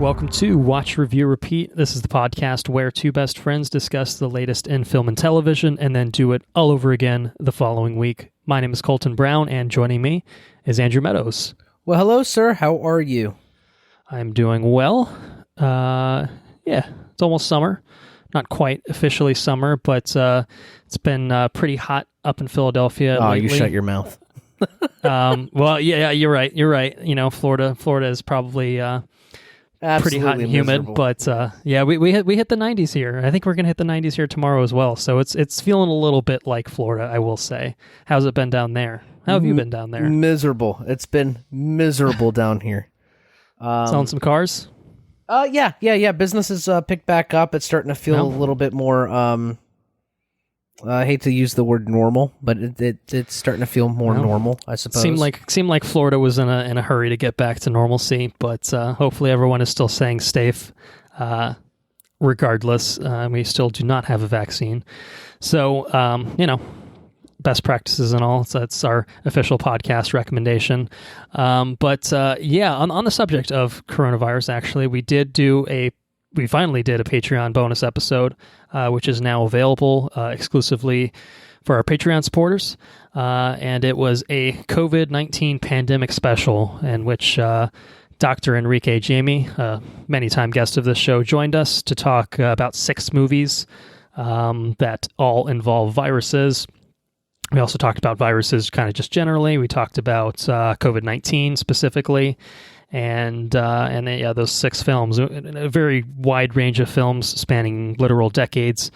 Welcome to Watch, Review, Repeat. This is the podcast where two best friends discuss the latest in film and television and then do it all over again the following week. My name is Colton Brown, and joining me is Andrew Meadows. Well, hello, sir. How are you? I'm doing well. It's almost summer. Not quite officially summer, but it's been pretty hot up in Philadelphia lately. You shut your mouth. You're right. You know, Florida is probably pretty hot and humid, miserable. but we hit the 90s here. I think we're gonna hit the 90s here tomorrow as well. So it's feeling a little bit like Florida, I will say. How's it been down there? How have you been down there? Miserable. It's been miserable down here. Selling some cars? Yeah. Business has picked back up. It's starting to feel a little bit more. I hate to use the word normal, but it's starting to feel more normal, I suppose. Seemed like Florida was in a hurry to get back to normalcy, but hopefully everyone is still staying safe. Regardless, we still do not have a vaccine, so best practices and all. So that's our official podcast recommendation. On the subject of coronavirus, actually, we finally did a Patreon bonus episode, which is now available exclusively for our Patreon supporters. And it was a COVID-19 pandemic special in which Dr. Enrique Jamie, many-time guest of this show, joined us to talk about 6 movies that all involve viruses. We also talked about viruses kind of just generally. We talked about COVID-19 specifically. And those 6 films, a very wide range of films spanning literal decades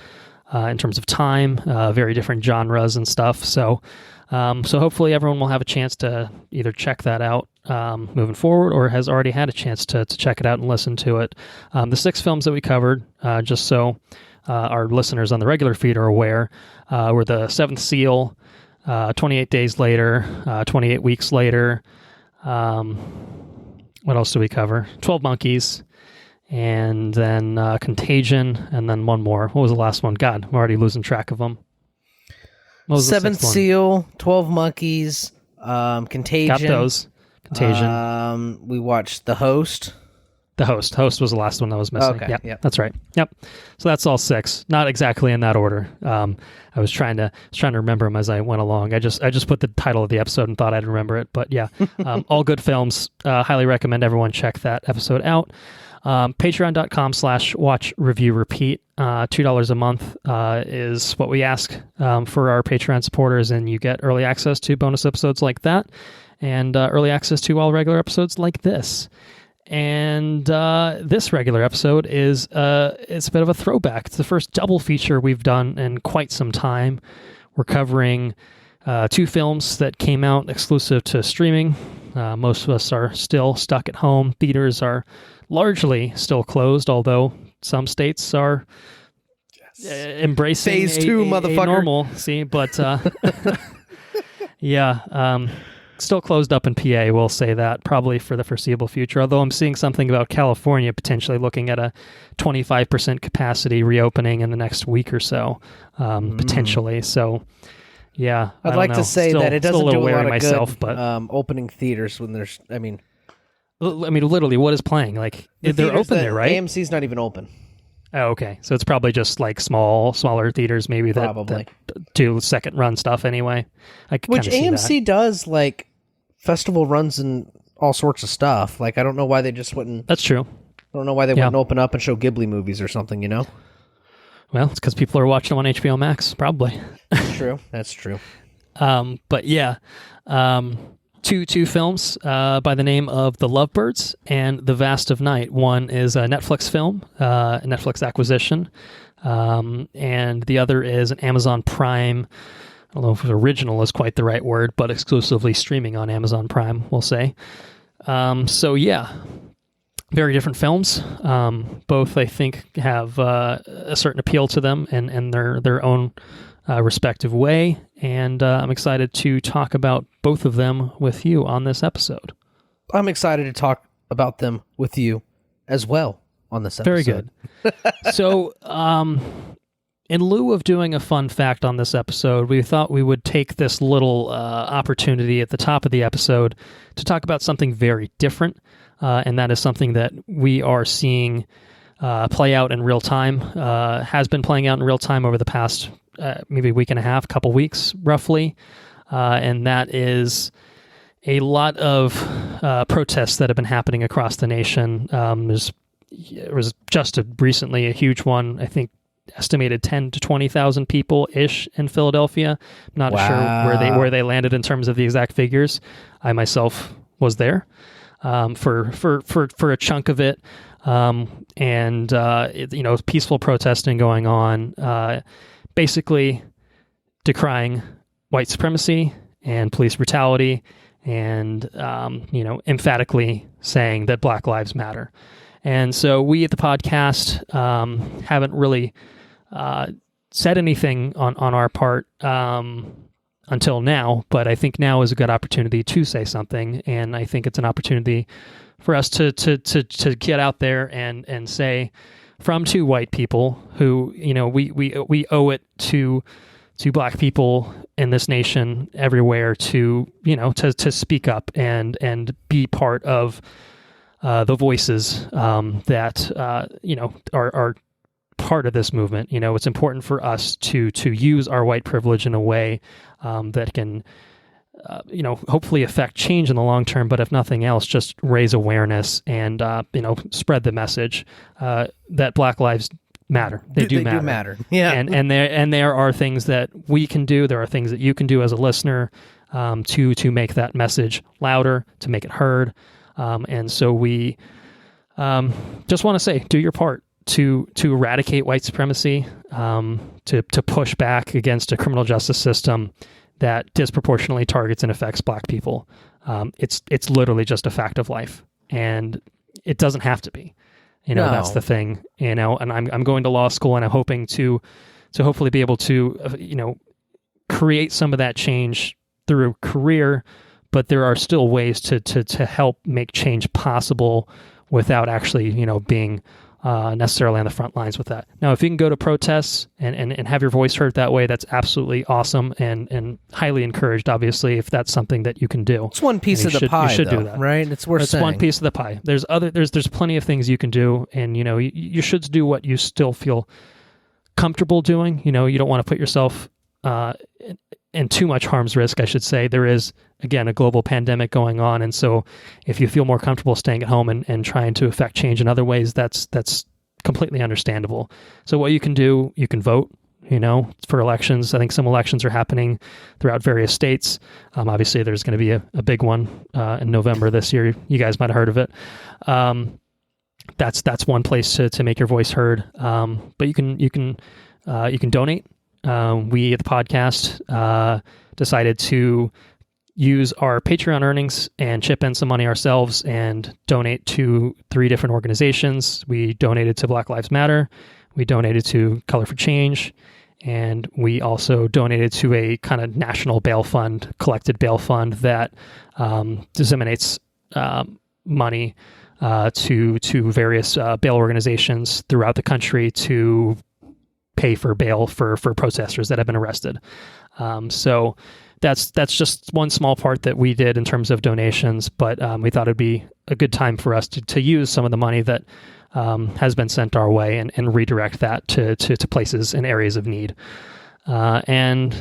in terms of time, very different genres and stuff. So hopefully everyone will have a chance to either check that out moving forward or has already had a chance to check it out and listen to it. The 6 films that we covered, just so our listeners on the regular feed are aware, were The Seventh Seal, 28 Days Later, 28 Weeks Later, what else do we cover? 12 Monkeys, and then Contagion, and then one more. What was the last one? God, I'm already losing track of them. What was Seventh Seal, 12 Monkeys, Contagion. Got those. Contagion. We watched The Host. The Host. Host was the last one that was missing. Okay. Yep. That's right. Yep. So that's all 6. Not exactly in that order. I was trying to remember them as I went along. I just put the title of the episode and thought I'd remember it. But yeah, all good films. Highly recommend everyone check that episode out. Patreon.com/watch review repeat. $2 a month is what we ask for our Patreon supporters, and you get early access to bonus episodes like that, and early access to all regular episodes like this. And this regular episode it's a bit of a throwback. It's the first double feature we've done in quite some time. We're covering 2 films that came out exclusive to streaming. Most of us are still stuck at home. Theaters are largely still closed, although some states are embracing Phase 2, motherfucker. normalcy. But still closed up in PA, we'll say that, probably for the foreseeable future, although I'm seeing something about California potentially looking at a 25% capacity reopening in the next week or so, potentially. So, yeah. I'd like to say that it doesn't do a lot of myself, good opening theaters when there's, literally, what is playing? Like, they're open there, right? AMC's not even open. Oh, okay. So it's probably just like smaller theaters maybe that do second run stuff anyway. Which AMC does, like, festival runs and all sorts of stuff. Like, I don't know why they just wouldn't... That's true. I don't know why they wouldn't open up and show Ghibli movies or something, you know? Well, it's because people are watching them on HBO Max, probably. That's true. But yeah, two films by the name of The Lovebirds and The Vast of Night. One is a Netflix film, a Netflix acquisition, and the other is an Amazon Prime. I don't know if original is quite the right word, but exclusively streaming on Amazon Prime, we'll say. So yeah, very different films. Both, I think, have a certain appeal to them and their own respective way, and I'm excited to talk about both of them with you on this episode. I'm excited to talk about them with you as well on this episode. Very good. So, in lieu of doing a fun fact on this episode, we thought we would take this little opportunity at the top of the episode to talk about something very different, and that is something that we are seeing play out in real time, has been playing out in real time over the past maybe week and a half, couple weeks roughly, and that is a lot of protests that have been happening across the nation. It was just recently a huge one, I think, estimated 10 to 20,000 people ish in Philadelphia. I'm not sure where they landed in terms of the exact figures. I myself was there for a chunk of it, and peaceful protesting going on, basically decrying white supremacy and police brutality, and emphatically saying that Black Lives Matter. And so we at the podcast haven't really said anything on our part until now, but I think now is a good opportunity to say something, and I think it's an opportunity for us to get out there and say, from two white people who, we owe it to Black people in this nation everywhere to speak up and be part of the voices that are part of this movement. It's important for us to use our white privilege in a way that can hopefully affect change in the long term, but if nothing else, just raise awareness and spread the message that Black lives matter. They do matter. Yeah. And there are things that we can do. There are things that you can do as a listener to make that message louder, to make it heard. And so we just want to say, do your part to eradicate white supremacy, to push back against a criminal justice system that disproportionately targets and affects Black people. It's literally just a fact of life, and it doesn't have to be. No. That's the thing. And I'm going to law school, and I'm hoping to hopefully be able to create some of that change through a career. But there are still ways to help make change possible without actually, being necessarily on the front lines with that. Now, if you can go to protests and have your voice heard that way, that's absolutely awesome and highly encouraged, obviously, if that's something that you can do. It's one piece of the pie, you should do that. Right? It's worth saying. It's one piece of the pie. There's plenty of things you can do, and, you should do what you still feel comfortable doing. You don't want to put yourself in too much harm's risk, I should say. There is, again, a global pandemic going on, and so if you feel more comfortable staying at home and trying to affect change in other ways, that's completely understandable. So what you can do, you can vote, for elections. I think some elections are happening throughout various states. Obviously, there's going to be a big one in November this year. You guys might have heard of it. That's one place to make your voice heard. But you can donate. We at the podcast decided to use our Patreon earnings and chip in some money ourselves and donate to 3 different organizations. We donated to Black Lives Matter, we donated to Color for Change, and we also donated to a kind of national bail fund, collected bail fund that disseminates money to various bail organizations throughout the country to pay for bail for protesters that have been arrested. So that's just one small part that we did in terms of donations, but we thought it'd be a good time for us to use some of the money that has been sent our way and redirect that to places and areas of need. And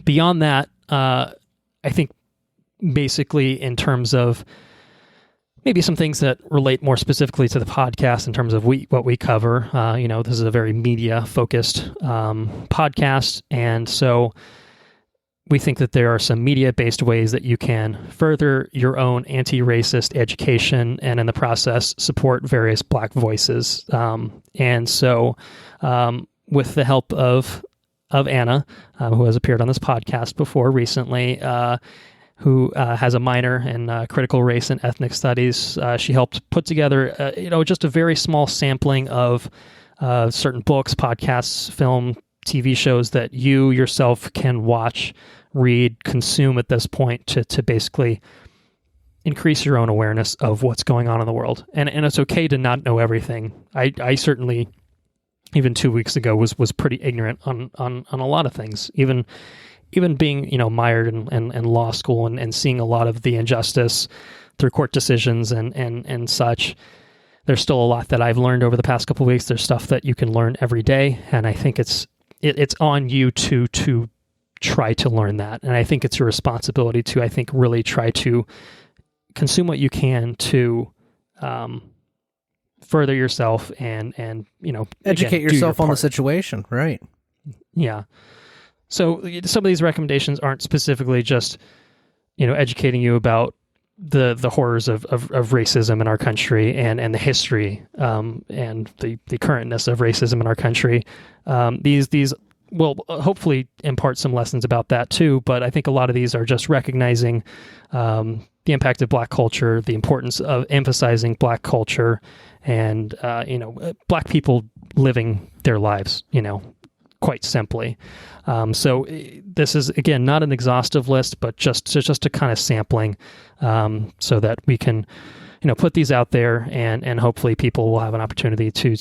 beyond that, I think basically in terms of maybe some things that relate more specifically to the podcast in terms of what we cover. This is a very media-focused podcast, and so we think that there are some media-based ways that you can further your own anti-racist education and in the process support various Black voices. And so with the help of Anna, who has appeared on this podcast before recently, who has a minor in critical race and ethnic studies. She helped put together, just a very small sampling of certain books, podcasts, film, TV shows that you yourself can watch, read, consume at this point to basically increase your own awareness of what's going on in the world. And it's okay to not know everything. I certainly even 2 weeks ago was pretty ignorant on a lot of things. Even being, mired in law school and seeing a lot of the injustice through court decisions and such. There's still a lot that I've learned over the past couple of weeks. There's stuff that you can learn every day, and I think it's on you to try to learn that. And I think it's your responsibility to, I think, really try to consume what you can to further yourself and educate yourself on the situation, right? Yeah. So some of these recommendations aren't specifically just educating you about the horrors of racism in our country and the history and the currentness of racism in our country. These will hopefully impart some lessons about that too, but I think a lot of these are just recognizing the impact of Black culture, the importance of emphasizing Black culture, and Black people living their lives, quite simply. So this is, again, not an exhaustive list, but just a kind of sampling, so that we can, put these out there and hopefully people will have an opportunity to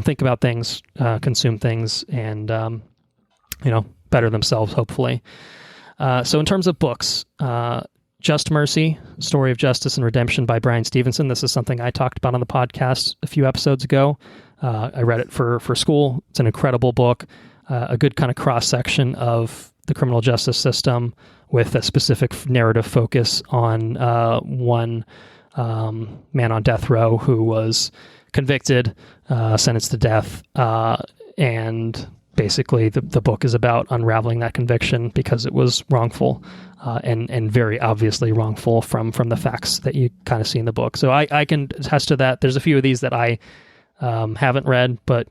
think about things, consume things, and, better themselves, hopefully. So in terms of books, Just Mercy, Story of Justice and Redemption by Bryan Stevenson. This is something I talked about on the podcast a few episodes ago. I read it for school. It's an incredible book. A good kind of cross-section of the criminal justice system with a specific narrative focus on one man on death row who was convicted, sentenced to death, and basically the book is about unraveling that conviction because it was wrongful and very obviously wrongful from the facts that you kind of see in the book. So I can attest to that. There's a few of these that I haven't read, but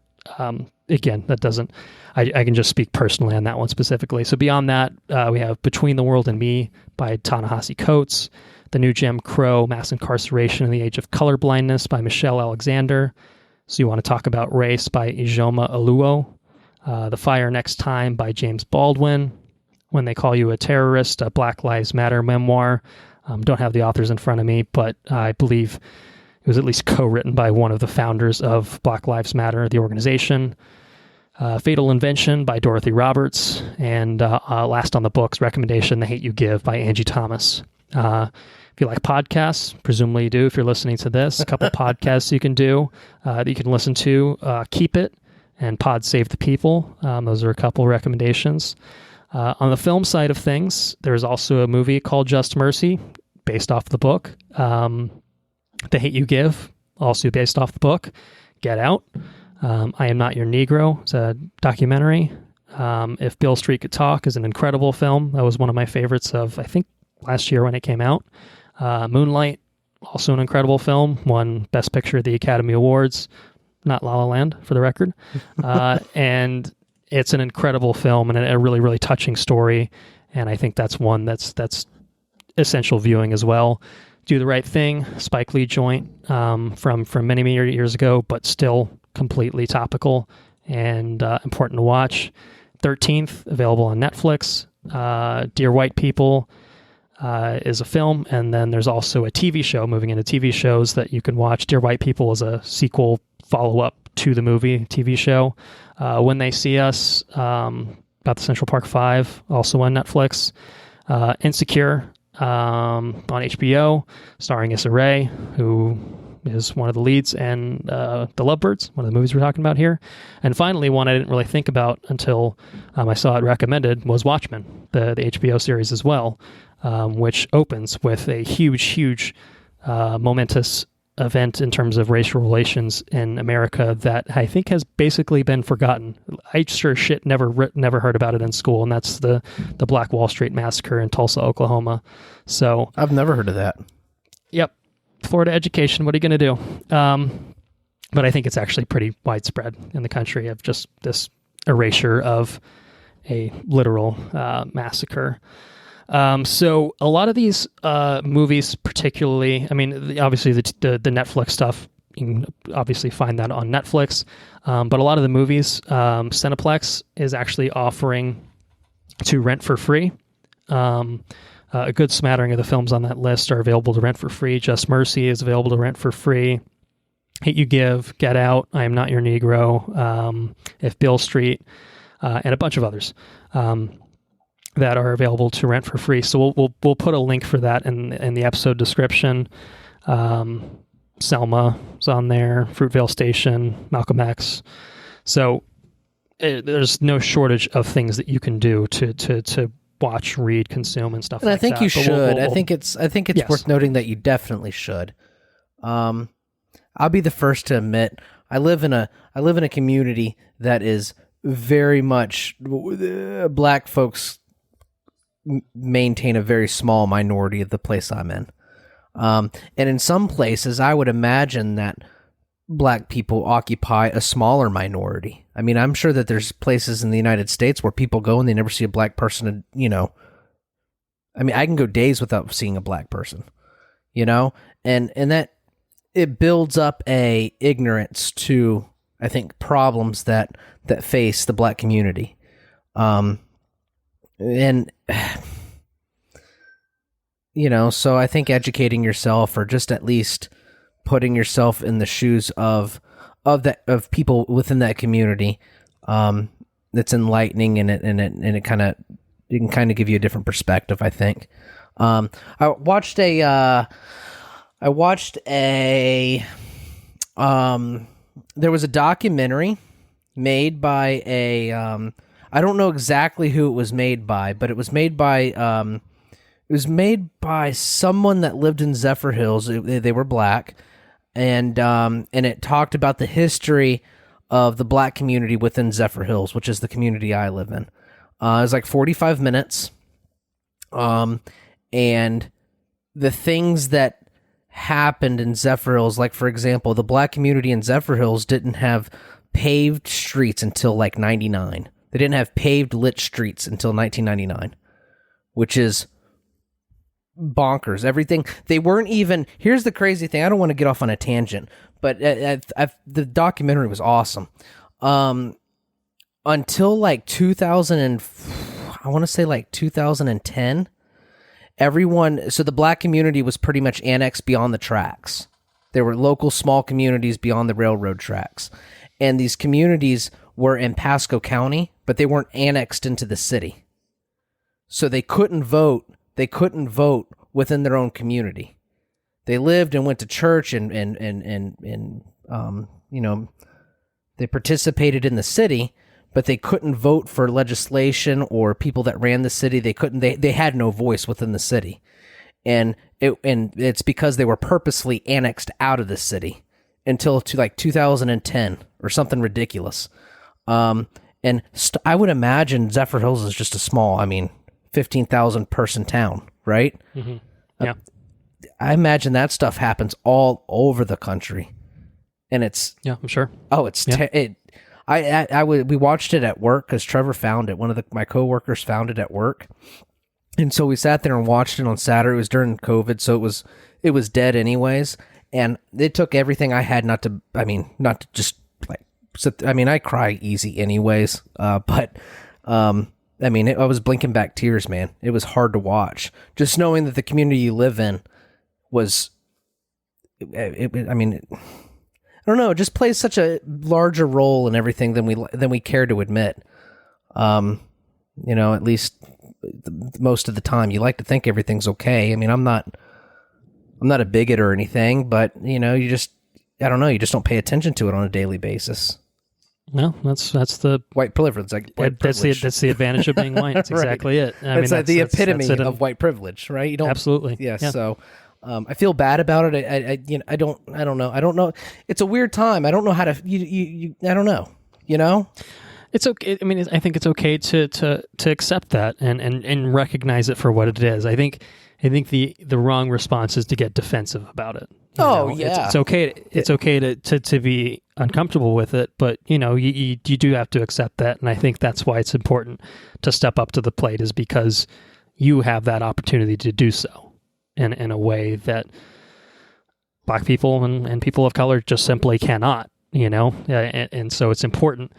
again, that doesn't... I can just speak personally on that one specifically. So beyond that, we have Between the World and Me by Ta-Nehisi Coates, The New Jim Crow, Mass Incarceration in the Age of Colorblindness by Michelle Alexander. So you want to talk about race by Ijoma Oluo, The Fire Next Time by James Baldwin, When They Call You a Terrorist, a Black Lives Matter memoir. Don't have the authors in front of me, but I believe it was at least co-written by one of the founders of Black Lives Matter, the organization. Fatal Invention by Dorothy Roberts, and last on the books recommendation, The Hate You Give by Angie Thomas. If you like podcasts, presumably you do if you're listening to this, a couple podcasts you can do that you can listen to, Keep It and Pod Save the People. Those are a couple recommendations. On the film side of things, there's also a movie called Just Mercy, based off the book. The Hate You Give, also based off the book. Get Out. I Am Not Your Negro. It's a documentary. If Beale Street Could Talk is an incredible film. That was one of my favorites of, I think, last year when it came out. Moonlight, also an incredible film. Won Best Picture at the Academy Awards. Not La La Land, for the record. And it's an incredible film and a really, really touching story. And I think that's one that's essential viewing as well. Do the Right Thing, Spike Lee joint from many, many years ago, but still completely topical and important to watch. 13th, available on Netflix. Dear White People is a film, and then there's also a TV show, moving into TV shows that you can watch. Dear White People is a sequel follow-up to the movie TV show. When They See Us, about the Central Park 5, also on Netflix. Insecure on HBO, starring Issa Rae, who is one of the leads, and The Lovebirds, one of the movies we're talking about here. And finally, one I didn't really think about until I saw it recommended was Watchmen, the HBO series as well, which opens with a huge, momentous event in terms of racial relations in America that I think has basically been forgotten. I sure shit never heard about it in school, and that's the Black Wall Street Massacre in Tulsa, Oklahoma. So I've never heard of that. Yep. Florida education, what are you going to do? But I think it's actually pretty widespread in the country of just this erasure of a literal massacre. So a lot of these movies, particularly, I mean, obviously the Netflix stuff, you can obviously find that on Netflix. But a lot of the movies, Cineplex is actually offering to rent for free. A good smattering of the films on that list are available to rent for free. Just Mercy is available to rent for free. Hate You Give, Get Out, I Am Not Your Negro, If Beale Street, and a bunch of others that are available to rent for free. So we'll put a link for that in the episode description. Selma's on there, Fruitvale Station, Malcolm X. So there's no shortage of things that you can do to watch, read, consume, and stuff. And like that. I think you should. I think it's yes. worth noting that you definitely should. I'll be the first to admit I live in a community that is very much black folks maintain a very small minority of the place I'm in. And in some places, I would imagine that black people occupy a smaller minority. I mean, I'm sure that there's places in the United States where people go and they never see a black person, I mean, I can go days without seeing a black person, and that it builds up a ignorance to, I think, problems that face the black community. So I think educating yourself, or just at least putting yourself in the shoes of people within that community, that's enlightening, and it can kind of give you a different perspective, I think. I watched a there was a documentary made by I don't know exactly who it was made by, but it was made by someone that lived in Zephyr Hills. They were black, and it talked about the history of the black community within Zephyr Hills, which is the community I live in. It was like 45 minutes, and the things that happened in Zephyr Hills, like, for example, the black community in Zephyr Hills didn't have paved streets until like 99. They didn't have paved lit streets until 1999, which is bonkers. Everything, they weren't even, here's the crazy thing, I don't want to get off on a tangent, but the documentary was awesome. Until like 2010, so the black community was pretty much annexed beyond the tracks. There were local small communities beyond the railroad tracks, and these communities were in Pasco County, but they weren't annexed into the city. So they couldn't vote. They couldn't vote within their own community. They lived and went to church and they participated in the city, but they couldn't vote for legislation or people that ran the city. They had no voice within the city. And it's because they were purposely annexed out of the city until like 2010 or something ridiculous. I would imagine Zephyr Hills is just a small, 15,000 person town, right? Mm-hmm. Yeah. I imagine that stuff happens all over the country, and it's, yeah, I'm sure. Oh, it's, we watched it at work because Trevor found it. One of my coworkers found it at work. And so we sat there and watched it on Saturday. It was during COVID, so it was dead anyways. And it took everything I had not to just like sit. I cry easy anyways. But I was blinking back tears, man. It was hard to watch. Just knowing that the community you live in was, I don't know. It just plays such a larger role in everything than we care to admit. At least most of the time, you like to think everything's okay. I'm not a bigot or anything, but you just don't pay attention to it on a daily basis. No, that's the white privilege. That's the advantage of being white. That's exactly right. it. That's the epitome of white privilege, right? You don't absolutely. Yeah. So, I feel bad about it. I don't know. It's a weird time. I don't know how to. I don't know. It's okay. I think it's okay to accept that and recognize it for what it is. I think the wrong response is to get defensive about it. Yeah. It's okay. It's okay to be uncomfortable with it, but you do have to accept that, and I think that's why it's important to step up to the plate, is because you have that opportunity to do so in a way that Black people and people of color just simply cannot. And so it's important.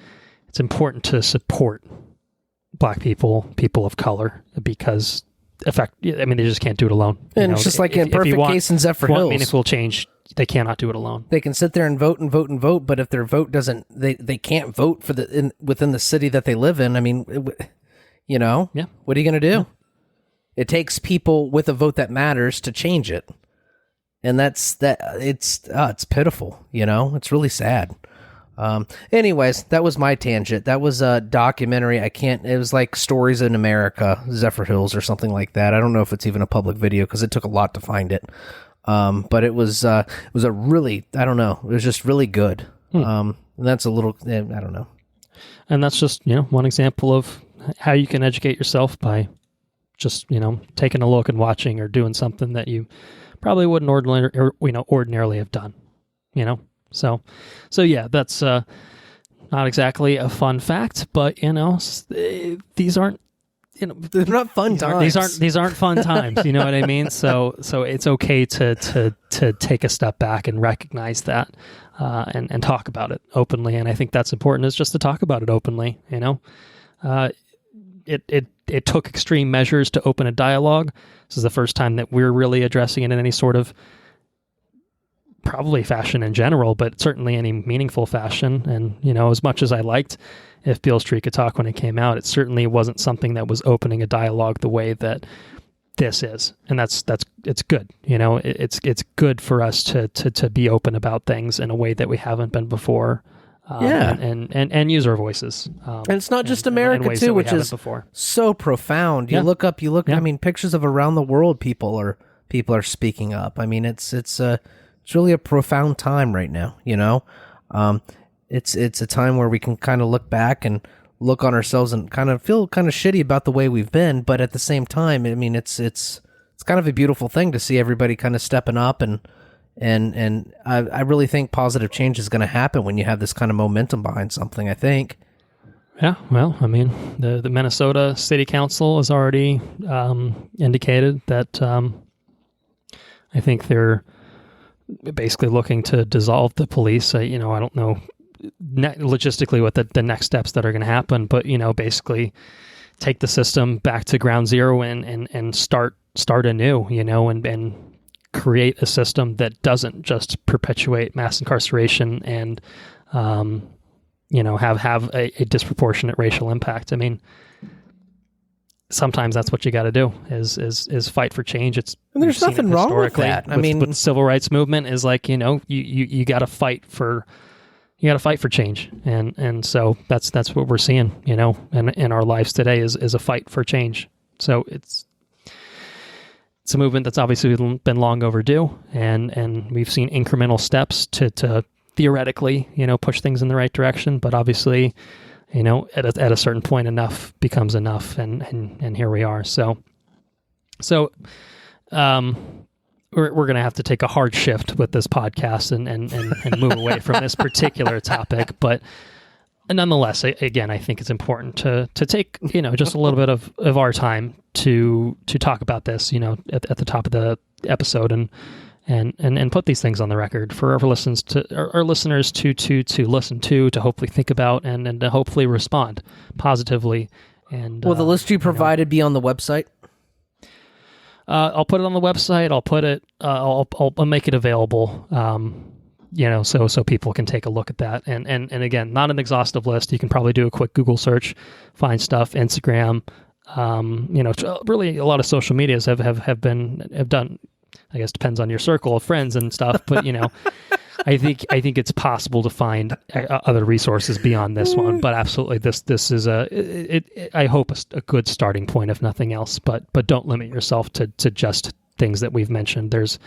It's important to support Black people of color, because they just can't do it alone. And it's just like in perfect case in Zephyr Hills. Meaningful change, they cannot do it alone. They can sit there and vote and vote and vote, but if their vote doesn't, they can't vote for within the city that they live in. I mean, what are you going to do? Yeah. It takes people with a vote that matters to change it. And it's pitiful, it's really sad. Anyways, that was my tangent. That was a documentary. It was like Stories in America, Zephyr Hills or something like that. I don't know if it's even a public video because it took a lot to find it. But it was a really, I don't know, it was just really good. And that's a little, I don't know. And that's just, one example of how you can educate yourself by just, taking a look and watching or doing something that you probably wouldn't ordinarily have done, So yeah, that's not exactly a fun fact, but these aren't, they're not fun times. These aren't fun times. You know what I mean? So it's okay to take a step back and recognize that, and talk about it openly. And I think that's important, is just to talk about it openly. It took extreme measures to open a dialogue. This is the first time that we're really addressing it in any sort of, probably fashion in general, but certainly any meaningful fashion. And, as much as I liked If Beale Street Could Talk when it came out, it certainly wasn't something that was opening a dialogue the way that this is. And it's good. It's good for us to be open about things in a way that we haven't been before. And use our voices. And it's not just America too, which is so profound. You look, I mean, pictures of around the world, people are speaking up. I mean, it's really a profound time right now, It's a time where we can kind of look back and look on ourselves and kind of feel kind of shitty about the way we've been, but at the same time, I mean, it's kind of a beautiful thing to see everybody kind of stepping up, and I really think positive change is going to happen when you have this kind of momentum behind something, I think. Yeah, well, I mean, the Minnesota City Council has already indicated that I think they're basically looking to dissolve the police. I don't know logistically what the next steps that are going to happen, but basically take the system back to ground zero and start anew, and create a system that doesn't just perpetuate mass incarceration and have a disproportionate racial impact. I mean, sometimes that's what you got to do is fight for change. There's nothing wrong with that. I mean, with the civil rights movement is like, you got to fight for change. And so that's what we're seeing, in our lives today is a fight for change. So it's a movement that's obviously been long overdue, and we've seen incremental steps to theoretically, push things in the right direction. But obviously, at a certain point, enough becomes enough, and here we are. So we're going to have to take a hard shift with this podcast and move away from this particular topic. But nonetheless, again, I think it's important to take, just a little bit of our time to talk about this, at the top of the episode and put these things on the record for our listeners to listen to hopefully think about and to hopefully respond positively. And will the list you provided be on the website? I'll put it on the website. I'll put it. I'll make it available. So people can take a look at that. And again, not an exhaustive list. You can probably do a quick Google search, find stuff. Instagram. Really a lot of social medias have done. I guess depends on your circle of friends and stuff, but I think it's possible to find other resources beyond this one. But absolutely, this is I hope a good starting point, if nothing else. But don't limit yourself to just things that we've mentioned. There's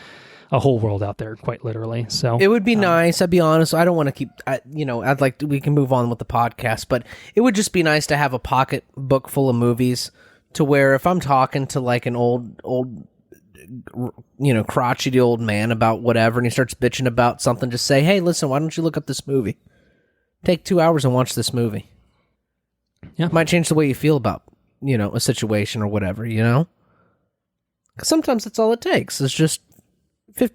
a whole world out there, quite literally. So it would be nice. I'll be honest. I don't want to keep. I'd like we can move on with the podcast, but it would just be nice to have a pocket book full of movies, to where if I'm talking to like an old crotchety old man about whatever, and he starts bitching about something, just say, hey, listen, why don't you look up this movie? Take 2 hours and watch this movie. Yeah. It might change the way you feel about, a situation or whatever, Because sometimes that's all it takes. It's just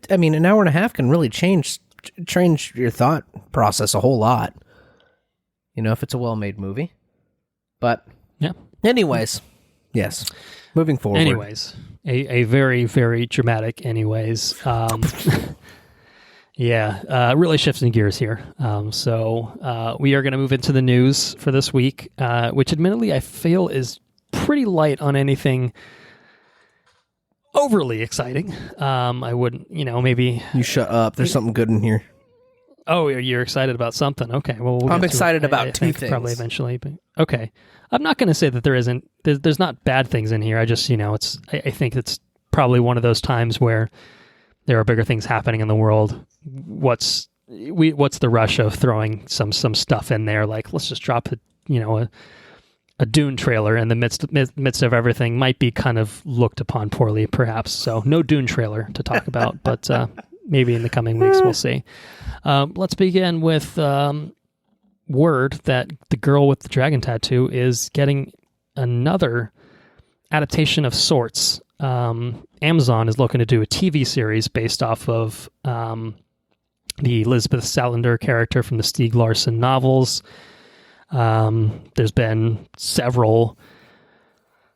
an hour and a half can really change your thought process a whole lot. If it's a well-made movie. But yeah. Anyways, yes. Moving forward. Anyways, a very, very dramatic anyways. Yeah, really shifting gears here. So we are going to move into the news for this week, which admittedly I feel is pretty light on anything overly exciting. I wouldn't, maybe... You shut up. There's something good in here. Oh, you're excited about something. Okay, well, I'm excited about two things. Probably eventually, but okay. I'm not going to say that there isn't. There's not bad things in here. I just, I think it's probably one of those times where there are bigger things happening in the world. What's the rush of throwing some stuff in there? Like, let's just drop a Dune trailer in the midst of everything might be kind of looked upon poorly, perhaps. So no Dune trailer to talk about, but maybe in the coming weeks we'll see. Let's begin with word that the girl with the dragon tattoo is getting another adaptation of sorts. Amazon is looking to do a TV series based off of the Elizabeth Salander character from the Stieg Larsson novels. There's been several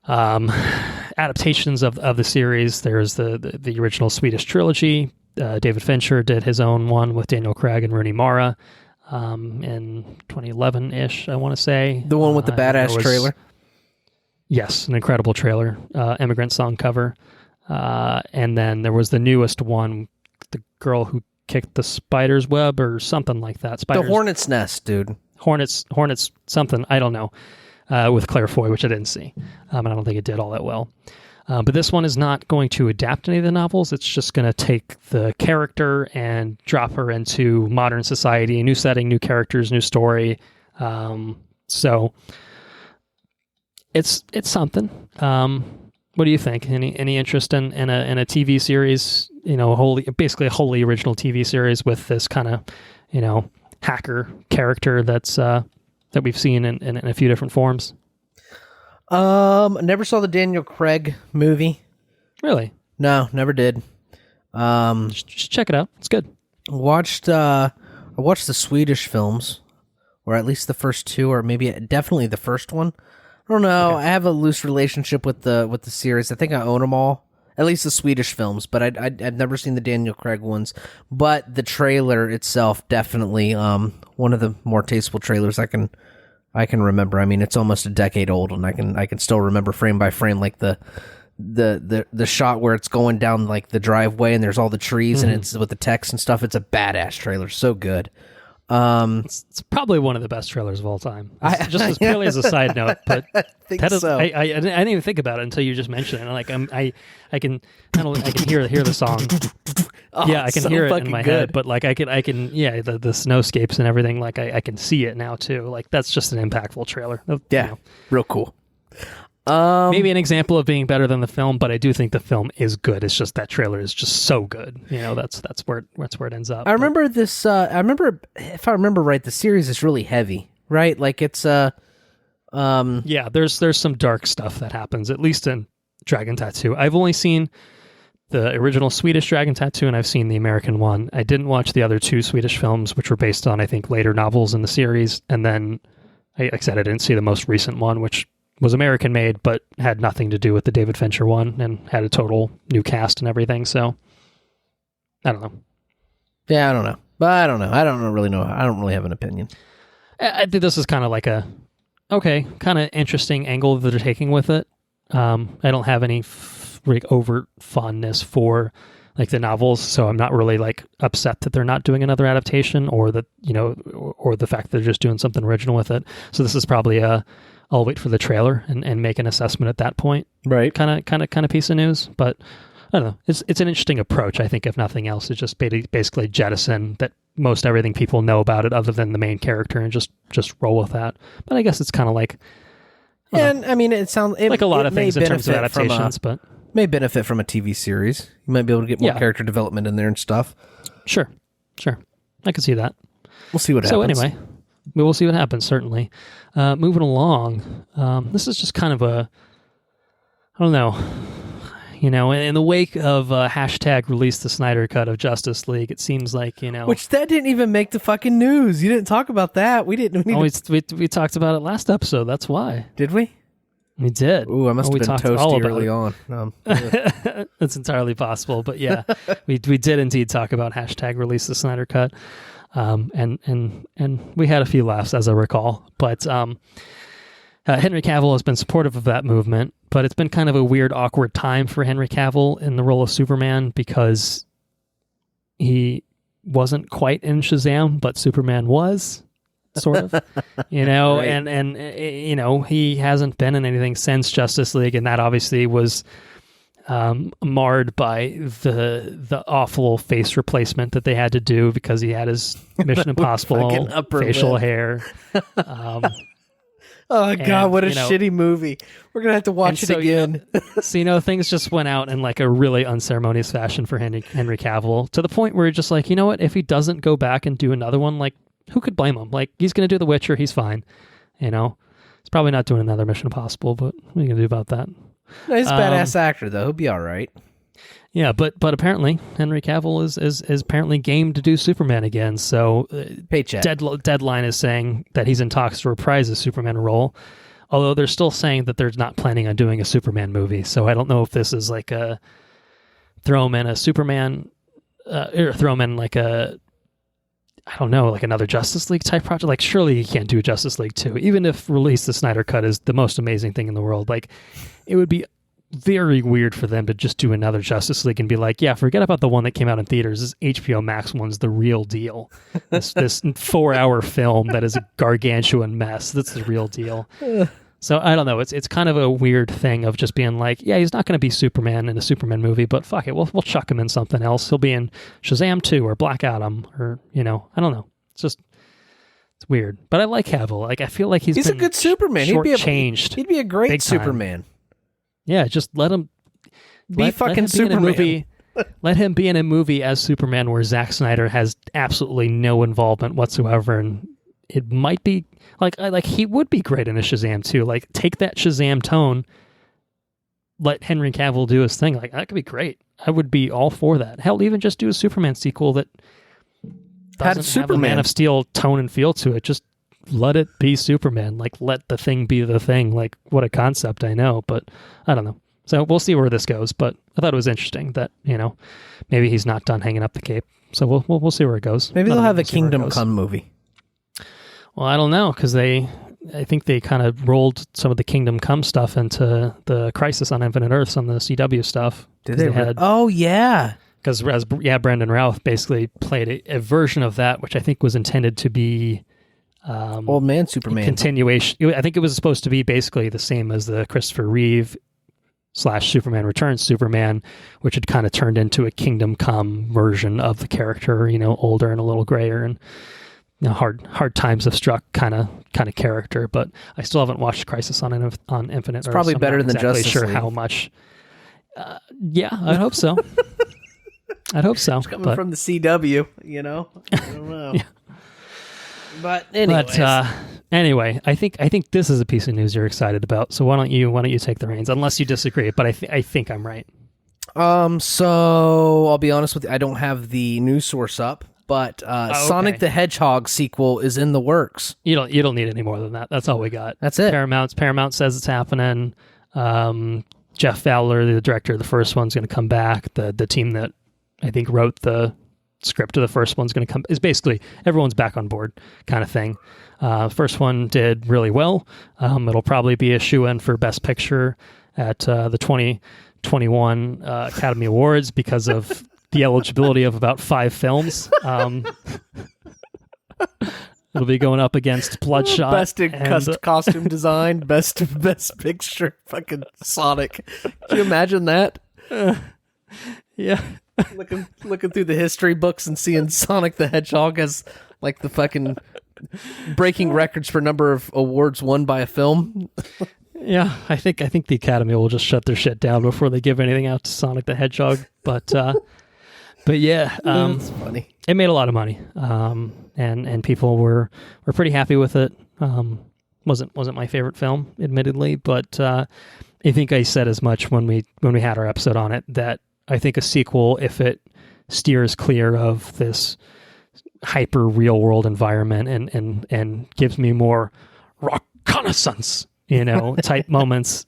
adaptations of the series. There's the original Swedish trilogy. David Fincher did his own one with Daniel Craig and Rooney Mara in 2011-ish, I want to say. The one with the badass trailer? Yes, an incredible trailer. Immigrant Song cover. And then there was the newest one, the girl who kicked the spider's web or something like that. The Hornet's Nest, dude. Hornets something, I don't know, with Claire Foy, which I didn't see. And I don't think it did all that well. But this one is not going to adapt any of the novels. It's just going to take the character and drop her into modern society, new setting, new characters, new story. So it's something. What do you think? Any interest in a TV series? Basically a wholly original TV series with this kind of hacker character that we've seen in a few different forms. Never saw the Daniel Craig movie. Really? No, never did. Just check it out. It's good. I watched the Swedish films, or at least the first two, or maybe definitely the first one. I don't know. Okay. I have a loose relationship with the series. I think I own them all, at least the Swedish films, but I've never seen the Daniel Craig ones. But the trailer itself, definitely one of the more tasteful trailers I can remember. I mean, it's almost a decade old, and I can still remember frame by frame, like the shot where it's going down like the driveway and there's all the trees and it's with the text and stuff. It's a badass trailer, so good. It's probably one of the best trailers of all time. Just as purely as a side note, but I didn't even think about it until you just mentioned it. And like I can hear the song. I can hear it in my head, but like I can the snowscapes and everything. Like I can see it now too. Like that's just an impactful trailer. Yeah, real cool. Maybe an example of being better than the film, but I do think the film is good. It's just that trailer is just so good. That's where it ends up. I remember this. I remember, if I remember right, the series is really heavy, right? Like it's there's some dark stuff that happens, at least in Dragon Tattoo. I've only seen the original Swedish Dragon Tattoo, and I've seen the American one. I didn't watch the other two Swedish films, which were based on, I think, later novels in the series. And then, like I said, I didn't see the most recent one, which was American made, but had nothing to do with the David Fincher one and had a total new cast and everything. So I don't know. Yeah, I don't know. But I don't know. I don't really know. I don't really have an opinion. I think this is kind of like kind of interesting angle that they're taking with it. I don't have any overt fondness for like the novels, so I'm not really like upset that they're not doing another adaptation or that, or the fact that they're just doing something original with it. So this is probably I'll wait for the trailer and make an assessment at that point. Right. Kind of piece of news. But I don't know. It's an interesting approach, I think, if nothing else. It's just basically jettison that most everything people know about it other than the main character and just roll with that. But I guess it's kind of like... I mean, it sounds... like a lot of things in terms of adaptations, but... May benefit from a TV series. You might be able to get more character development in there and stuff. Sure. I can see that. We'll see what happens. So anyway... We will see what happens, certainly. Moving along, this is just kind of I don't know, in the wake of hashtag release the Snyder Cut of Justice League, it seems like, Which that didn't even make the fucking news. You didn't talk about that. We didn't. We talked about it last episode, that's why. Did we? We did. Ooh, I must have been toasty early on. It's entirely possible, but yeah, we did indeed talk about hashtag release the Snyder Cut, and we had a few laughs, as I recall. But Henry Cavill has been supportive of that movement, but it's been kind of a weird, awkward time for Henry Cavill in the role of Superman because he wasn't quite in Shazam, but Superman was. Sort of, right. And he hasn't been in anything since Justice League, and that obviously was marred by the awful face replacement that they had to do because he had his Mission Impossible facial hair. Oh God, what a shitty movie! We're gonna have to watch it again. So things just went out in like a really unceremonious fashion for Henry Cavill, to the point where you're just like, you know what? If he doesn't go back and do another one, like, who could blame him? Like, he's going to do The Witcher. He's fine. He's probably not doing another Mission Impossible, but what are you going to do about that? No, he's a badass actor, though. He'll be all right. Yeah, but apparently Henry Cavill is apparently game to do Superman again. So Paycheck. Deadline is saying that he's in talks to reprise his Superman role, although they're still saying that they're not planning on doing a Superman movie. So I don't know if this is like a throw him in a Superman or throw him in like a, I don't know, like another Justice League type project. Like, surely you can't do Justice League 2. Even if Release the Snyder Cut is the most amazing thing in the world, like, it would be very weird for them to just do another Justice League and be like, yeah, forget about the one that came out in theaters. This HBO Max one's the real deal. This 4-hour film that is a gargantuan mess. That's the real deal. So I don't know. It's kind of a weird thing of just being like, yeah, he's not going to be Superman in a Superman movie, but fuck it, we'll chuck him in something else. He'll be in Shazam 2 or Black Adam or I don't know. It's weird. But I like Cavill. Like, I feel like he's a good Superman. Short-changed. He'd be a great Superman. Yeah, just let him be fucking Superman. Let him be in a movie as Superman where Zack Snyder has absolutely no involvement whatsoever, and it might be like he would be great in a Shazam too. Like, take that Shazam tone, let Henry Cavill do his thing. Like, that could be great. I would be all for that. Hell, even just do a Superman sequel that doesn't have a Man of Steel tone and feel to it. Just let it be Superman. Like, let the thing be the thing. Like, what a concept, I know, but I don't know. So we'll see where this goes. But I thought it was interesting that maybe he's not done hanging up the cape. So we'll see where it goes. Maybe they'll have a Kingdom Come movie. Well, I don't know, because I think they kind of rolled some of the Kingdom Come stuff into the Crisis on Infinite Earths on the CW stuff. Did they? Oh, yeah. Because, Brandon Routh basically played a version of that, which I think was intended to be Old Man Superman. Continuation. I think it was supposed to be basically the same as the Christopher Reeve / Superman Returns Superman, which had kind of turned into a Kingdom Come version of the character, older and a little grayer and hard times have struck kind of character. But I still haven't watched Crisis on Infinite. It's probably better than Justice League. How much. Yeah, I'd hope so. It's coming from the CW, I don't know. Yeah. But anyway, I think this is a piece of news you're excited about. So why don't you take the reins? Unless you disagree, but I think I'm right. So I'll be honest with you, I don't have the news source up, but Sonic the Hedgehog sequel is in the works. You don't need any more than that. That's all we got. That's it. Paramount says it's happening. Jeff Fowler, the director of the first one's going to come back. The team that I think wrote the script of the first one's going to come. Is basically everyone's back on board, kind of thing. First one did really well. It'll probably be a shoe-in for Best Picture at the 2021 Academy Awards because of the eligibility of about 5 films. It'll be going up against Bloodshot. Best in costume design, best picture, fucking Sonic. Can you imagine that? Yeah. Looking through the history books and seeing Sonic the Hedgehog as like the fucking breaking records for number of awards won by a film. Yeah, I think the Academy will just shut their shit down before they give anything out to Sonic the Hedgehog. But yeah, it's funny. It made a lot of money, and people were pretty happy with it. Wasn't my favorite film, admittedly, but I think I said as much when we had our episode on it that I think a sequel, if it steers clear of this hyper real world environment and gives me more reconnaissance, type moments,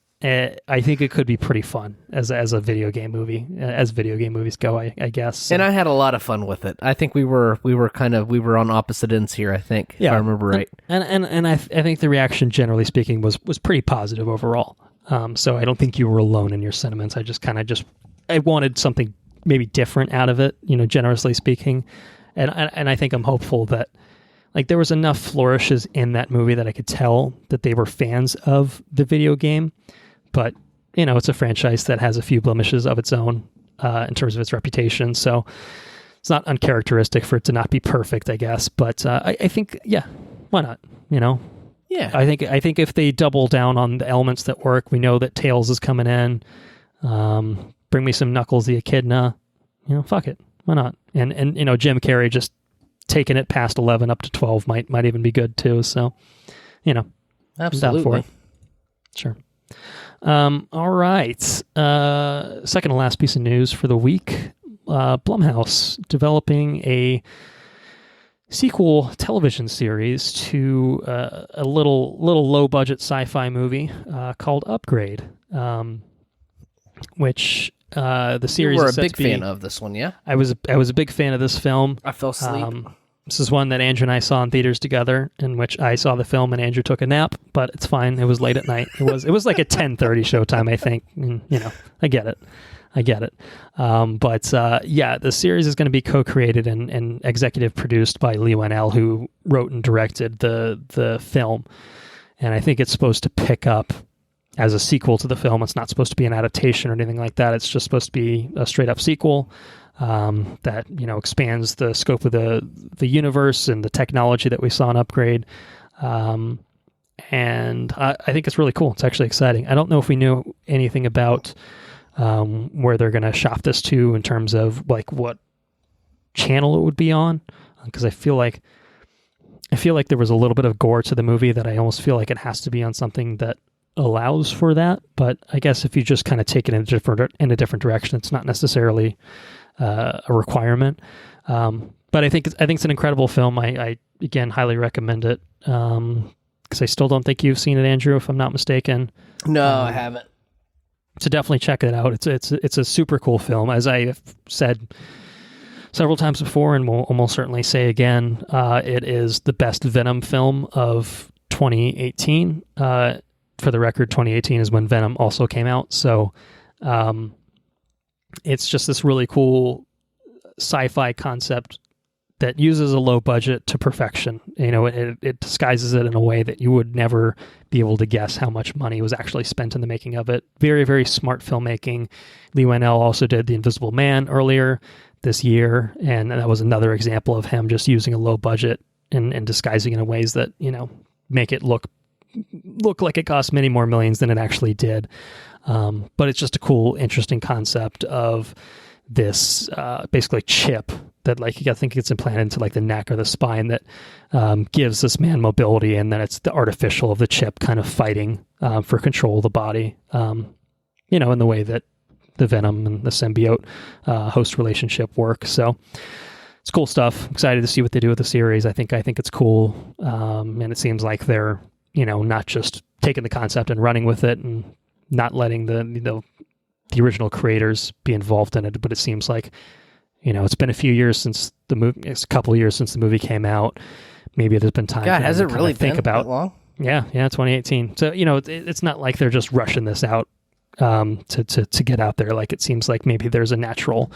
I think it could be pretty fun as a video game movie, as video game movies go, I guess. So. And I had a lot of fun with it. I think we were on opposite ends here, I think, if I remember right. And I think the reaction, generally speaking, was pretty positive overall. So I don't think you were alone in your sentiments. I wanted something maybe different out of it, generously speaking. And I think I'm hopeful that like there was enough flourishes in that movie that I could tell that they were fans of the video game. But, it's a franchise that has a few blemishes of its own in terms of its reputation. So it's not uncharacteristic for it to not be perfect, I guess. But I think, why not? Yeah. I think if they double down on the elements that work, we know that Tails is coming in. Bring me some Knuckles the Echidna. Fuck it. Why not? And Jim Carrey just taking it past 11 up to 12 might even be good too. So, absolutely. Sure. All right. Second to last piece of news for the week. Blumhouse developing a sequel television series to a little low budget sci-fi movie called Upgrade, which the series you were is a big fan of this one, yeah? I was a big fan of this film. I fell asleep. This is one that Andrew and I saw in theaters together, in which I saw the film and Andrew took a nap, but it's fine. It was late at night. It was like a 10:30 showtime, I think. And, I get it. But the series is going to be co-created and executive produced by Leigh Whannell, who wrote and directed the film. And I think it's supposed to pick up as a sequel to the film. It's not supposed to be an adaptation or anything like that. It's just supposed to be a straight up sequel that expands the scope of the universe and the technology that we saw in Upgrade. And I think it's really cool. It's actually exciting. I don't know if we knew anything about where they're going to shop this to in terms of like what channel it would be on, because I feel like there was a little bit of gore to the movie that I almost feel like it has to be on something that allows for that. But I guess if you just kind of take it in a different direction, it's not necessarily a requirement. But I think it's an incredible film. I again highly recommend it because I still don't think you've seen it, Andrew, if I'm not mistaken. No, I haven't. So definitely check it out. It's a super cool film, as I have said several times before, and will almost certainly say again. It is the best Venom film of 2018. For the record, 2018 is when Venom also came out. So it's just this really cool sci-fi concept that uses a low budget to perfection. It disguises it in a way that you would never be able to guess how much money was actually spent in the making of it. Very, very smart filmmaking. Leigh Whannell also did The Invisible Man earlier this year, and that was another example of him just using a low budget and disguising it in ways that, make it look like it cost many more millions than it actually did. But it's just a cool, interesting concept of this basically chip that I think it's implanted into like the neck or the spine that gives this man mobility, and then it's the artificial of the chip kind of fighting for control of the body, in the way that the Venom and the symbiote host relationship work. So it's cool stuff. Excited to see what they do with the series. I think it's cool. And it seems like they're, not just taking the concept and running with it and not letting the original creators be involved in it, but it seems like, it's been a few years since the movie. It's a couple of years since the movie came out. Maybe there's been time. God, has it really think been about that long? Yeah, 2018. So it's not like they're just rushing this out to get out there. Like it seems like maybe there's a natural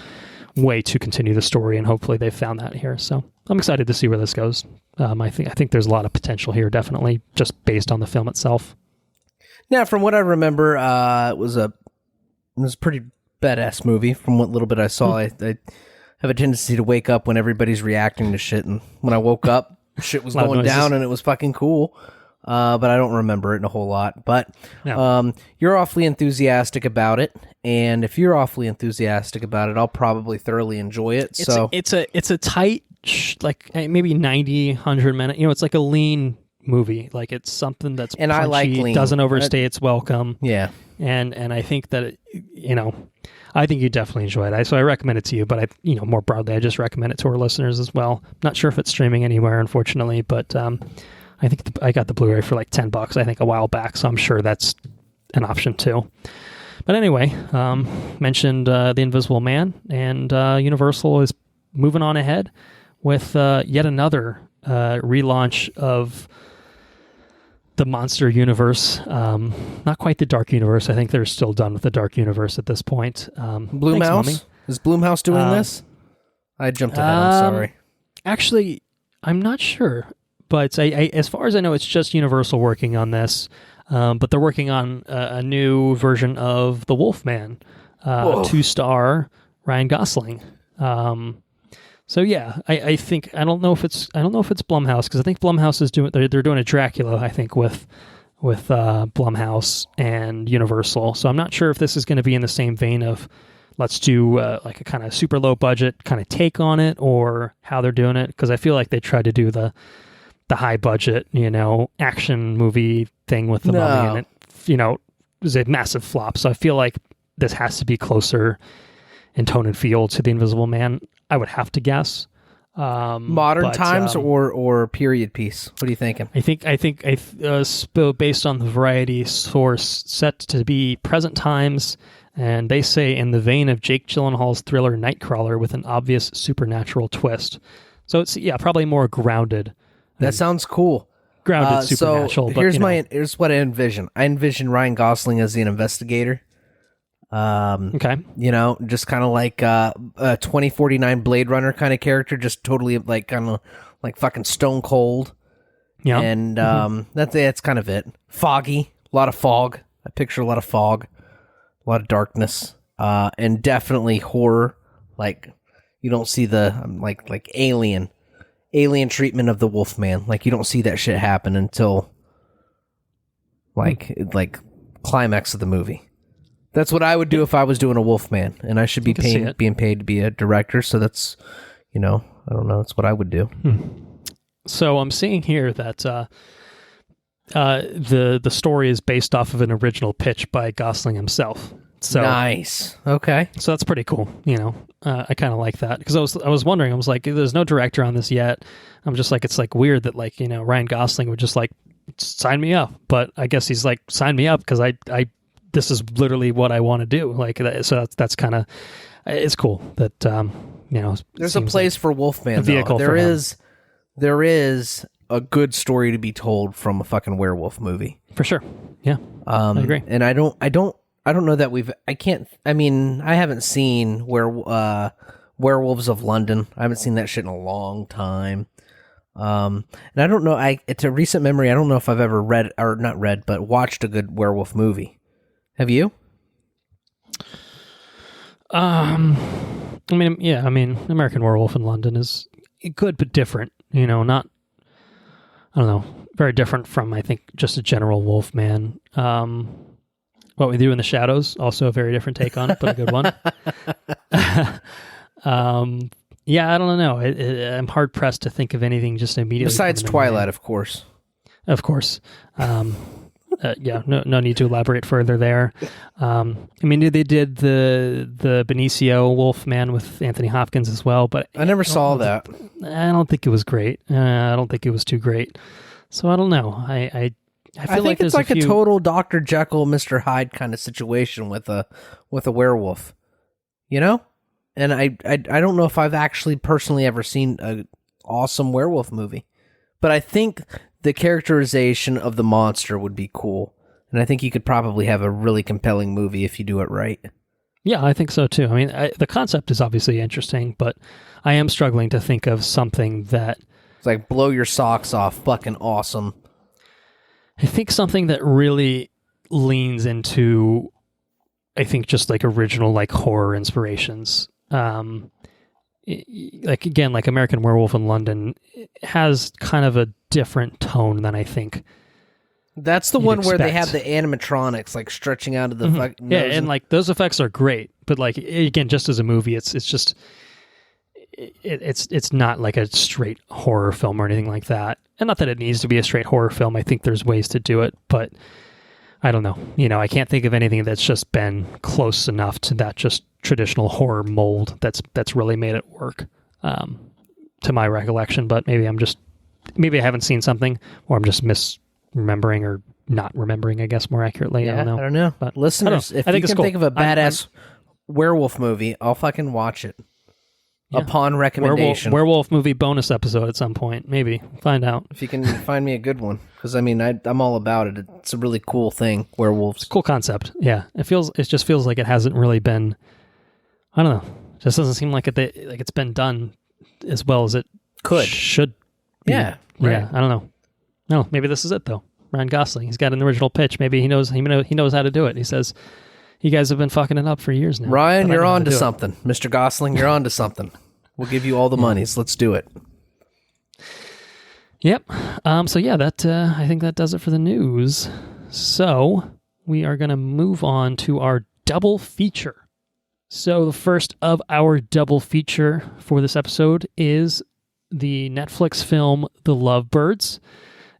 way to continue the story, and hopefully they've found that here. So I'm excited to see where this goes. I think there's a lot of potential here, definitely, just based on the film itself. Now, from what I remember, it was a pretty badass movie. From what little bit I saw, I have a tendency to wake up when everybody's reacting to shit, and when I woke up, shit was going down, and it was fucking cool. But I don't remember it in a whole lot. But No. You're awfully enthusiastic about it, and if you're awfully enthusiastic about it, I'll probably thoroughly enjoy it. It's a tight, like maybe 90, 100 minute. It's like a lean movie. Like it's something that's and punchy, I like lean. Doesn't overstay its welcome. Yeah, and I think that I think you definitely enjoy it. So I recommend it to you, but more broadly, I just recommend it to our listeners as well. Not sure if it's streaming anywhere, unfortunately, but I think I got the Blu-ray for like $10, I think, a while back. So I'm sure that's an option too. But anyway, mentioned The Invisible Man, and Universal is moving on ahead with yet another relaunch of the monster universe. Not quite the dark universe. I think they're still done with the dark universe at this point. Blumhouse? Is Blumhouse doing this? I jumped ahead. I'm sorry. Actually, I'm not sure. But as far as I know, it's just Universal working on this. But they're working on a new version of The Wolfman, 2-star Ryan Gosling. So yeah, I think I don't know if it's Blumhouse, because I think Blumhouse is doing they're doing a Dracula, I think, with Blumhouse and Universal. So I'm not sure if this is going to be in the same vein of let's do like a kind of super low budget kind of take on it, or how they're doing it, because I feel like they tried to do the high budget, action movie thing with the Mummy, and it was a massive flop. So I feel like this has to be closer in tone and feel to The Invisible Man, I would have to guess. Modern times or period piece? What are you thinking? I think based on the Variety source, set to be present times, and they say in the vein of Jake Gyllenhaal's thriller Nightcrawler with an obvious supernatural twist. So it's probably more grounded. That sounds cool. Grounded supernatural. So but, here's what I envision. I envision Ryan Gosling as an investigator. Okay. Just kind of like a 2049 Blade Runner kind of character, just totally like kind of like fucking stone cold. Yeah. And that's kind of it. Foggy, a lot of fog. I picture a lot of fog, a lot of darkness, and definitely horror. Like you don't see the like alien treatment of the Wolfman. Like you don't see that shit happen until like climax of the movie. That's what I would do if I was doing a Wolfman, and I should be being paid to be a director. So that's, I don't know. That's what I would do. So I'm seeing here that the story is based off of an original pitch by Gosling himself. So nice. Okay. So that's pretty cool. I kind of like that, because I was wondering. I was like, there's no director on this yet. I'm just like, it's like weird that like Ryan Gosling would just like sign me up, but I guess he's like, sign me up because I this is literally what I want to do. Like, so that's kind of, it's cool that, there's a place for Wolfman. A vehicle there is a good story to be told from a fucking werewolf movie. For sure. Yeah. I agree. And I don't know that I haven't seen Werewolves of London. I haven't seen that shit in a long time. And I don't know, it's a recent memory. I don't know if I've ever but watched a good werewolf movie. Have you? American Werewolf in London is good but different. Not, I don't know, very different from, I think, just a general Wolfman. What We Do in the Shadows, also a very different take on it, but a good one. I don't know. I'm hard pressed to think of anything just immediately. Besides Twilight, of course. Of course. No need to elaborate further there. They did the Benicio Wolfman with Anthony Hopkins as well, but I never saw that. I don't think it was great. I don't think it was too great. So I don't know. I feel like it's like a total Dr. Jekyll, Mr. Hyde kind of situation with a werewolf, And I don't know if I've actually personally ever seen an awesome werewolf movie, but I think the characterization of the monster would be cool. And I think you could probably have a really compelling movie if you do it right. Yeah, I think so too. The concept is obviously interesting, but I am struggling to think of something that... It's like blow your socks off, fucking awesome. I think something that really leans into, I think, just like original like horror inspirations. Like American Werewolf in London has kind of a different tone than I think. That's the one where they have the animatronics like stretching out of the fucking nose. Yeah, and like those effects are great, but like again, just as a movie, it's just it's not like a straight horror film or anything like that. And not that it needs to be a straight horror film. I think there's ways to do it, but I don't know. I can't think of anything that's just been close enough to that just traditional horror mold that's really made it work, to my recollection. But maybe I haven't seen something, or I'm just remembering or not remembering, I guess, more accurately. Yeah, I don't know. But listeners, if I think you it's can cool. think of a badass werewolf movie, I'll fucking watch it. Yeah. Upon recommendation. Werewolf movie bonus episode at some point. Maybe. Find out. If you can find me a good one. Because, I mean, I'm all about it. It's a really cool thing, werewolves. Cool concept. Yeah. It just feels like it hasn't really been, I don't know. It just doesn't seem like it's been done as well as it should be. Yeah. Right. Yeah. I don't know. No, maybe this is it, though. Ryan Gosling. He's got an original pitch. Maybe he knows how to do it. He says, you guys have been fucking it up for years now. Ryan, you're on to something. Mr. Gosling, you're on to something. We'll give you all the monies. Let's do it. Yep. So yeah, that I think that does it for the news. So we are going to move on to our double feature. So the first of our double feature for this episode is the Netflix film The Lovebirds,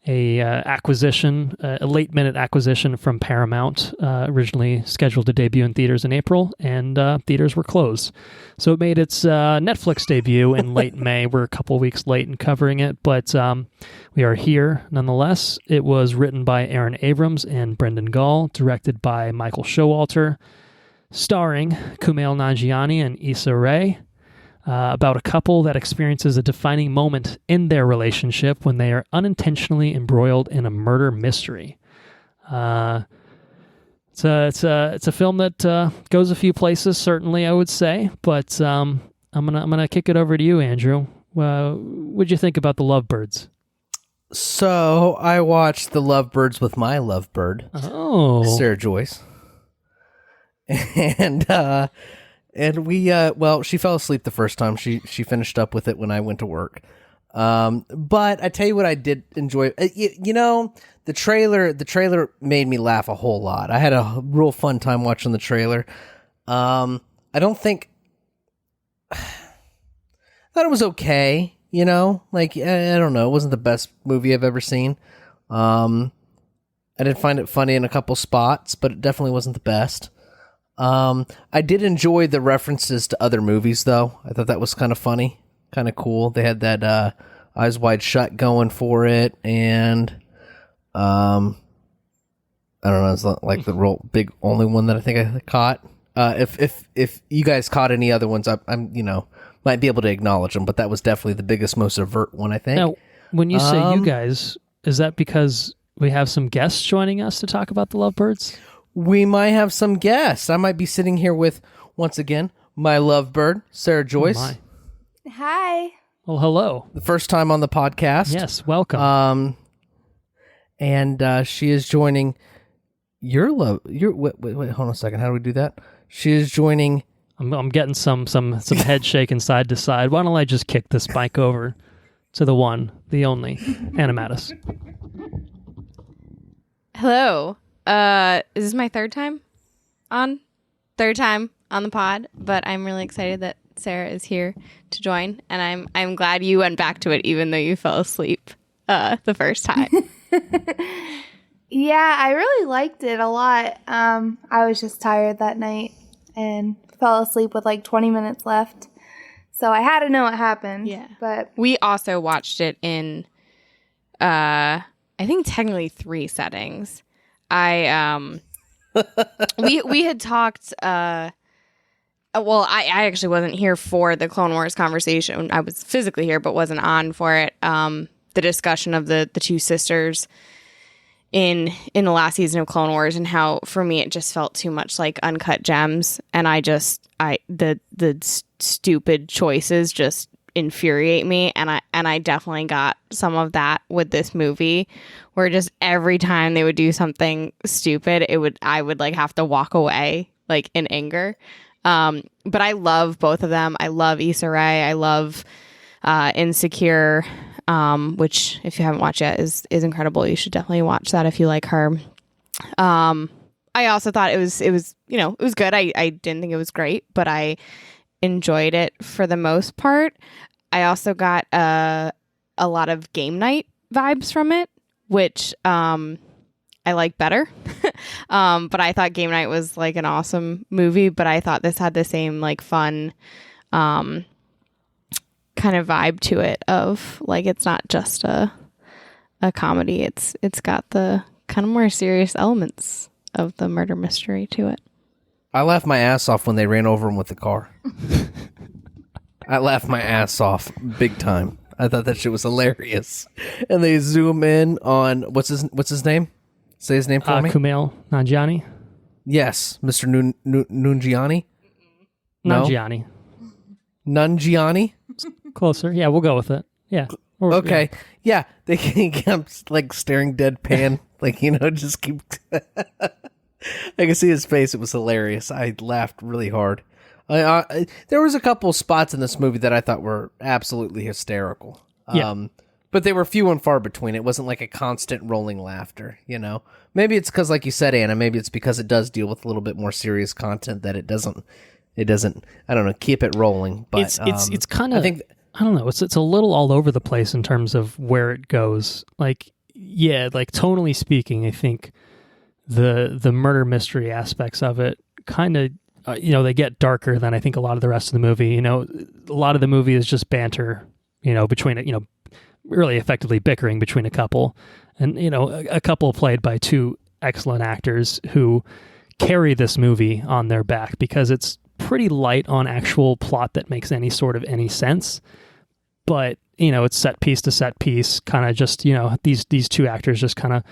a late-minute acquisition from Paramount, originally scheduled to debut in theaters in April, and theaters were closed. So it made its Netflix debut in late May. We're a couple weeks late in covering it, but we are here nonetheless. It was written by Aaron Abrams and Brendan Gall, directed by Michael Showalter, starring Kumail Nanjiani and Issa Rae. About a couple that experiences a defining moment in their relationship when they are unintentionally embroiled in a murder mystery. It's a film that goes a few places, certainly, I would say. But I'm gonna kick it over to you, Andrew. What'd you think about The Lovebirds? So I watched The Lovebirds with my lovebird, Sarah Joyce, and we, she fell asleep the first time. She finished up with it when I went to work. But I tell you what, I did enjoy. The trailer made me laugh a whole lot. I had a real fun time watching the trailer. I thought it was okay. I don't know. It wasn't the best movie I've ever seen. I did find it funny in a couple spots, but it definitely wasn't the best. I did enjoy the references to other movies, though. I thought that was kind of funny, kind of cool. They had that Eyes Wide Shut going for it, and I don't know, it's not like the real big only one that I think I caught. If you guys caught any other ones, I'm might be able to acknowledge them, but that was definitely the biggest, most overt one, I think. Now, when you say you guys, is that because we have some guests joining us to talk about The Lovebirds? We might have some guests. I might be sitting here with, once again, my lovebird, Sarah Joyce. Oh my. Hi. Well, hello. The first time on the podcast. Yes, welcome. And she is joining wait, hold on a second. How do we do that? She is joining. I'm getting some head shaking side to side. Why don't I just kick this mic over to the one, the only, Animatus. Hello. Is this my third time on the pod, but I'm really excited that Sarah is here to join, and I'm glad you went back to it even though you fell asleep the first time. Yeah, I really liked it a lot. I was just tired that night and fell asleep with like 20 minutes left, so I had to know what happened. Yeah, but we also watched it in I think technically 3 settings. We had talked. I actually wasn't here for the Clone Wars conversation. I was physically here, but wasn't on for it. The discussion of the two sisters in the last season of Clone Wars, and how for me it just felt too much like Uncut Gems, and the stupid choices just infuriate me, and I definitely got some of that with this movie, where just every time they would do something stupid, I would like have to walk away like in anger. But I love both of them. I love Issa Rae. I love Insecure, which if you haven't watched yet is incredible. You should definitely watch that if you like her. I also thought it was good. I didn't think it was great, but I enjoyed it for the most part. I also got a lot of game night vibes from it, which I like better. But I thought Game Night was like an awesome movie, but I thought this had the same like fun kind of vibe to it of like it's not just a a comedy. It's got the kind of more serious elements of the murder mystery to it. I laughed my ass off when they ran over him with the car. I laughed my ass off big time. I thought that shit was hilarious. And they zoom in on what's his name? Say his name for me. Kumail Nanjiani. Yes, Mr. Nungiani. No? Nanjiani. Nungiani. Closer. Yeah, we'll go with it. Yeah. Okay. Yeah, they kept like staring deadpan, like just keep. I can see his face. It was hilarious. I laughed really hard. There was a couple spots in this movie that I thought were absolutely hysterical. Yeah. But they were few and far between. It wasn't like a constant rolling laughter, Maybe it's because, like you said, Anna, maybe it's because it does deal with a little bit more serious content that it doesn't, I don't know, keep it rolling. But it's kind of, I don't know, it's a little all over the place in terms of where it goes. Like, yeah, like tonally speaking, I think the murder mystery aspects of it kind of, they get darker than I think a lot of the rest of the movie. A lot of the movie is just banter, between it, really effectively bickering between a couple, and a couple played by two excellent actors who carry this movie on their back because it's pretty light on actual plot that makes any sense, but it's set piece to set piece, kind of just these two actors just kind of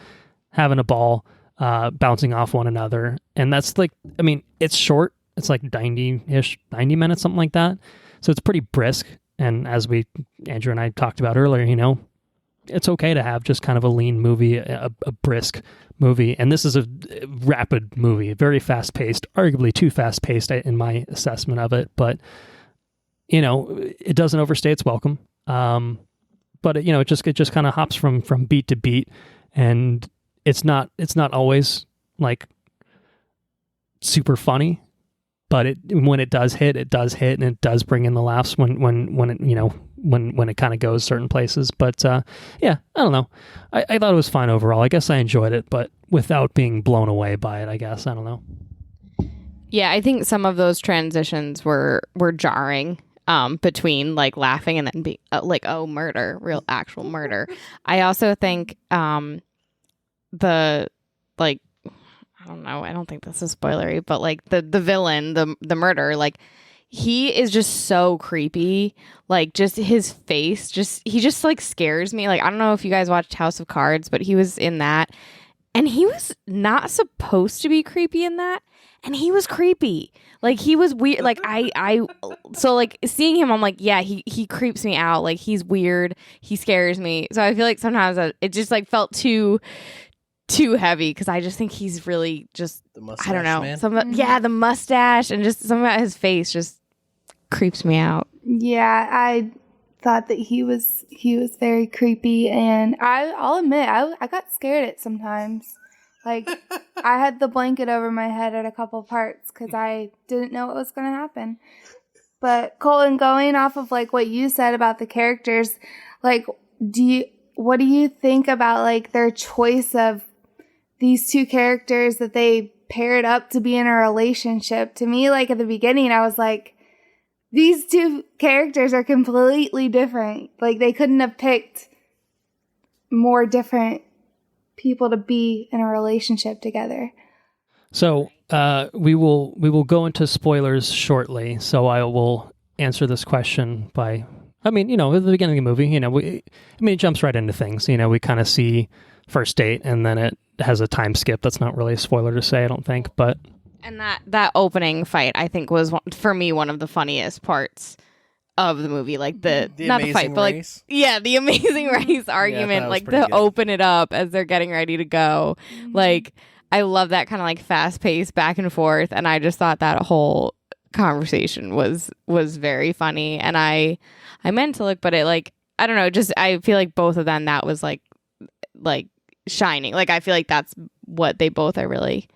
having a ball, bouncing off one another. And that's like, I mean, it's short, it's like 90 minutes, something like that, so it's pretty brisk. And as Andrew and I talked about earlier, it's okay to have just kind of a lean movie, a brisk movie. And this is a rapid movie, very fast-paced, arguably too fast-paced in my assessment of it. But, it doesn't overstay its welcome. But, it just kind of hops from beat to beat. And it's not always, like, super funny. But when it does hit, and it does bring in the laughs when it kind of goes certain places. But yeah, I don't know. I thought it was fine overall. I guess I enjoyed it, but without being blown away by it, I guess. I don't know. Yeah, I think some of those transitions were jarring between like laughing and then being like, oh, murder, real actual murder. I also think the like. I don't know. I don't think this is spoilery, but like the villain, the murderer, like he is just so creepy. Like just his face, he just like scares me. Like I don't know if you guys watched House of Cards, but he was in that, and he was not supposed to be creepy in that, and he was creepy. Like he was weird. Like so like seeing him, I'm like, yeah, he creeps me out. Like he's weird. He scares me. So I feel like sometimes it just like felt too heavy because I just think he's really just I don't know man. The mustache and just something about his face just creeps me out. Yeah, I thought that he was very creepy, and I'll admit I got scared at sometimes. Like I had the blanket over my head at a couple parts because I didn't know what was going to happen. But Colton, going off of like what you said about the characters, like what do you think about like their choice of these two characters that they paired up to be in a relationship? To me, like at the beginning, I was like, these two characters are completely different. Like they couldn't have picked more different people to be in a relationship together. So we will go into spoilers shortly. So I will answer this question by, at the beginning of the movie, it jumps right into things. We kind of see first date, and then it has a time skip. That's not really a spoiler to say, I don't think, but... And that opening fight, I think, was, for me, one of the funniest parts of the movie. Like, the not the fight, but, like, yeah, the Amazing Race argument, like, to open it up as they're getting ready to go. Mm-hmm. Like, I love that kind of, like, fast-paced back and forth, and I just thought that whole conversation was very funny, and I meant to look, but it, like, I don't know, just, I feel like both of them, that was, like, shining. Like I feel like that's what they both are really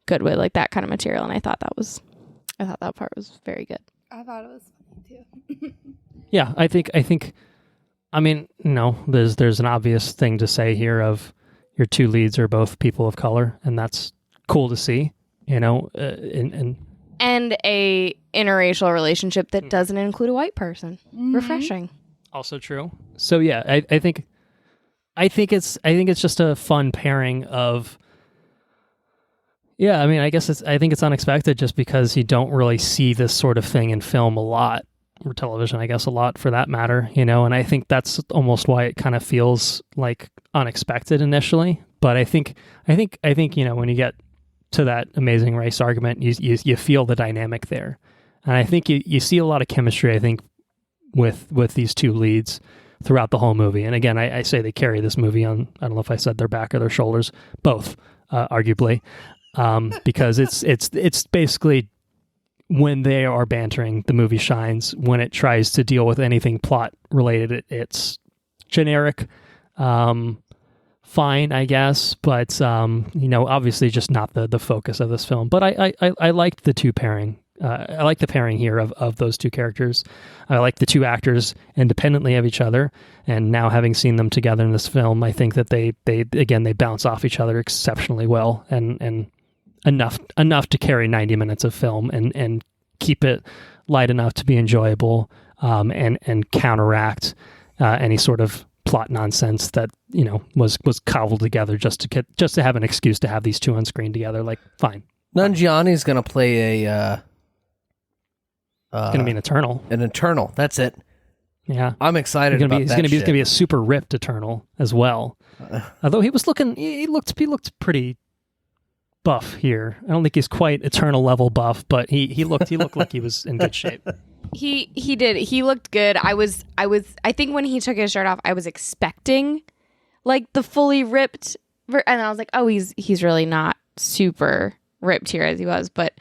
good with, like that kind of material, and I thought that part was very good. I thought it was funny too. Yeah, I think there's an obvious thing to say here of your two leads are both people of color, and that's cool to see, and a interracial relationship that doesn't include a white person. Mm-hmm. Refreshing. Also true. So yeah, I think I think it's just a fun pairing of. Yeah, I mean, I think it's unexpected just because you don't really see this sort of thing in film a lot, or television, I guess, a lot for that matter, you know, and I think that's almost why it kind of feels like unexpected initially. But I think, you know, when you get to that Amazing Race argument, you feel the dynamic there. And I think you see a lot of chemistry, I think, with these two leads throughout the whole movie. And again, I say they carry this movie on, I don't know if I said their back or their shoulders, both, arguably. Because it's basically when they are bantering, the movie shines. When it tries to deal with anything plot related, it's generic, fine, I guess, but you know, obviously just not the focus of this film. But I liked the two pairing. I like the pairing here of those two characters. I like the two actors independently of each other, and now having seen them together in this film, I think that they bounce off each other exceptionally well, and enough to carry 90 minutes of film and keep it light enough to be enjoyable, and counteract any sort of plot nonsense that, you know, was cobbled together just to have an excuse to have these two on screen together. Like, fine. Nanjiani's going to play a it's going to be an Eternal. An Eternal. That's it. Yeah, I'm excited about that. He's going to be a super ripped Eternal as well. Although he looked pretty buff here. I don't think he's quite Eternal level buff, but he looked like he was in good shape. He did. He looked good. I think when he took his shirt off, I was expecting like the fully ripped, and I was like, oh, he's really not super ripped here as he was, but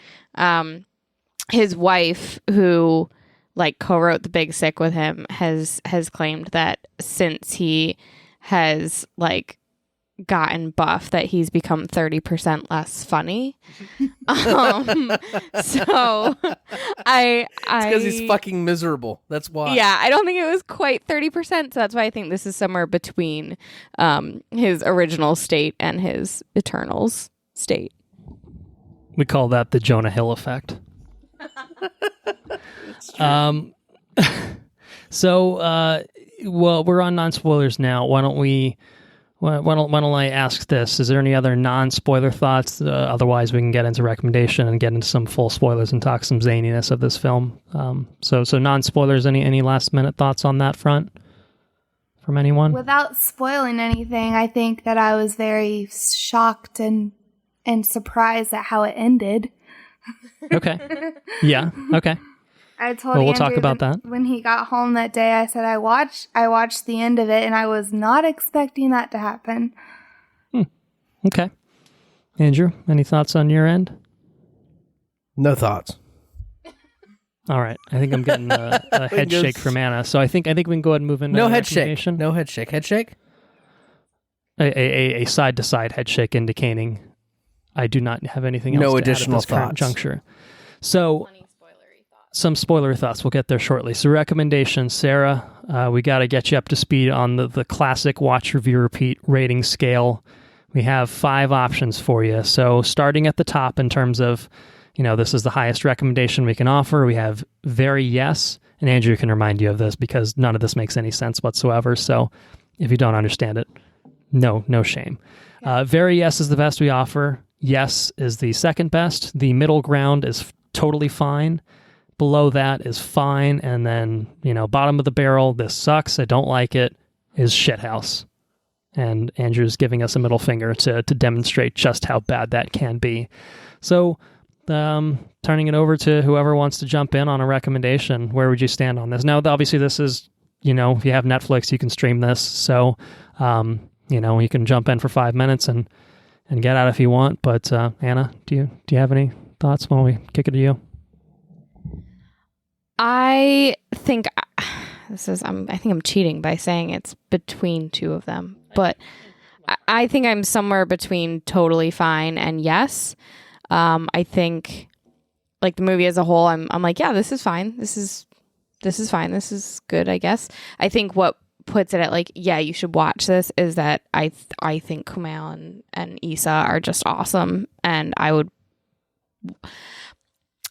his wife, who like co-wrote The Big Sick with him, has claimed that since he has like gotten buff, that he's become 30% less funny. So it's because he's fucking miserable. That's why. Yeah, I don't think it was quite 30%. So that's why I think this is somewhere between his original state and his Eternals state. We call that the Jonah Hill effect. So, well, we're on non-spoilers now. Why don't I ask this? Is there any other non-spoiler thoughts? Otherwise, we can get into recommendation and get into some full spoilers and talk some zaniness of this film. So non-spoilers. Any last-minute thoughts on that front from anyone? Without spoiling anything, I think that I was very shocked and surprised at how it ended. Okay. Yeah. Okay. I told we'll Andrew talk about that when he got home that day. I said I watched the end of it, and I was not expecting that to happen. Okay. Andrew, any thoughts on your end? No thoughts. All right. I think I'm getting a head shake from Anna, so I think we can go ahead and move into no head shake. recommendation. No head shake. Head shake. A side to side head shake indicating I do not have anything else. No to additional add at this current thoughts. Juncture. So. Some spoilery thoughts. We'll get there shortly. So recommendations, Sarah, we got to get you up to speed on the classic watch, review, repeat rating scale. We have 5 options for you. So starting at the top in terms of, you know, this is the highest recommendation we can offer. We have very yes, and Andrew can remind you of this because none of this makes any sense whatsoever. So if you don't understand it, no shame. Very yes is the best we offer. Yes is the second best. The middle ground is totally fine. Below that is fine, and then, you know, bottom of the barrel, this sucks, I don't like it, is shithouse. And Andrew's giving us a middle finger to demonstrate just how bad that can be. So, turning it over to whoever wants to jump in on a recommendation, where would you stand on this? Now, obviously, this is, you know, if you have Netflix, you can stream this, so, you know, you can jump in for 5 minutes and get out if you want. But, Anna, do you have any thoughts while we kick it to you? I think I'm cheating by saying it's between two of them, but I think I'm somewhere between totally fine and yes. I think like the movie as a whole, I'm like, yeah, this is fine. This is fine. This is good, I guess. I think what puts it at like, yeah, you should watch this is that I think Kumail and Issa are just awesome, and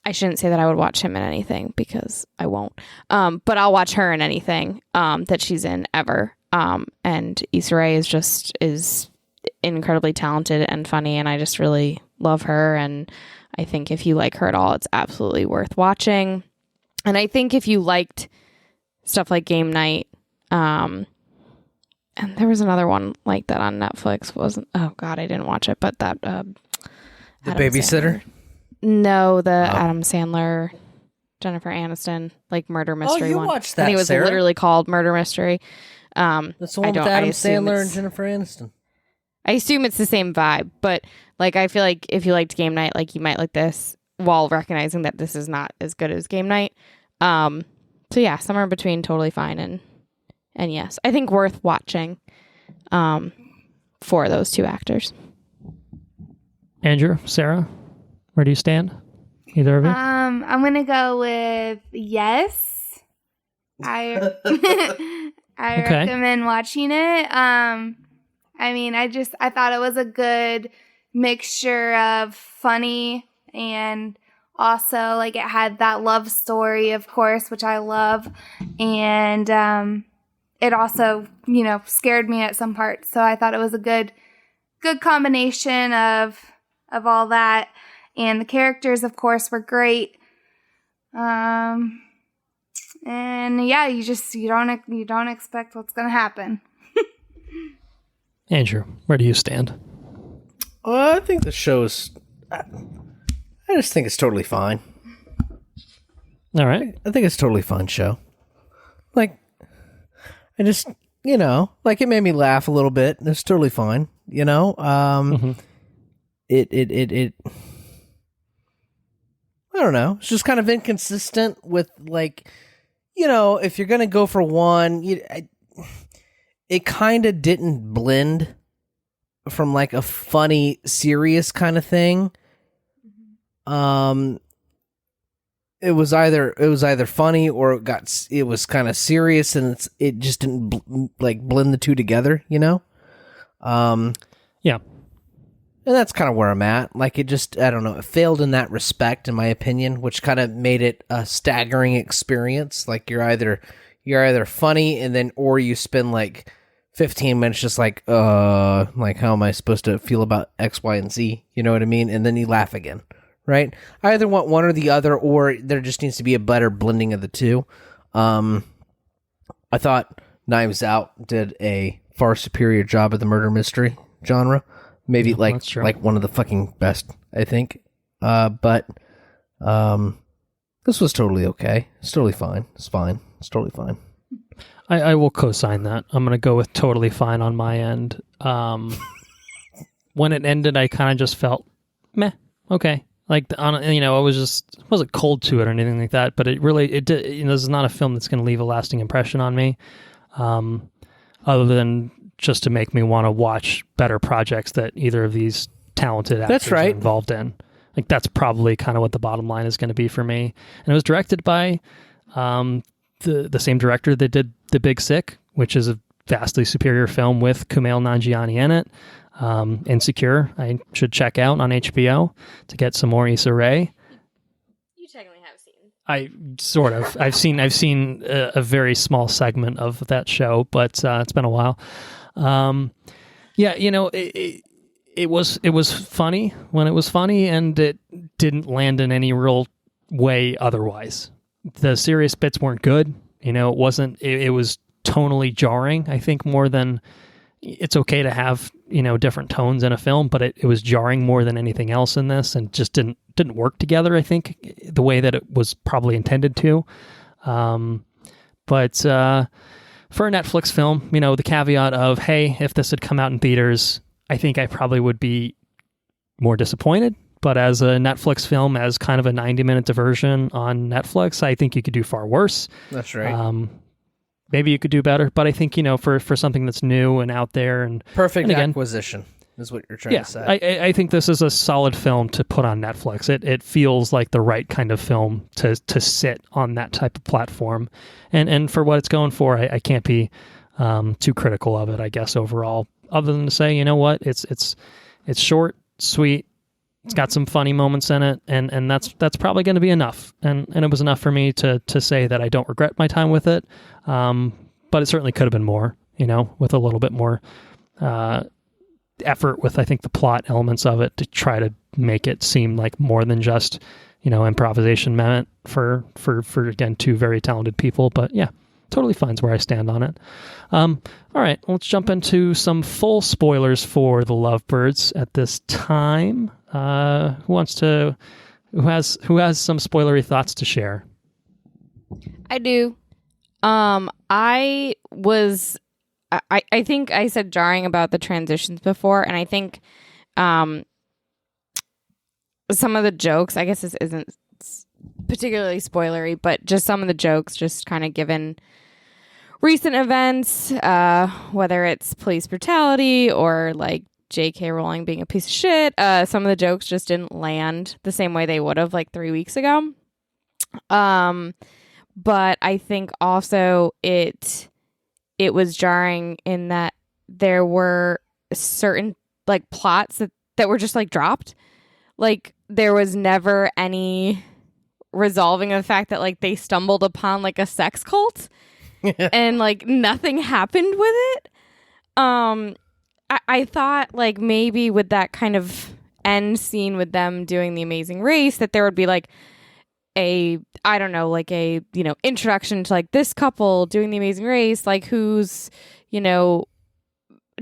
I shouldn't say that I would watch him in anything because I won't. But I'll watch her in anything that she's in ever. And Issa Rae is incredibly talented and funny, and I just really love her. And I think if you like her at all, it's absolutely worth watching. And I think if you liked stuff like Game Night, and there was another one like that on Netflix, oh god, I didn't watch it, but that The Babysitter? No, the Adam Sandler, Jennifer Aniston, like murder mystery you one. watched that, I think it was Sarah? literally called Murder Mystery. That's the one with Adam Sandler and Jennifer Aniston. I assume it's the same vibe, but like I feel like if you liked Game Night, like you might like this, while recognizing that this is not as good as Game Night. So yeah, somewhere in between Totally Fine and yes, I think worth watching for those two actors. Andrew, Sarah, where do you stand? Either of you? I'm gonna go with yes. I I Okay. recommend watching it. I mean, I thought it was a good mixture of funny and also like it had that love story, of course, which I love, and it also, scared me at some parts. So I thought it was a good combination of all that, and the characters, of course, were great. And yeah, you don't expect what's gonna happen. Andrew, where do you stand? I think the show's... I just think it's totally fine. All right. I think it's a totally fun show. Like, I just, like it made me laugh a little bit. It's totally fine, It I don't know. It's just kind of inconsistent with like, if you're going to go for one, it kind of didn't blend from like a funny, serious kind of thing. It was either funny or it was kind of serious, and it just didn't blend the two together, Yeah. And that's kind of where I'm at. Like it just, I don't know, it failed in that respect, in my opinion, which kind of made it a staggering experience. Like you're either funny or you spend like 15 minutes just like how am I supposed to feel about X, Y, and Z? You know what I mean? And then you laugh again, right? I either want one or the other, or there just needs to be a better blending of the two. I thought Knives Out did a far superior job of the murder mystery genre. Maybe like one of the fucking best, I think. But this was totally okay. It's totally fine. It's fine. It's totally fine. I will co-sign that. I'm going to go with totally fine on my end. When it ended, I kind of just felt, meh, okay. Like, it wasn't cold to it or anything like that, but it did, this is not a film that's going to leave a lasting impression on me, other than just to make me want to watch better projects that either of these talented actors are involved in. Like, that's probably kind of what the bottom line is going to be for me. And it was directed by the same director that did The Big Sick, which is a vastly superior film with Kumail Nanjiani in it. Insecure, I should check out on HBO to get some more Issa Rae. You technically have seen. I sort of. I've seen a very small segment of that show, but it's been a while. It was funny when it was funny, and it didn't land in any real way otherwise. The serious bits weren't good. It wasn't. It was tonally jarring, I think, more than it's okay to have different tones in a film, but it was jarring more than anything else in this, and just didn't work together, I think, the way that it was probably intended to. But for a Netflix film, the caveat of, hey, if this had come out in theaters, I think I probably would be more disappointed. But as a Netflix film, as kind of a 90-minute diversion on Netflix, I think you could do far worse. That's right. Maybe you could do better, but I think, for something that's new and out there and perfect again, acquisition is what you're trying to say. I think this is a solid film to put on Netflix. It feels like the right kind of film to sit on that type of platform. And for what it's going for, I can't be too critical of it, I guess, overall, other than to say, what, it's short, sweet, it's got some funny moments in it, and that's probably going to be enough. And it was enough for me to say that I don't regret my time with it. But it certainly could have been more. with a little bit more effort with, I think, the plot elements of it to try to make it seem like more than just, improvisation meant for again, two very talented people. But yeah, totally fine's where I stand on it. All right, let's jump into some full spoilers for the Lovebirds at this time. Who has some spoilery thoughts to share? I do. I think I said jarring about the transitions before, and I think some of the jokes, I guess this isn't particularly spoilery, but just some of the jokes, just kind of given recent events, whether it's police brutality or like J.K. Rowling being a piece of shit, some of the jokes just didn't land the same way they would have like 3 weeks ago. But I think also it was jarring in that there were certain like plots that were just like dropped. Like there was never any resolving of the fact that like they stumbled upon like a sex cult and like nothing happened with it. I thought like maybe with that kind of end scene with them doing The Amazing Race that there would be like a introduction to like this couple doing The Amazing Race, like whose,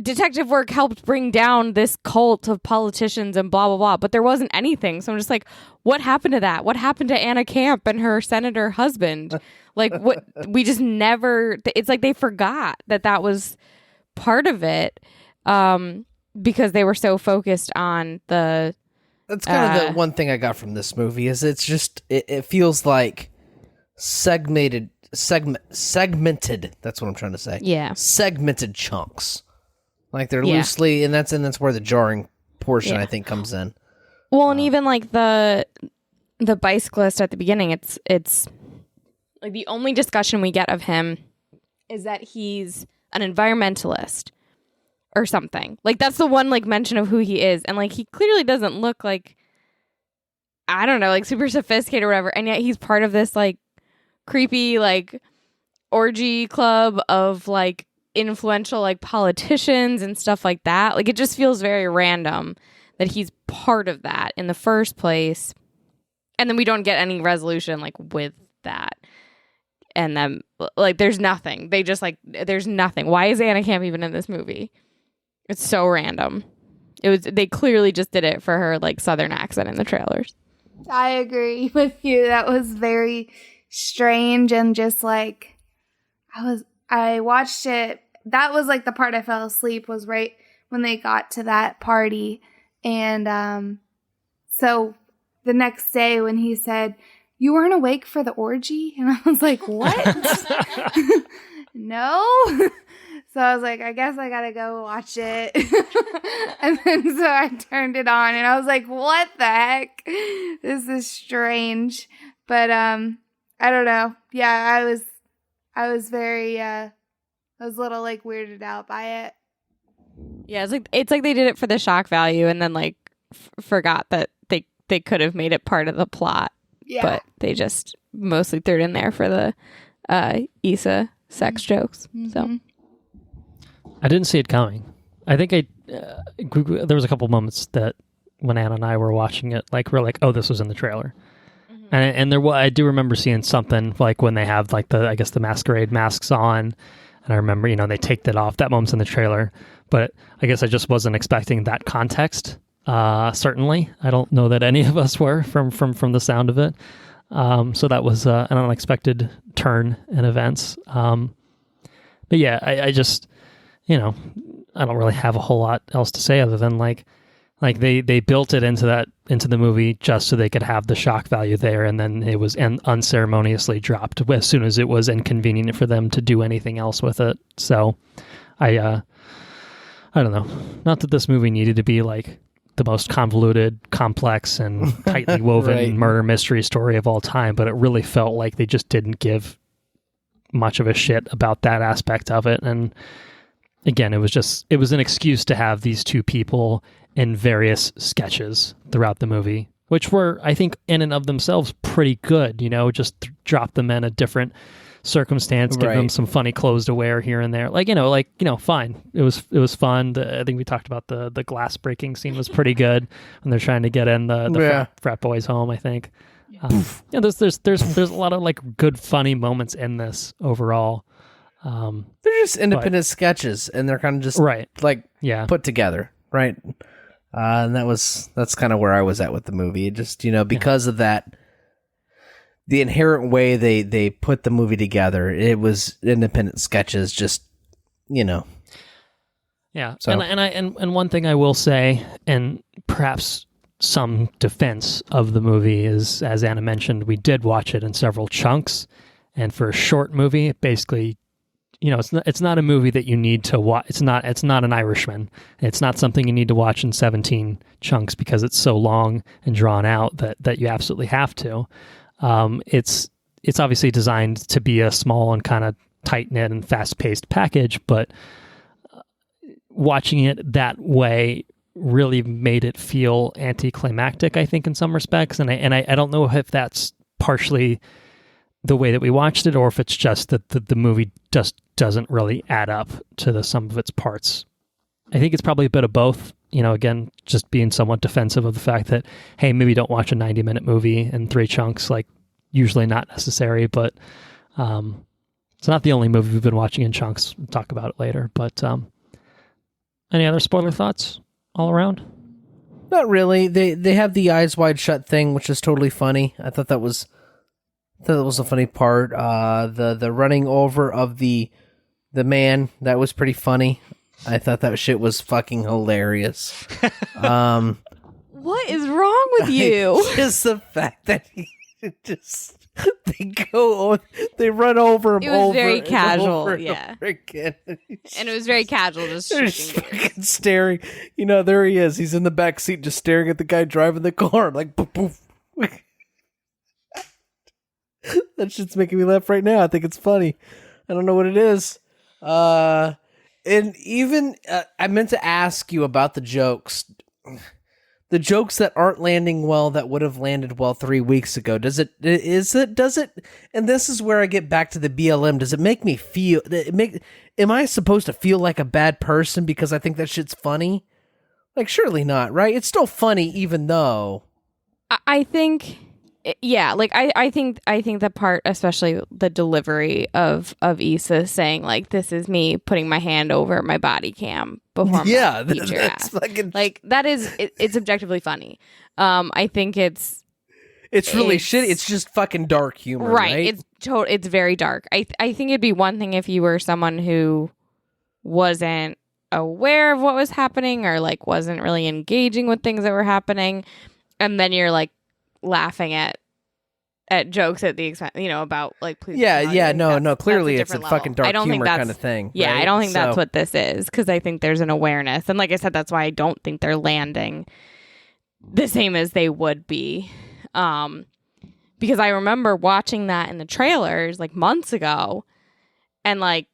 detective work helped bring down this cult of politicians and blah, blah, blah. But there wasn't anything. So I'm just like, what happened to that? What happened to Anna Camp and her senator husband? Like what we just never, it's like they forgot that was part of it because they were so focused on the... That's kind of the one thing I got from this movie is it's just, it feels like segmented. That's what I'm trying to say. Yeah. Segmented chunks. Like they're loosely, and that's where the jarring portion I think comes in. Well, and even like the bicyclist at the beginning, it's like the only discussion we get of him is that he's an environmentalist or something. Like that's the one like mention of who he is, and like he clearly doesn't look like, I don't know, like super sophisticated or whatever, and yet he's part of this like creepy like orgy club of like influential like politicians and stuff like that. Like it just feels very random that he's part of that in the first place, and then we don't get any resolution like with that, and then like there's nothing. They just like there's nothing. Why is Anna Camp even in this movie? It's so random. They clearly just did it for her like southern accent in the trailers. I agree with you. That was very strange, and just like I watched it. That was like the part I fell asleep, was right when they got to that party. And so the next day when he said, "You weren't awake for the orgy?" And I was like, what? No. So I was like, I guess I gotta go watch it. And then so I turned it on and I was like, what the heck? This is strange. But I don't know. Yeah, I was very I was a little like weirded out by it. Yeah, it's like they did it for the shock value and then like forgot that they could have made it part of the plot. Yeah. But they just mostly threw it in there for the Issa sex jokes. Mm-hmm. So I didn't see it coming. I think there was a couple moments that when Anna and I were watching it, like we're like, oh, this was in the trailer. Mm-hmm. And I do remember seeing something like when they have like the masquerade masks on. And I remember, they take that off. That moment's in the trailer. But I guess I just wasn't expecting that context. Certainly. I don't know that any of us were from the sound of it. So that was an unexpected turn in events. But yeah, I just, I don't really have a whole lot else to say other than like they built it into the movie just so they could have the shock value there, and then it was unceremoniously dropped as soon as it was inconvenient for them to do anything else with it. So I don't know. Not that this movie needed to be like the most convoluted, complex, and tightly woven right. murder mystery story of all time, but it really felt like they just didn't give much of a shit about that aspect of it. And again, it was an excuse to have these two people in various sketches throughout the movie, which were, I think, in and of themselves pretty good, just drop them in at different circumstance, give them some funny clothes to wear here and there. Fine. It was fun. I think we talked about the glass breaking scene was pretty good when they're trying to get in the frat boys home, I think. There's a lot of like good funny moments in this overall. They're just independent sketches, and they're kind of just put together, right? And that's kind of where I was at with the movie. It just, because of that, the inherent way they put the movie together, it was independent sketches, just, Yeah. So. And one thing I will say, and perhaps some defense of the movie is, as Anna mentioned, we did watch it in several chunks, and for a short movie, basically, it's not a movie that you need to watch. It's not an Irishman. It's not something you need to watch in 17 chunks because it's so long and drawn out that you absolutely have to. It's obviously designed to be a small and kind of tight-knit and fast-paced package, but watching it that way really made it feel anticlimactic, I think, in some respects. And I don't know if that's partially the way that we watched it, or if it's just that the movie just doesn't really add up to the sum of its parts. I think it's probably a bit of both. Again, just being somewhat defensive of the fact that, hey, maybe don't watch a 90-minute movie in 3 chunks, like usually not necessary, but it's not the only movie we've been watching in chunks. We'll talk about it later. But any other spoiler thoughts all around? Not really. They have the eyes wide shut thing, which is totally funny. I thought that was a funny part. The running over of the man, that was pretty funny. I thought that shit was fucking hilarious. What is wrong with you? Just the fact that they run over him. It was very casual, and yeah. Again. And it was very casual, just fucking staring. There he is. He's in the back seat, just staring at the guy driving the car, like poof, poof. That shit's making me laugh right now. I think it's funny. I don't know what it is. And even I meant to ask you about the jokes. The jokes that aren't landing well that would have landed well 3 weeks ago. Does it, and this is where I get back to the BLM. Does it make me feel, am I supposed to feel like a bad person because I think that shit's funny? Like, surely not, right? It's still funny even though. I think, yeah, like I think the part, especially the delivery of Issa saying like, "This is me putting my hand over my body cam before I'm beat your ass." Fucking... Like that is it's objectively funny. I think it's really shitty. It's just fucking dark humor, right? It's very dark. I think it'd be one thing if you were someone who wasn't aware of what was happening or like wasn't really engaging with things that were happening, and then you're like laughing at jokes at the expense, about like please. No, clearly it's a level. fucking dark humor kind of thing. Yeah, right? I don't think that's what this is, because I think there's an awareness, and like I said, that's why I don't think they're landing the same as they would be, because I remember watching that in the trailers like months ago, and like,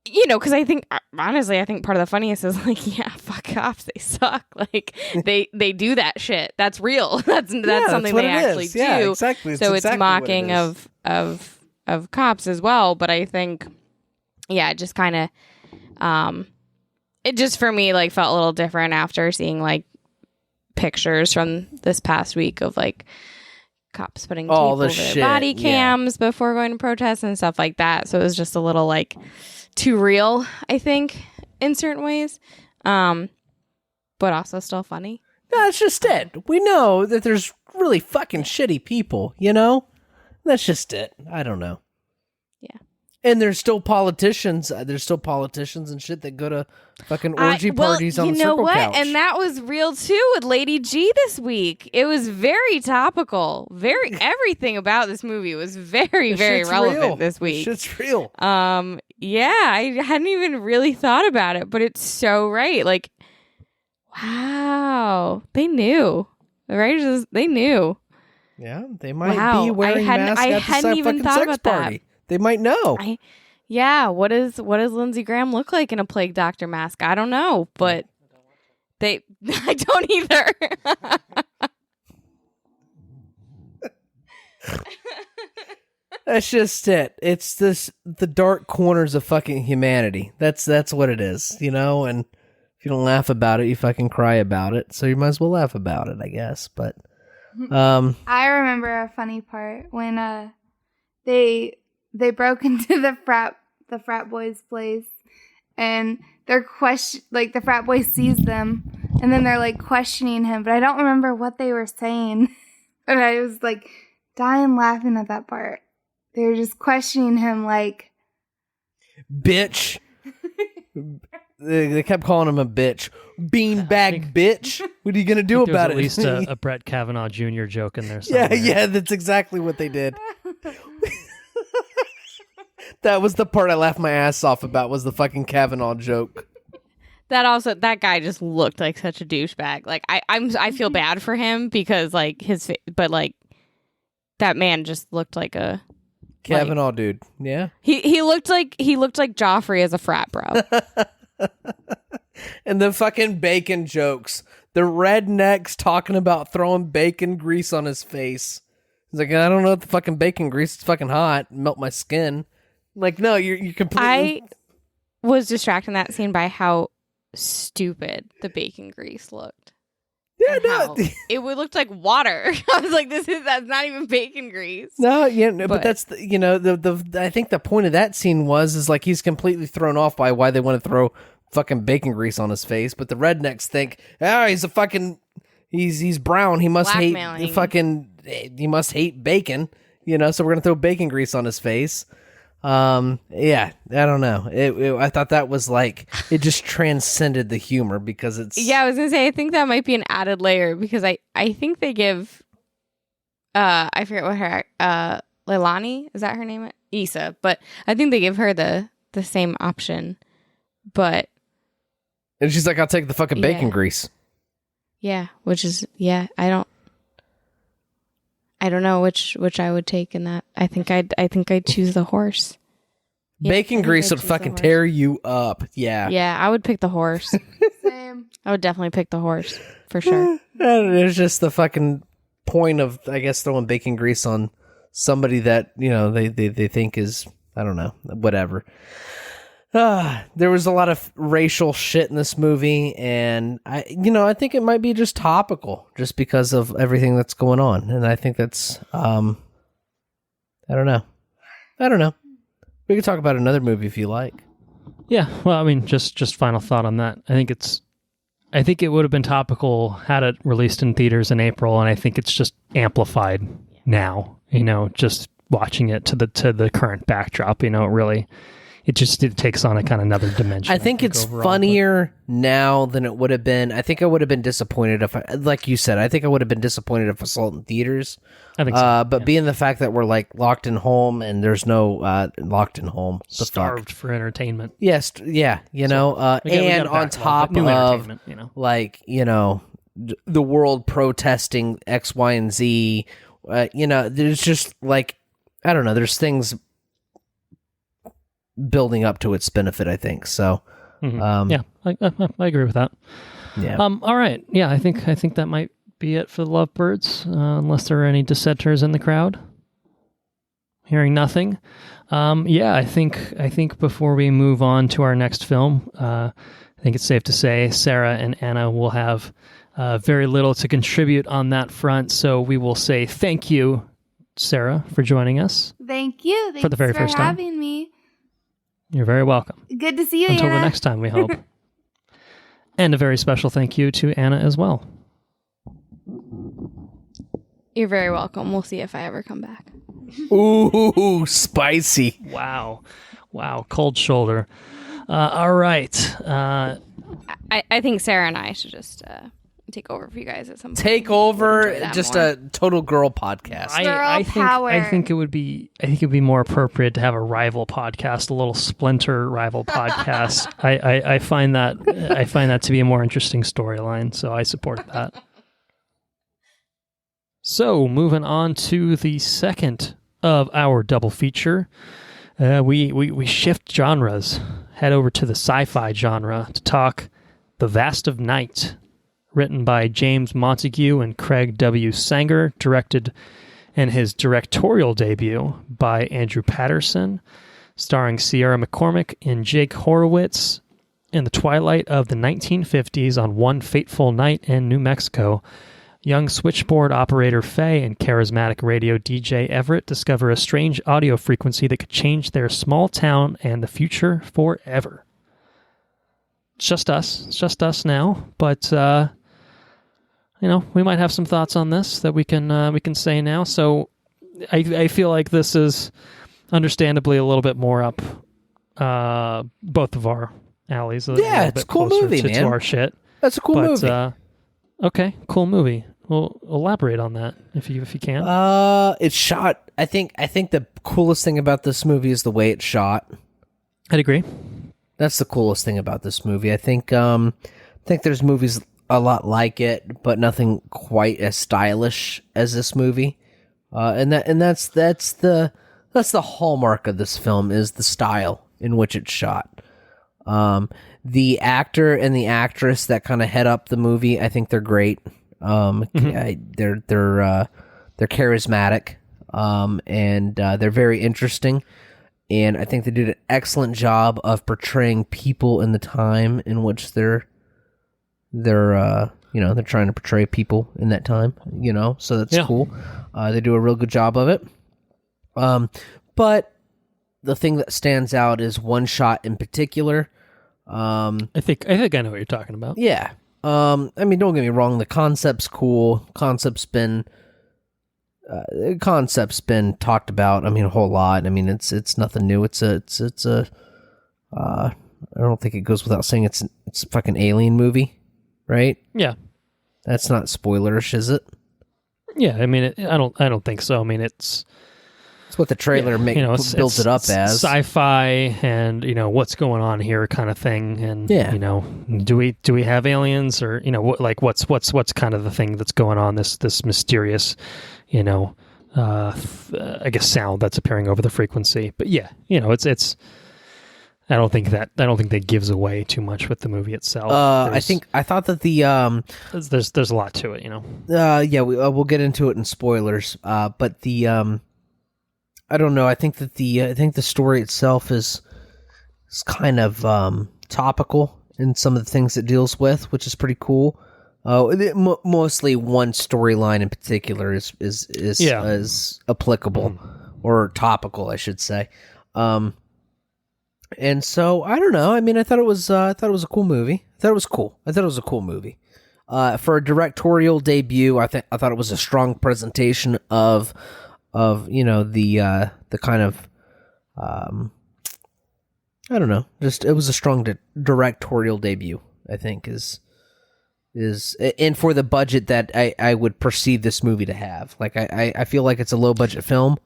because I think, honestly, I think part of the funniest is like, yeah, fuck cops, they suck. Like they do that shit. That's real. That's something they actually do. Yeah, exactly. So it's mocking of cops as well. But I think, yeah, it just kind of, it just for me like felt a little different after seeing like pictures from this past week of like cops putting tape over their body cams before going to protests and stuff like that. So it was just a little like too real, I think, in certain ways, but also still funny. No, that's just it. We know that there's really fucking shitty people, That's just it. I don't know. Yeah. And there's still politicians. And shit that go to fucking orgy parties on the circle couch. And that was real too with Lady G this week. It was very topical. Everything about this movie was very, very relevant this week. Shit's real. Yeah, I hadn't even really thought about it, but it's so right. Like, wow, they knew. The writers, they knew. Yeah, they might be wearing masks at the fucking sex party. They might know. What does Lindsey Graham look like in a Plague Doctor mask? I don't know, but I don't either. That's just it. It's the dark corners of fucking humanity. That's what it is, you know? And if you don't laugh about it, you fucking cry about it. So you might as well laugh about it, I guess. But I remember a funny part when they broke into the frat boys' place, and they're the frat boy sees them, and then they're like questioning him, but I don't remember what they were saying. And I was like dying laughing at that part. They were just questioning him like, bitch. They kept calling him a bitch. Beanbag bitch. What are you gonna do about it? At least a Brett Kavanaugh Jr. joke in there somewhere. Yeah, that's exactly what they did. That was the part I laughed my ass off about, was the fucking Kavanaugh joke. That guy just looked like such a douchebag. Like I feel bad for him because like but like that man just looked like a Kavanaugh dude. Yeah. He looked like Joffrey as a frat bro. And the fucking bacon jokes. The rednecks talking about throwing bacon grease on his face. He's like, I don't know what the fucking bacon grease. It's fucking hot. Melt my skin. I'm like, no, you're completely. I was distracted in that scene by how stupid the bacon grease looked. Yeah, no. It would look like water. I was like, that's not even bacon grease. No, yeah, but that's the I think the point of that scene is like he's completely thrown off by why they want to throw fucking bacon grease on his face, but the rednecks think, he's a fucking he's brown. He must hate he must hate bacon, so we're gonna throw bacon grease on his face. Yeah, I don't know. I thought that was like, it just transcended the humor because it's... Yeah, I was gonna say, I think that might be an added layer because I think they give, I forget what her, Leilani, is that her name? Issa, but I think they give her the same option, but... And she's like, I'll take the fucking bacon grease. Yeah, which is, I don't know which I would take in that. I think I'd choose the horse. Bacon grease would fucking tear you up. Yeah. Yeah, I would pick the horse. same. I would definitely pick the horse for sure. There's just the fucking point of, I guess, throwing bacon grease on somebody that, they think is, I don't know, whatever. There was a lot of racial shit in this movie, and I think it might be just topical, just because of everything that's going on, and I think that's, I don't know. We could talk about another movie if you like. Yeah, well, I mean, just final thought on that. I think it would have been topical had it released in theaters in April, and I think it's just amplified now. Just watching it to the current backdrop. It takes on a kind of another dimension. I think it's funnier now than it would have been. I think I would have been disappointed like you said, I think I would have been disappointed if I saw it in theaters. I think so. But being the fact that we're like locked in home and there's no locked in home, starved for entertainment. Yes, yeah, and on top of the world protesting X, Y, and Z. There's just like, I don't know. There's things building up to its benefit, I think. So, yeah, I agree with that. Yeah. All right. Yeah, I think that might be it for the Lovebirds, unless there are any dissenters in the crowd. Hearing nothing. I think before we move on to our next film, I think it's safe to say Sarah and Anna will have very little to contribute on that front. So we will say thank you, Sarah, for joining us. Thank you. Thanks for the very first time. Having me. You're very welcome. Good to see you, Until Anna. the next time, we hope. And a very special thank you to Anna as well. You're very welcome. We'll see if I ever come back. Ooh, spicy. Wow. Cold shoulder. All right. I think Sarah and I should just take over for you guys at some point. Take over, just a total girl podcast. I think it would be more appropriate to have a rival podcast, a little splinter rival podcast. I find that to be a more interesting storyline, so I support that. So, moving on to the second of our double feature, we shift genres, head over to the sci-fi genre to talk The Vast of Night, written by James Montague and Craig W. Sanger, directed and his directorial debut by Andrew Patterson, starring Sierra McCormick and Jake Horowitz. In the twilight of the 1950s, on one fateful night in New Mexico, young switchboard operator Faye and charismatic radio DJ Everett discover a strange audio frequency that could change their small town and the future forever. It's just us. It's just us now, but we might have some thoughts on this that we can say now. So I feel like this is understandably a little bit more up both of our alleys. Yeah, it's a cool movie, man. To our shit. That's a cool movie. Okay, cool movie. Well, elaborate on that if you can. It's shot. I think the coolest thing about this movie is the way it's shot. I'd agree. That's the coolest thing about this movie. I think there's movies a lot like it, but nothing quite as stylish as this movie. That's the hallmark of this film, is the style in which it's shot. The actor and the actress that kind of head up the movie, I think they're great. They're charismatic, and they're very interesting. And I think they did an excellent job of portraying people in the time in which they're trying to portray people in that time. So that's cool. They do a real good job of it. But the thing that stands out is one shot in particular. I think I know what you're talking about. Yeah. Don't get me wrong. The concept's cool. Concept's been talked about. A whole lot. It's nothing new. It's a. I don't think it goes without saying it's a fucking alien movie, right? Yeah. That's not spoilerish, is it? Yeah. I don't think so. It's what the trailer builds it up as sci-fi, and what's going on here kind of thing, and do we have aliens, or what's kind of the thing that's going on, this mysterious I guess sound that's appearing over the frequency. But it's I don't think that gives away too much with the movie itself. I thought that the there's a lot to it, we'll get into it in spoilers, but the I don't know. I think that the story itself is kind of topical in some of the things it deals with, which is pretty cool. Mostly one storyline in particular is applicable or topical, I should say. And so I don't know. I thought it was a cool movie. I thought it was a cool movie. For a directorial debut, I thought it was a strong presentation of the kind of I don't know, just it was a strong directorial debut, I think, is and for the budget that I would perceive this movie to have. Like I feel like it's a low budget film.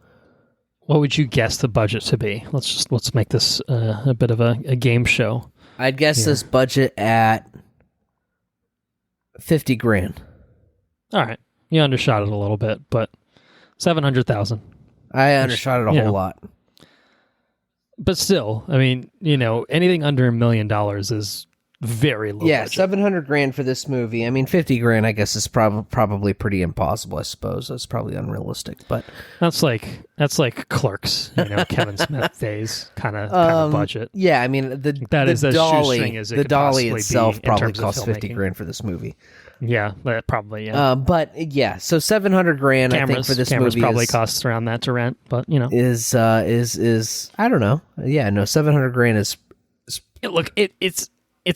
What would you guess the budget to be? Let's make this a bit of a game show. I'd guess this budget at $50,000. All right, you undershot it a little bit, but 700,000. I undershot it a whole lot. But still, anything under $1 million is very low. Yeah, budget. $700,000 for this movie. $50,000, I guess, is probably pretty impossible. I suppose that's probably unrealistic. But that's like Clerks, Kevin Smith days kind of budget. Yeah, the dolly itself probably cost $50,000 for this movie. Yeah, probably. Yeah, but yeah, so $700,000 I think for this movie probably costs around that to rent. But is I don't know. Yeah, no, $700,000 is. Look, it's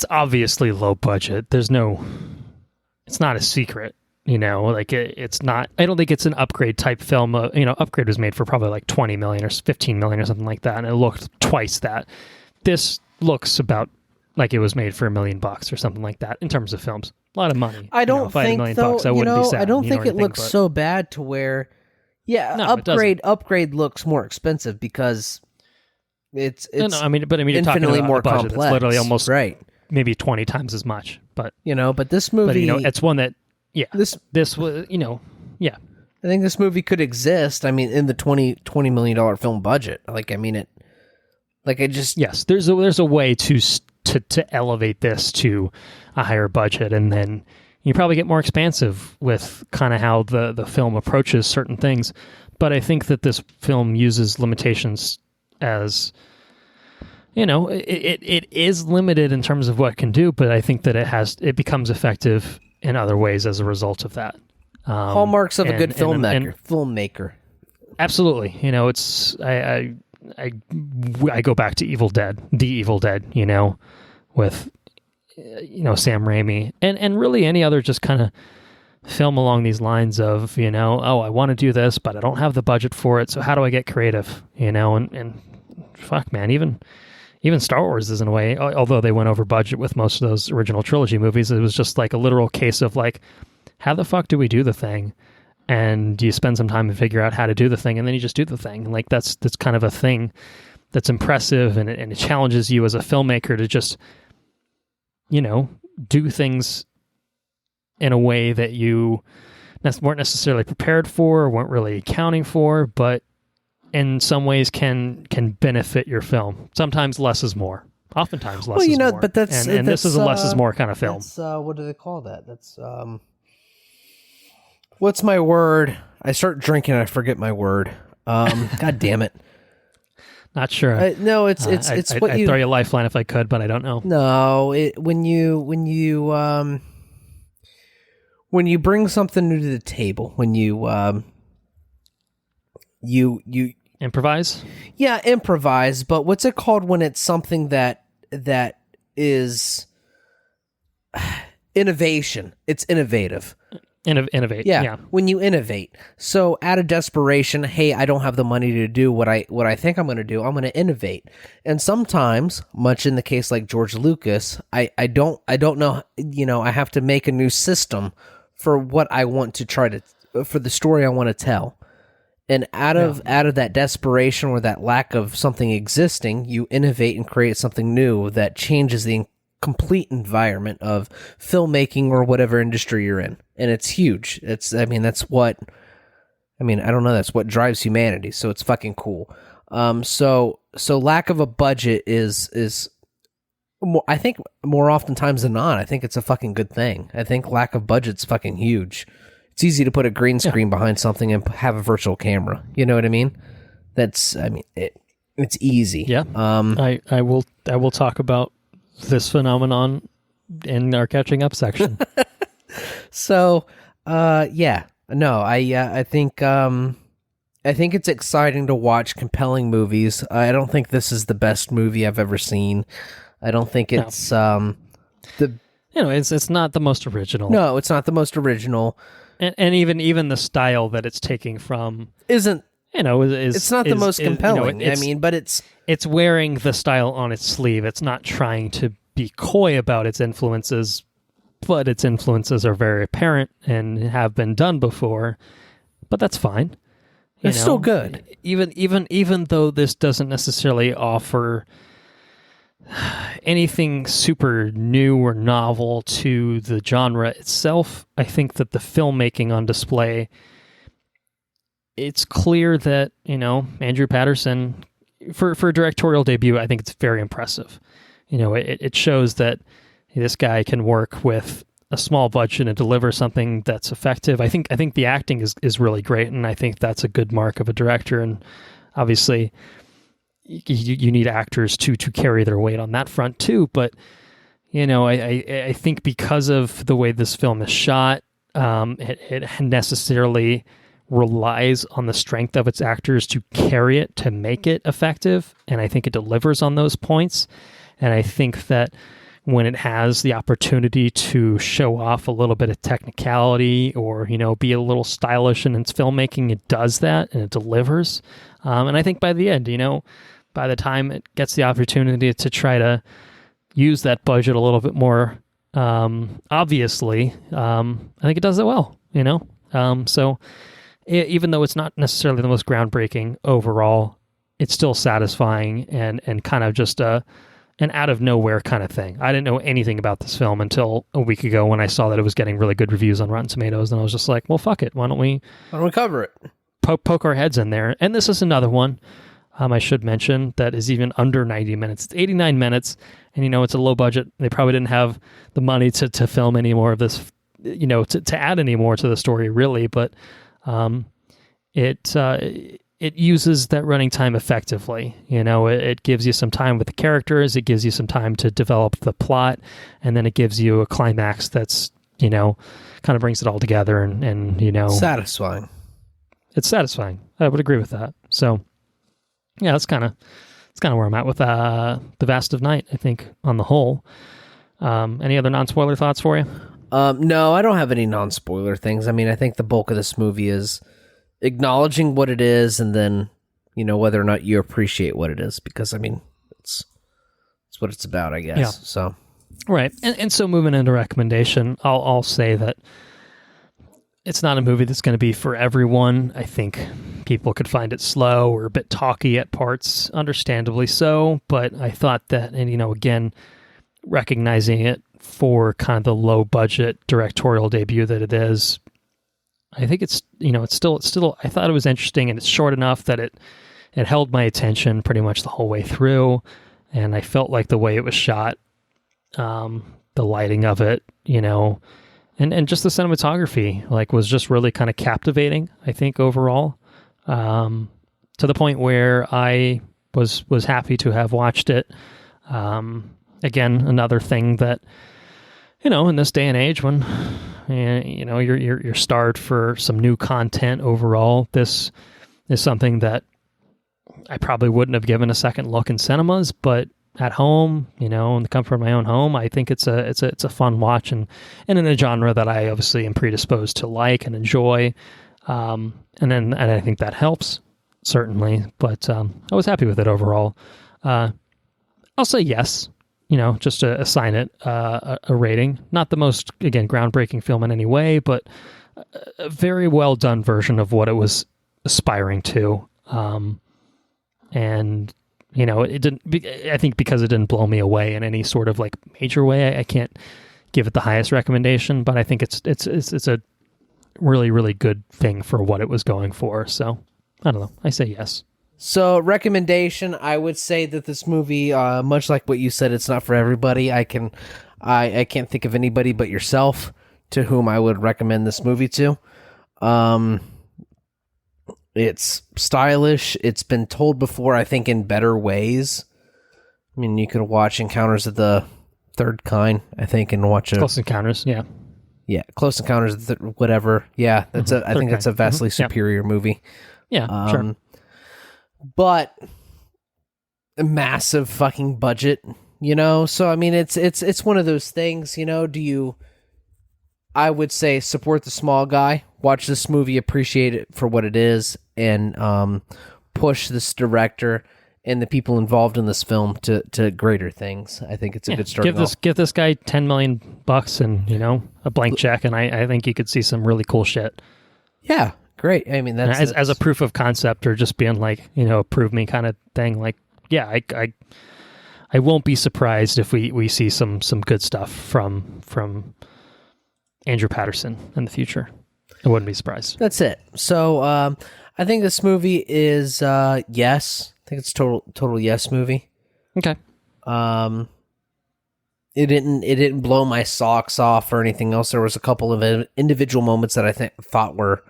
obviously low budget. It's not a secret. It's not. I don't think it's an Upgrade type film. Upgrade was made for probably like 20 million or 15 million or something like that, and it looked twice that. This looks about like it was made for $1 million or something like that in terms of films. A lot of money. I don't think though. I don't think it looks so bad to where. Yeah, no, Upgrade looks more expensive because it's no, you're infinitely talking about more a budget complex. It's literally almost right. Maybe 20 times as much. But but this movie, it's one that this was yeah. I think this movie could exist. In the $20 million film budget. Yes, there's a way to elevate this to a higher budget and then You probably get more expansive with kind of how the film approaches certain things. But I think that this film uses limitations as, it is limited in terms of what it can do, but I think that it becomes effective in other ways as a result of that. Hallmarks of a good filmmaker. Absolutely. It's I go back to The Evil Dead, with Sam Raimi and really any other just kind of film along these lines of, I want to do this, but I don't have the budget for it. So how do I get creative? And fuck, man, even Star Wars is in a way, although they went over budget with most of those original trilogy movies, it was just like a literal case of like, how the fuck do we do the thing? And you spend some time to figure out how to do the thing, and then you just do the thing. And like that's kind of a thing that's impressive, and it challenges you as a filmmaker to just, do things in a way that you weren't necessarily prepared for, or weren't really accounting for, but in some ways can benefit your film. Sometimes less is more. Oftentimes less is more. But that's this is a less is more kind of film. What do they call that? That's what's my word? I start drinking and I forget my word. God damn it. Not sure. No, it's what I'd throw you a lifeline if I could, but I don't know. No, when you bring something new to the table, when you improvise? Yeah, improvise, but what's it called when it's something that is innovation? It's innovative. Innovate. Yeah. When you innovate. So out of desperation, hey, I don't have the money to do what I think I'm going to do. I'm going to innovate. And sometimes, much in the case like George Lucas, I don't know, I have to make a new system for what I want to for the story I want to tell. And out of that desperation or that lack of something existing, you innovate and create something new that changes the complete environment of filmmaking or whatever industry you're in. And it's huge. That's what drives humanity. So it's fucking cool. So lack of a budget is more, I think more oftentimes than not, I think it's a fucking good thing. I think lack of budget's fucking huge. It's easy to put a green screen behind something and have a virtual camera. You know what I mean? It's easy. Yeah. I will talk about this phenomenon in our catching up section. So, I think it's exciting to watch compelling movies. I don't think this is the best movie I've ever seen. I don't think it's it's not the most original. No, it's not the most original. And even the style that it's taking from isn't it's not the most compelling. But it's wearing the style on its sleeve. It's not trying to be coy about its influences, but its influences are very apparent and have been done before. But that's fine. It's still good. Even though this doesn't necessarily offer anything super new or novel to the genre itself, I think that the filmmaking on display, it's clear that, Andrew Patterson, for a directorial debut, I think it's very impressive. It shows that this guy can work with a small budget and deliver something that's effective. I think the acting is really great, and I think that's a good mark of a director. And obviously, you need actors to carry their weight on that front too. But I think because of the way this film is shot, it necessarily relies on the strength of its actors to carry it, to make it effective. And I think it delivers on those points. And I think that when it has the opportunity to show off a little bit of technicality or, be a little stylish in its filmmaking, it does that and it delivers. And I think by the end, by the time it gets the opportunity to try to use that budget a little bit more obviously, I think it does it well, So even though it's not necessarily the most groundbreaking overall, it's still satisfying and kind of just an out of nowhere kind of thing. I didn't know anything about this film until a week ago when I saw that it was getting really good reviews on Rotten Tomatoes, and I was just like, well, fuck it. Why don't we cover it? Poke our heads in there. And this is another one I should mention that is even under 90 minutes. It's 89 minutes, and it's a low budget. They probably didn't have the money to film any more of this to add any more to the story really, but it uses that running time effectively. It gives you some time with the characters, it gives you some time to develop the plot, and then it gives you a climax that's, kind of brings it all together and satisfying. It's satisfying. I would agree with that. So yeah, that's kind of where I'm at with The Vast of Night, I think, on the whole. Any other non-spoiler thoughts for you? No, I don't have any non-spoiler things. I mean, I think the bulk of this movie is acknowledging what it is, and then, whether or not you appreciate what it is, because, I mean, it's what it's about, I guess. Yeah. So, right. And so moving into recommendation, I'll say that it's not a movie that's going to be for everyone. I think people could find it slow or a bit talky at parts, understandably so, but I thought that, and, again, recognizing it for kind of the low budget directorial debut that it is, I think it's still I thought it was interesting, and it's short enough that it held my attention pretty much the whole way through, and I felt like the way it was shot, the lighting of it, and just the cinematography, was just really kind of captivating, I think, overall, to the point where I was happy to have watched it. Again, another thing that, in this day and age when, you're starved for some new content overall, this is something that I probably wouldn't have given a second look in cinemas, but at home, in the comfort of my own home, I think it's a fun watch, and in a genre that I obviously am predisposed to like and enjoy. And I think that helps, certainly, but I was happy with it overall. I'll say yes. Just to assign it a rating. Not the most, again, groundbreaking film in any way, but a very well done version of what it was aspiring to. And, it didn't, I think because it didn't blow me away in any sort of major way, I can't give it the highest recommendation, but I think it's a really, really good thing for what it was going for. So, I don't know. I say yes. So, recommendation, I would say that this movie, much like what you said, it's not for everybody. I can't think of anybody but yourself to whom I would recommend this movie to. It's stylish. It's been told before, I think, in better ways. I mean, you could watch Encounters of the Third Kind, I think, and watch Close Encounters, yeah. Yeah, Close Encounters, whatever. Yeah, that's I think that's a vastly superior movie. Yeah, sure. But a massive fucking budget, So I mean, it's one of those things, I would say support the small guy, watch this movie, appreciate it for what it is, and push this director and the people involved in this film to greater things. I think it's a good start. Give this guy $10 million and a blank check, and I think you could see some really cool shit. Yeah. Great. I mean, that's as a proof of concept, or just being prove me kind of thing. I won't be surprised if we see some good stuff from Andrew Patterson in the future. I wouldn't be surprised. That's it. So I think this movie is yes. I think it's total yes movie. Okay. It didn't blow my socks off or anything else. There was a couple of individual moments that I thought were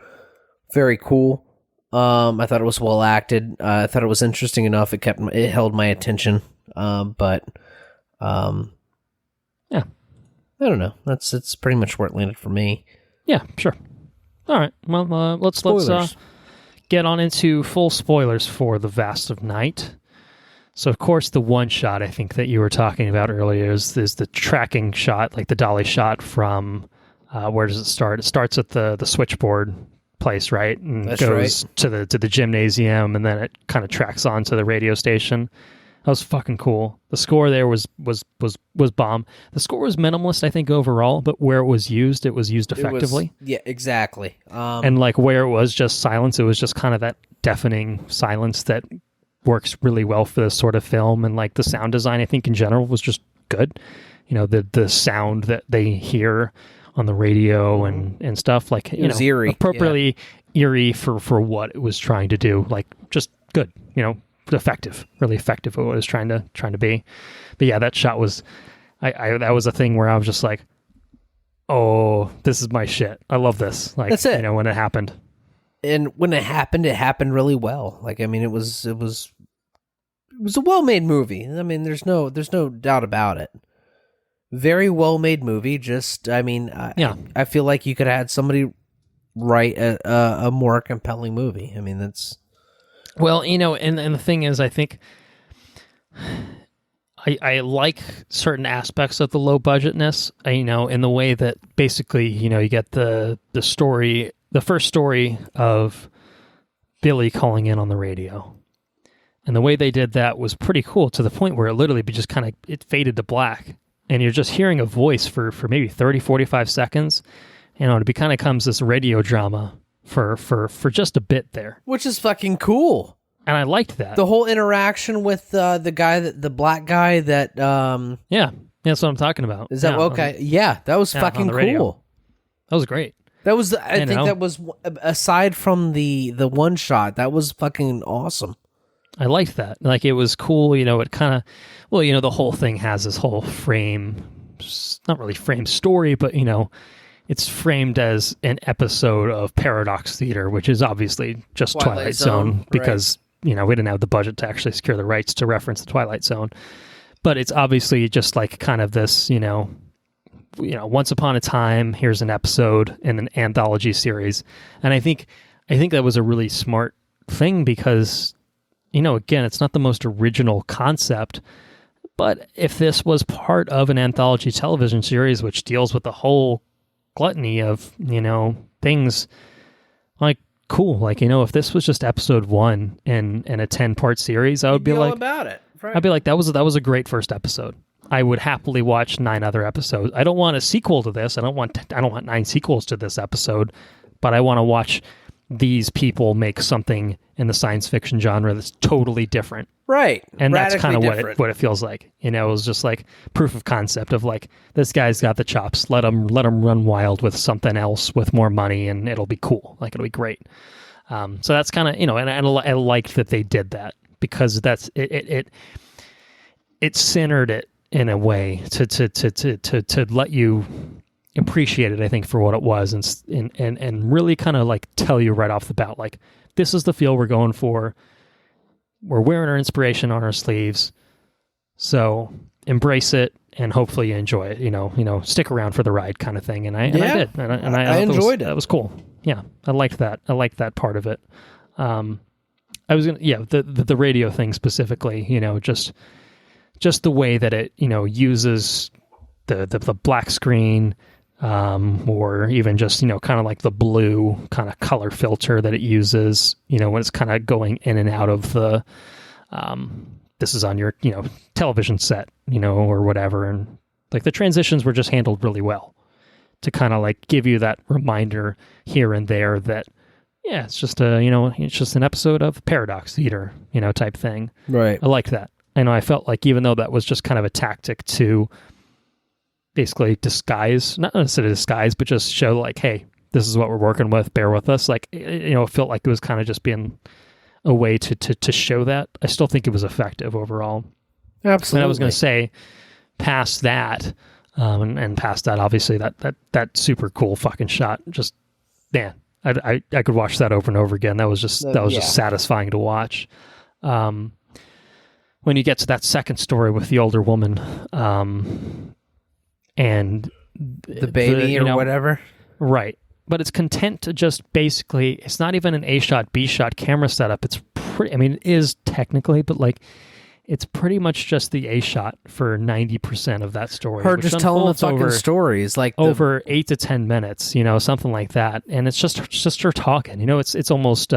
very cool. I thought it was well acted. I thought it was interesting enough. It held my attention. But yeah, I don't know. It's pretty much where it landed for me. Yeah, sure. All right. Well, let's get on into full spoilers for The Vast of Night. So, of course, the one shot I think that you were talking about earlier is the tracking shot, the dolly shot from where does it start? It starts at the switchboard place, right? And That's goes right. to the gymnasium, and then it kind of tracks on to the radio station. That was fucking cool. The score there was bomb. The score was minimalist, I think, overall, but where it was used effectively. Yeah, exactly. And where it was just silence, it was just kind of that deafening silence that works really well for this sort of film. And the sound design, I think, in general was just good. The sound that they hear on the radio and stuff, it was eerie. Appropriately eerie for what it was trying to do. Just good, effective, really effective at what it was trying to be. But yeah, that shot was, I that was a thing where I was just like, oh, this is my shit. I love this. Like, That's it. You know, when it happened. And when it happened really well. Like, I mean, it was a well-made movie. I mean, there's no doubt about it. Very well-made movie. Just, I mean, I feel like you could have had somebody write a more compelling movie. I mean, that's... Well, you know, and the thing is, I think I like certain aspects of the low budgetness, you know, in the way that basically, you know, you get the story, the first story of Billy calling in on the radio. And the way they did that was pretty cool, to the point where it literally just kind of, it faded to black. And you're just hearing a voice for maybe 30, 45 seconds. You know, it becomes this radio drama for just a bit there. Which is fucking cool. And I liked that. The whole interaction with the black guy that... yeah, that's what I'm talking about. Is that okay? Yeah, that was fucking cool. That was great. That was, I think that was, aside from the one shot, that was fucking awesome. I liked that. Like, it was cool, you know, it kind of, well, you know, the whole thing has this whole not really frame story, but, you know, it's framed as an episode of Paradox Theater, which is obviously just Twilight Zone because, you know, we didn't have the budget to actually secure the rights to reference the Twilight Zone. But it's obviously just like kind of this, you know, once upon a time, here's an episode in an anthology series. And I think that was a really smart thing because, you know, again, it's not the most original concept, but if this was part of an anthology television series which deals with the whole gluttony of, you know, things, like, cool. Like, you know, if this was just episode 1 in a 10-part series, I would be like, all about it. Right. I'd be like, that was a great first episode. I would happily watch 9 other episodes. I don't want a sequel to this. I don't want 9 sequels to this episode, but I want to watch these people make something in the science fiction genre that's totally different. Right. And that's kind of what it feels like. You know, it was just like proof of concept of like, this guy's got the chops. Let him run wild with something else with more money and it'll be cool. Like, it'll be great. So that's kind of, you know, and I liked that they did that because that's it centered it in a way to let you appreciate it, I think, for what it was, and really kind of like tell you right off the bat, like, this is the feel we're going for. We're wearing our inspiration on our sleeves, so embrace it and hopefully you enjoy it. You know, stick around for the ride, kind of thing. And I did, and I enjoyed it. That was cool. Yeah, I liked that. I liked that part of it. I was the radio thing specifically. You know, just the way that it, you know, uses the black screen. Or even just, you know, kind of like the blue kind of color filter that it uses, you know, when it's kind of going in and out of the, this is on your, you know, television set, you know, or whatever. And like the transitions were just handled really well to kind of like give you that reminder here and there that, yeah, it's just it's just an episode of Paradox Theater, you know, type thing. Right. I like that. I know I felt like even though that was just kind of a tactic to basically disguise, not necessarily disguise, but just show like, hey, this is what we're working with, bear with us. Like, you know, it felt like it was kind of just being a way to show that. I still think it was effective overall. Absolutely. And I was going to say, past that, and past that, obviously, that super cool fucking shot, just, man, I could watch that over and over again. That was just just satisfying to watch. When you get to that second story with the older woman, and the baby or whatever. Right. But it's content to just basically, it's not even an A shot, B shot camera setup. It's pretty, I mean, it is technically, but like, it's pretty much just the A shot for 90% of that story. Her just telling the fucking stories, like over 8 to 10 minutes, you know, something like that. And it's just her talking, you know, it's almost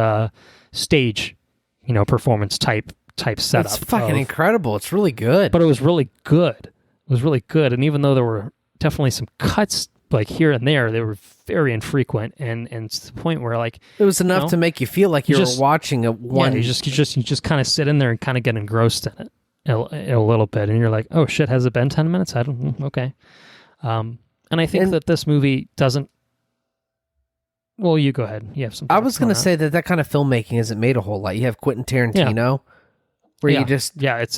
stage, you know, performance type setup. It's fucking incredible. It's really good. But it was really good. It was really good, and even though there were definitely some cuts like here and there, they were very infrequent, and to the point where like it was enough to make you feel like you were watching a one. Yeah, you just kind of sit in there and kind of get engrossed in it a little bit, and you're like, oh shit, has it been 10 minutes? I don't. Okay, and I think that this movie doesn't. Well, you go ahead. You have some. I was going to say that kind of filmmaking isn't made a whole lot. You have Quentin Tarantino. Yeah. Where you just... Yeah, it's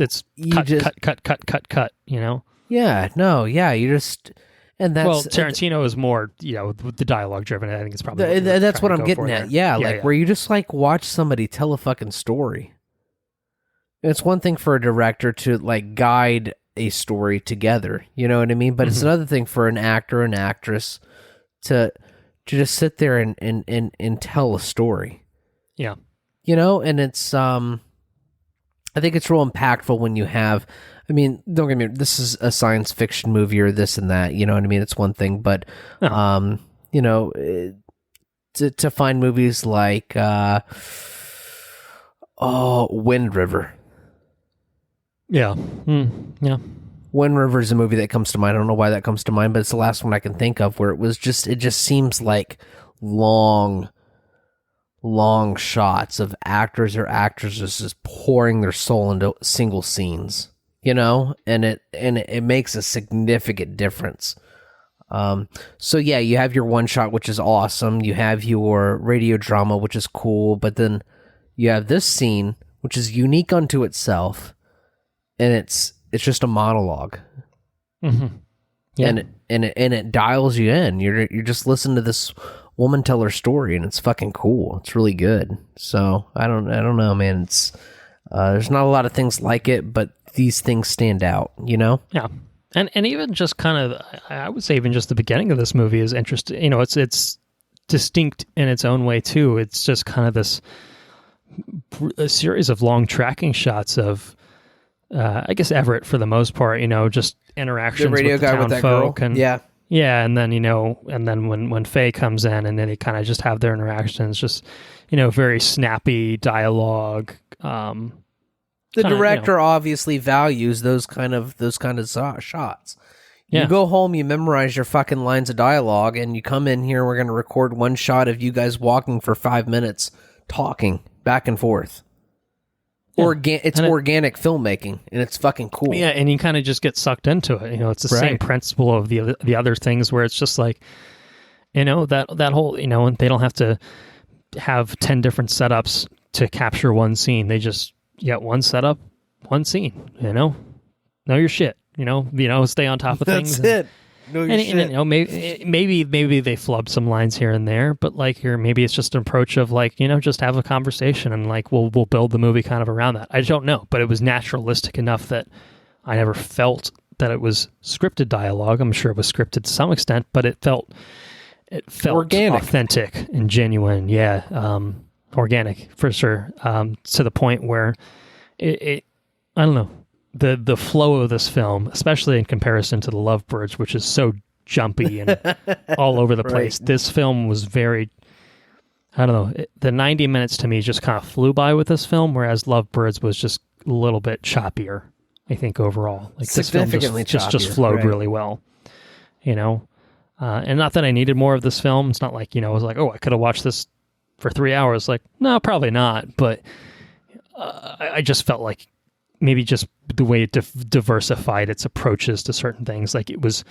cut, you know? Yeah, no, yeah, you just... And that's well, Tarantino is more, the dialogue driven. I think it's probably that's what I'm getting there. at. Yeah, where you just like watch somebody tell a fucking story. And it's one thing for a director to like guide a story together, you know what I mean? But it's another thing for an actor and actress to just sit there and tell a story. Yeah. And it's I think it's real impactful when you have, I mean, don't get me wrong, this is a science fiction movie or this and that, you know what I mean? It's one thing, but to find movies like Wind River. Yeah. Yeah. Wind River is a movie that comes to mind. I don't know why that comes to mind, but it's the last one I can think of where it just seems like long shots of actors or actresses just pouring their soul into single scenes, and it makes a significant difference. So yeah, you have your one shot, which is awesome. You have your radio drama, which is cool, but then you have this scene, which is unique unto itself, and it's just a monologue. Mm-hmm. Yeah. And it dials you in. You're just listening to this woman tell her story, and it's fucking cool. It's really good. So I don't know, man. It's there's not a lot of things like it, but these things stand out. Yeah. And even just kind of, I would say even just the beginning of this movie is interesting. It's distinct in its own way too. It's just kind of a series of long tracking shots of, I guess Everett for the most part, just interactions the radio with the guy town with that folk, girl. and and then and then when Faye comes in, and then they kind of just have their interactions, just very snappy dialogue. The director obviously values those kind of shots. Yeah. You go home, you memorize your fucking lines of dialogue, and you come in here. We're going to record one shot of you guys walking for 5 minutes, talking back and forth. Yeah. It's organic filmmaking, and it's fucking cool. Yeah, and you kind of just get sucked into it. It's the same principle of the other things where it's just like, that whole, and they don't have to have 10 different setups to capture one scene. They just get one setup, one scene. Know your shit. Stay on top of things. That's it. Know your shit. And, maybe they flubbed some lines here and there, but maybe it's just an approach of just have a conversation and we'll build the movie kind of around that. I don't know, but it was naturalistic enough that I never felt that it was scripted dialogue. I'm sure it was scripted to some extent, but it felt organic, authentic, and genuine. Yeah, organic for sure. To the point where it I don't know. The flow of this film, especially in comparison to the Lovebirds, which is so jumpy and all over the place, this film was very, I don't know, the 90 minutes to me just kind of flew by with this film, whereas Lovebirds was just a little bit choppier, I think, overall. Significantly this film just flowed really well, and not that I needed more of this film. It's not like, I was like, oh, I could have watched this for 3 hours. No, probably not, but I just felt like maybe just the way it diversified its approaches to certain things. It was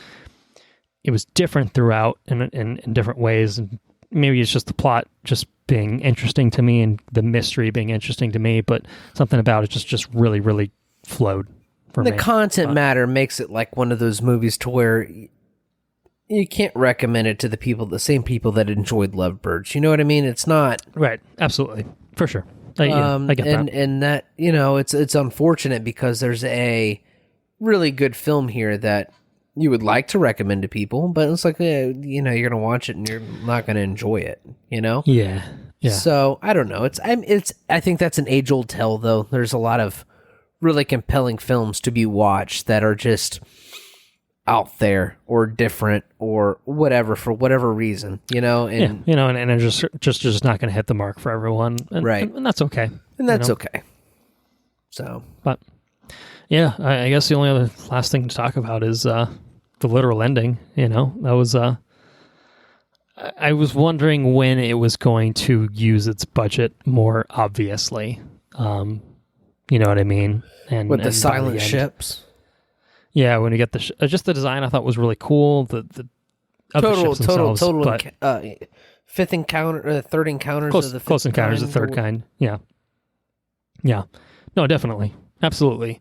different throughout in different ways. And maybe it's just the plot just being interesting to me and the mystery being interesting to me, but something about it just really, really flowed for me. The content matter makes it like one of those movies to where you can't recommend it to the same people that enjoyed Lovebirds. You know what I mean? It's not... Right. Absolutely. For sure. I get that. And that, it's unfortunate because there's a really good film here that you would like to recommend to people, but it's like, you're going to watch it and you're not going to enjoy it, Yeah. Yeah. So, I don't know. I think that's an age-old tale, though. There's a lot of really compelling films to be watched that are just out there or different or whatever for whatever reason, and and just not going to hit the mark for everyone, and that's okay, okay. So, but yeah, I guess the only other last thing to talk about is the literal ending. That was I was wondering when it was going to use its budget more obviously. You know what I mean? And with the silent ships. Yeah, when you get just the design, I thought was really cool. The total fifth encounter, third encounters close, of the close encounters of the third kind. Yeah, no, definitely, absolutely.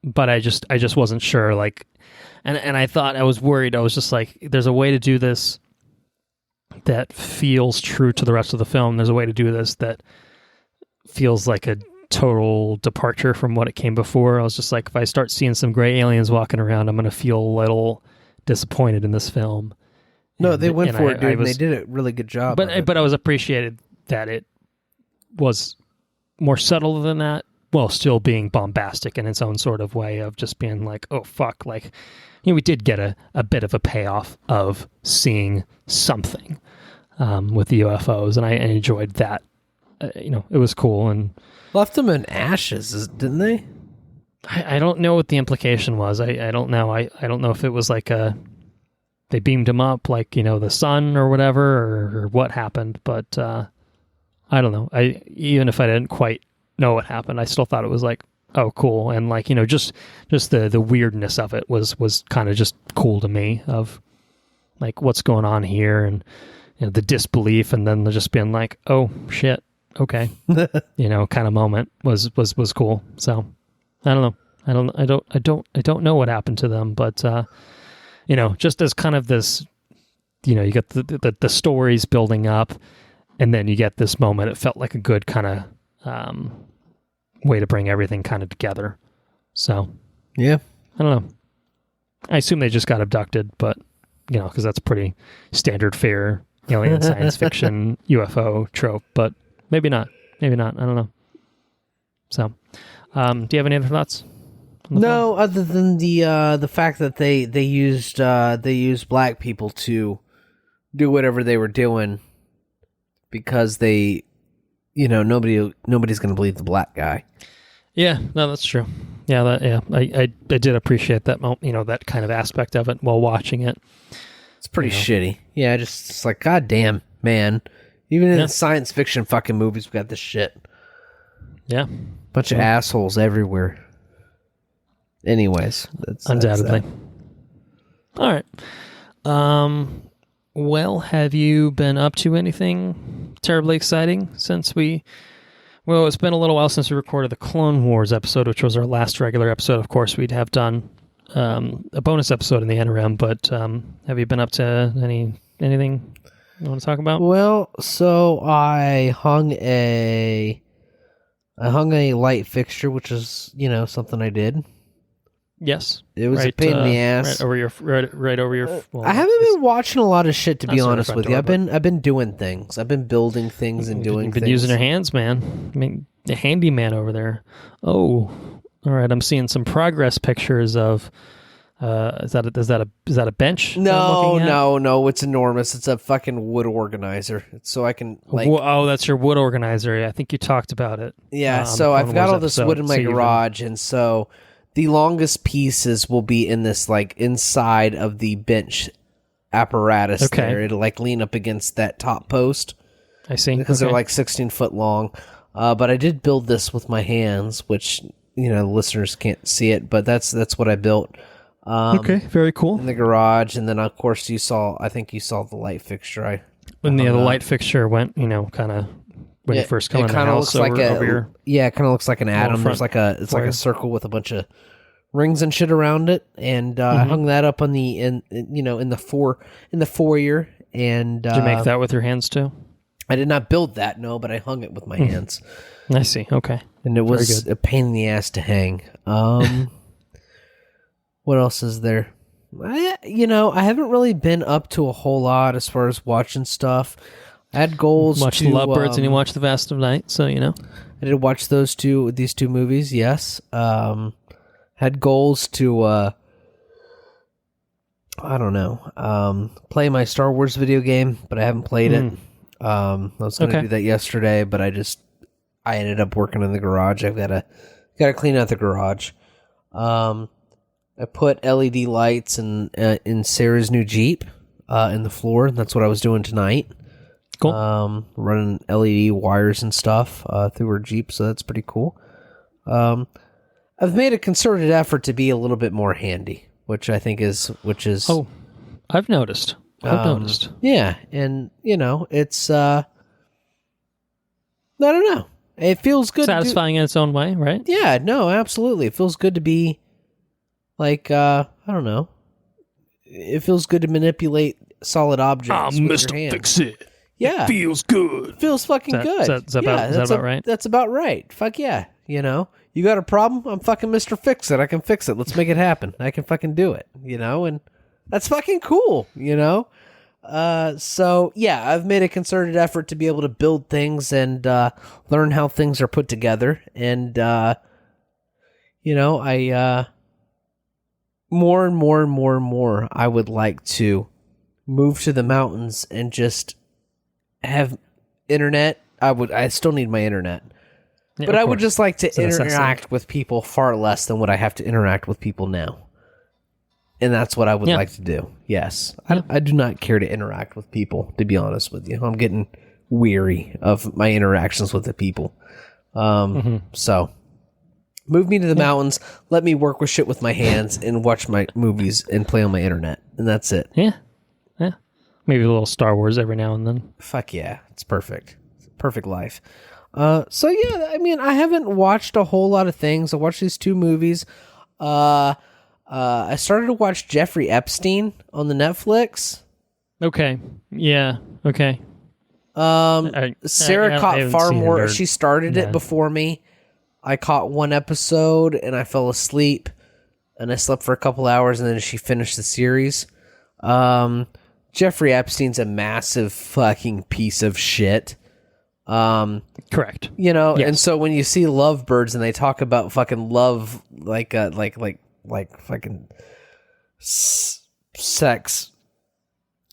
but I just wasn't sure. Like, and I thought, I was worried. I was just like, there's a way to do this that feels true to the rest of the film. There's a way to do this that feels like a total departure from what it came before. I was just like, if I start seeing some gray aliens walking around, I'm going to feel a little disappointed in this film. No, they went for it, dude. And they did a really good job. But I was appreciated that it was more subtle than that, while still being bombastic in its own sort of way of just being like, oh, fuck. Like, we did get a bit of a payoff of seeing something with the UFOs, and I enjoyed that. It was cool. And left them in ashes, didn't they? I don't know what the implication was. I don't know. I don't know if it was like they beamed him up like, the sun or whatever, or what happened, but I don't know. Even if I didn't quite know what happened, I still thought it was like, oh, cool. And like, just the weirdness of it was kind of just cool to me, of like, what's going on here, and the disbelief, and then just being like, oh shit, okay, kind of moment was cool. So I don't know. I don't know what happened to them, but just as kind of this, you get the stories building up, and then you get this moment. It felt like a good kind of way to bring everything kind of together. So yeah, I don't know. I assume they just got abducted, but because that's pretty standard fare alien science fiction UFO trope. But maybe not. I don't know. So, do you have any other thoughts? No, other than the fact that they used black people to do whatever they were doing, because they, nobody's going to believe the black guy. Yeah, no, that's true. Yeah, I did appreciate that, that kind of aspect of it while watching it. It's pretty shitty. Yeah, it's like, God damn, man. Even in science fiction fucking movies, we got this shit. Yeah. Bunch of assholes everywhere. Anyways, that's undoubtedly. All right. Well, have you been up to anything terribly exciting since well, it's been a little while since we recorded the Clone Wars episode, which was our last regular episode. Of course, we'd have done a bonus episode in the interim, but have you been up to anything you want to talk about? Well, so I hung a light fixture, which is, something I did. Yes, it was a pain in the ass. Right over your. Well, I haven't been watching a lot of shit, to be honest with you. I've been doing things. I've been building things and doing. You've been things. using your hands, man. I mean, the handyman over there. Oh, all right. I'm seeing some progress pictures of. Is that a bench? No. It's enormous. It's a fucking wood organizer. It's so I can like. Oh, that's your wood organizer. I think you talked about it. Yeah. So I've got all this wood in my garage, and so. The longest pieces will be in this, like, inside of the bench apparatus there. It'll, like, lean up against that top post. I see. Because they're, like, 16 foot long. But I did build this with my hands, which, the listeners can't see it, but that's what I built. Okay, very cool. In the garage, and then, of course, I think you saw the light fixture. When the light fixture went, kind of... When you first come in the house, it kind of looks like an atom. There's like a circle with a bunch of rings and shit around it, and I hung that up on in the foyer. And did you make that with your hands too? I did not build that, no, but I hung it with my hands. I see. Okay, and it was a pain in the ass to hang. What else is there? I haven't really been up to a whole lot as far as watching stuff. I had goals watch to... Lovebirds and you watch The Vast of Night, so I did watch these two movies, yes. Had goals to, I don't know, play my Star Wars video game, but I haven't played it. I was going to do that yesterday, but I ended up working in the garage. I've got to clean out the garage. I put LED lights in Sarah's new Jeep in the floor, and that's what I was doing tonight. Cool. Running LED wires and stuff through her Jeep, so that's pretty cool. I've made a concerted effort to be a little bit more handy, which is. Oh, I've noticed. Yeah, and it's. I don't know. It feels good. Satisfying in its own way, right? Yeah. No. Absolutely. It feels good to be Like, I don't know. It feels good to manipulate solid objects with your hand. Fix-It. Yeah. It feels good. It feels fucking good. Is that about right? That's about right. Fuck yeah. You know, you got a problem? I'm fucking Mr. Fix-It. I can fix it. Let's make it happen. I can fucking do it, you know? And that's fucking cool, you know? So, yeah, I've made a concerted effort to be able to build things and learn how things are put together. And, you know, I more and more and more and more, I would like to move to the mountains and just have internet. I still need my internet. Yeah, but I would course. just like to It's a necessity. interact with people far less than what I have to interact with people now. And that's what I would like to do. Yes. I do not care to interact with people, to be honest with you. I'm getting weary of my interactions with the people. So, move me to the mountains, let me work with shit with my hands, and watch my movies and play on my internet. And that's it. Yeah. Maybe a little Star Wars every now and then. Fuck yeah. It's perfect. It's a perfect life. So yeah, I mean, I haven't watched a whole lot of things. I watched these 2 movies. I started to watch Jeffrey Epstein on the Netflix. Okay. Yeah. Okay. Sarah I caught haven't far seen it, more. or- She started it before me. I caught 1 episode and I fell asleep, and I slept for a couple hours, and then she finished the series. Jeffrey Epstein's a massive fucking piece of shit. Correct. You know, Yes. and so when you see Lovebirds and they talk about fucking love, like fucking sex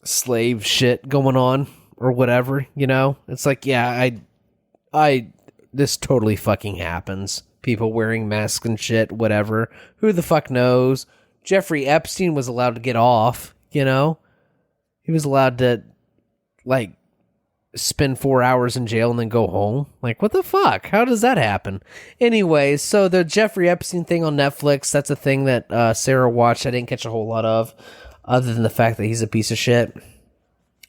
slave shit going on or whatever, you know, it's like, yeah, this totally fucking happens. People wearing masks and shit, whatever. Who the fuck knows? Jeffrey Epstein was allowed to get off, you know? He was allowed to, like, spend 4 hours in jail and then go home. Like, what the fuck? How does that happen? Anyway, so the Jeffrey Epstein thing on Netflix, that's a thing that Sarah watched. I didn't catch a whole lot of, other than the fact that he's a piece of shit.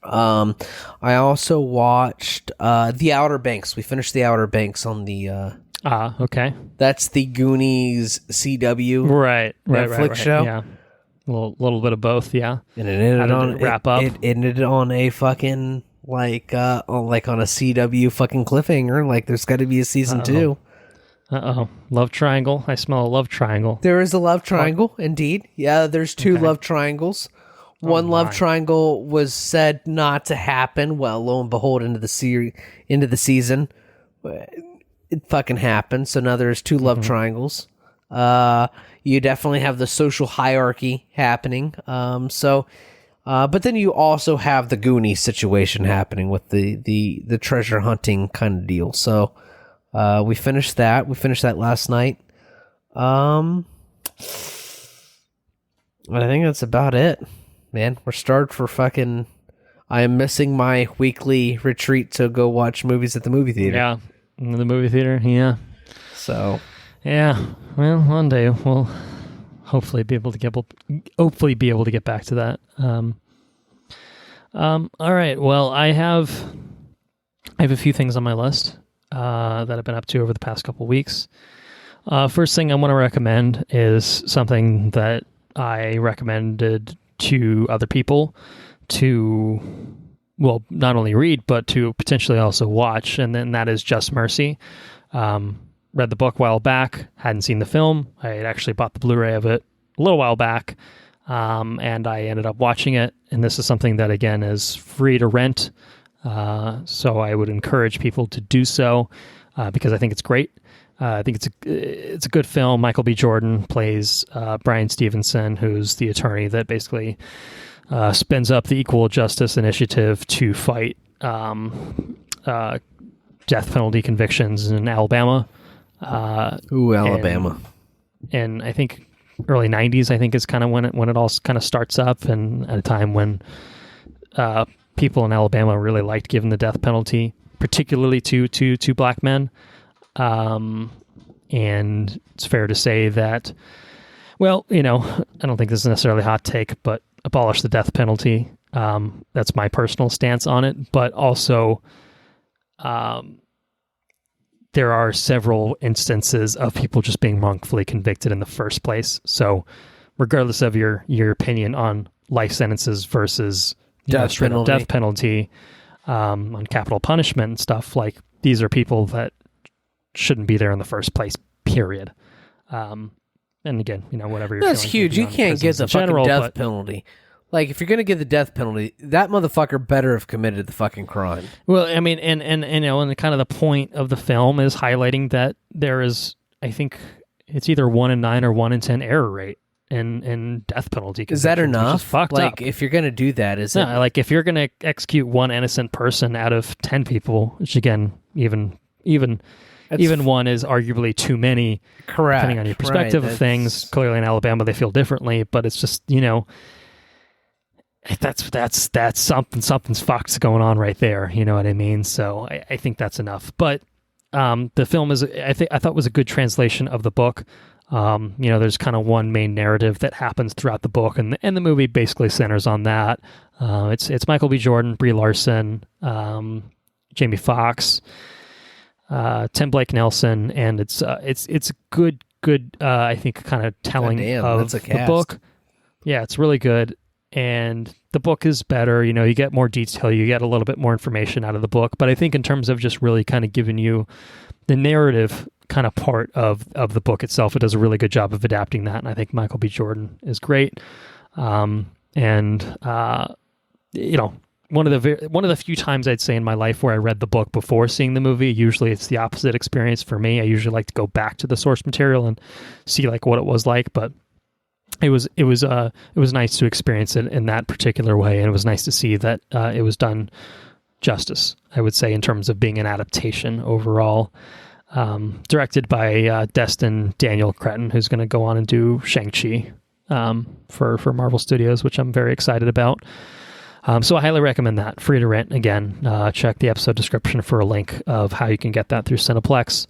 I also watched The Outer Banks. We finished The Outer Banks on the... okay. That's the Goonies CW Right. Netflix show. Yeah. A little bit of both, yeah. And it ended How on did it wrap up? It ended on a fucking on a CW fucking cliffhanger. Like, there's got to be a season 2. Love triangle. I smell a love triangle. There is a love triangle, indeed. Yeah, there's 2 love triangles. One love triangle was said not to happen. Well, lo and behold, into the season, it fucking happened. So now there's 2 love triangles. You definitely have the social hierarchy happening. But then you also have the Goonies situation happening with the treasure hunting kind of deal. So we finished that. We finished that last night. I think that's about it, man. We're starved for fucking... I am missing my weekly retreat to go watch movies at the movie theater. Yeah. In the movie theater, yeah. So... Yeah, well, one day we'll hopefully be able to get back to that. All right. Well, I have a few things on my list that I've been up to over the past couple weeks. First thing I want to recommend is something that I recommended to other people to, well, not only read but to potentially also watch, and then that is Just Mercy. Read the book a while back, hadn't seen the film. I had actually bought the Blu-ray of it a little while back, and I ended up watching it. And this is something that, again, is free to rent. So I would encourage people to do so because I think it's great. I think it's a good film. Michael B. Jordan plays Brian Stevenson, who's the attorney that basically spins up the Equal Justice Initiative to fight death penalty convictions in Alabama. Alabama. And I think early 90s, I think, is kind of when it all kind of starts up, and at a time when people in Alabama really liked giving the death penalty, particularly to black men. And it's fair to say that, well, I don't think this is necessarily a hot take, but abolish the death penalty. That's my personal stance on it. But also, there are several instances of people just being wrongfully convicted in the first place. So regardless of your opinion on life sentences versus Death straight up penalty. death penalty, on capital punishment and stuff, like these are people that shouldn't be there in the first place, period. And again, whatever your That's feelings huge. may be You on can't give prisons the in fucking general, death but- penalty. Like, if you're going to give the death penalty, that motherfucker better have committed the fucking crime. Well, I mean, and kind of the point of the film is highlighting that there is, I think it's either 1 in 9 or 1 in 10 error rate in death penalty. Is that convictions, which enough? is fucked like, up. if you're going to do that, is it? No, like if you're going to execute one innocent person out of 10 people, which again, even one is arguably too many, Correct. depending on your perspective of things. Clearly in Alabama, they feel differently, but it's just, that's something's fucked going on right there. You know what I mean? So I think that's enough. But the film is, I thought was a good translation of the book. There's kind of one main narrative that happens throughout the book, and the movie basically centers on that. It's Michael B. Jordan, Brie Larson, Jamie Foxx, Tim Blake Nelson, and it's good. I think kind of telling of that's a the cast. book. Yeah, it's really good. And the book is better. You get more detail. You get a little bit more information out of the book. But I think in terms of just really kind of giving you the narrative kind of part of the book itself, it does a really good job of adapting that. And I think Michael B. Jordan is great. One of the few times I'd say in my life where I read the book before seeing the movie. Usually it's the opposite experience for me. I usually like to go back to the source material and see like what it was like. But it was nice to experience it in that particular way, and it was nice to see that it was done justice, I would say, in terms of being an adaptation overall. Directed by Destin Daniel Cretton, who's going to go on and do Shang-Chi for Marvel Studios, which I'm very excited about. So I highly recommend that. Free to rent. Again, check the episode description for a link of how you can get that through Cineplex.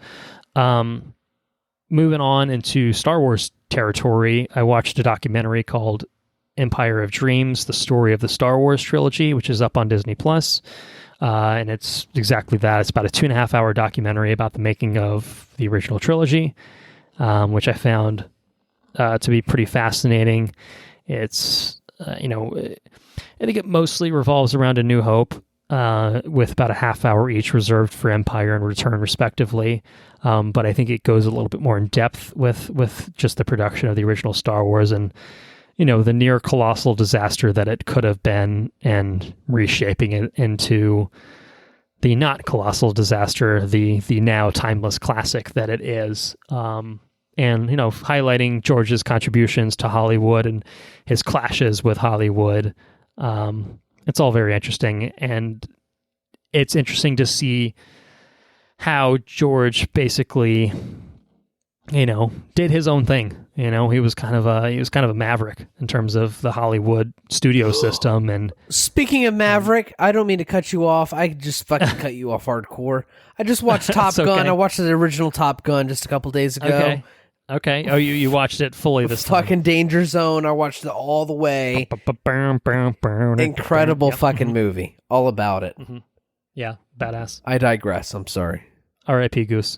Moving on into Star Wars territory, I watched a documentary called Empire of Dreams, the story of the Star Wars trilogy, which is up on Disney+. And it's exactly that. It's about a 2.5-hour documentary about the making of the original trilogy, which I found to be pretty fascinating. It's, I think it mostly revolves around A New Hope, with about a half hour each reserved for Empire and Return, respectively. But I think it goes a little bit more in depth with just the production of the original Star Wars and, the near colossal disaster that it could have been, and reshaping it into the not colossal disaster, the now timeless classic that it is. And, highlighting George's contributions to Hollywood and his clashes with Hollywood. It's all very interesting, and it's interesting to see how George basically, did his own thing. He was kind of a maverick in terms of the Hollywood studio system. And speaking of Maverick, I don't mean to cut you off. I just fucking cut you off hardcore. I just watched Top Gun. Okay. I watched the original Top Gun just a couple days ago. Okay. Oh, you watched it fully this time. Fucking Danger Zone. I watched it all the way. Incredible fucking movie. All about it. Mm-hmm. Yeah, badass. I digress. I'm sorry. R.I.P. Goose.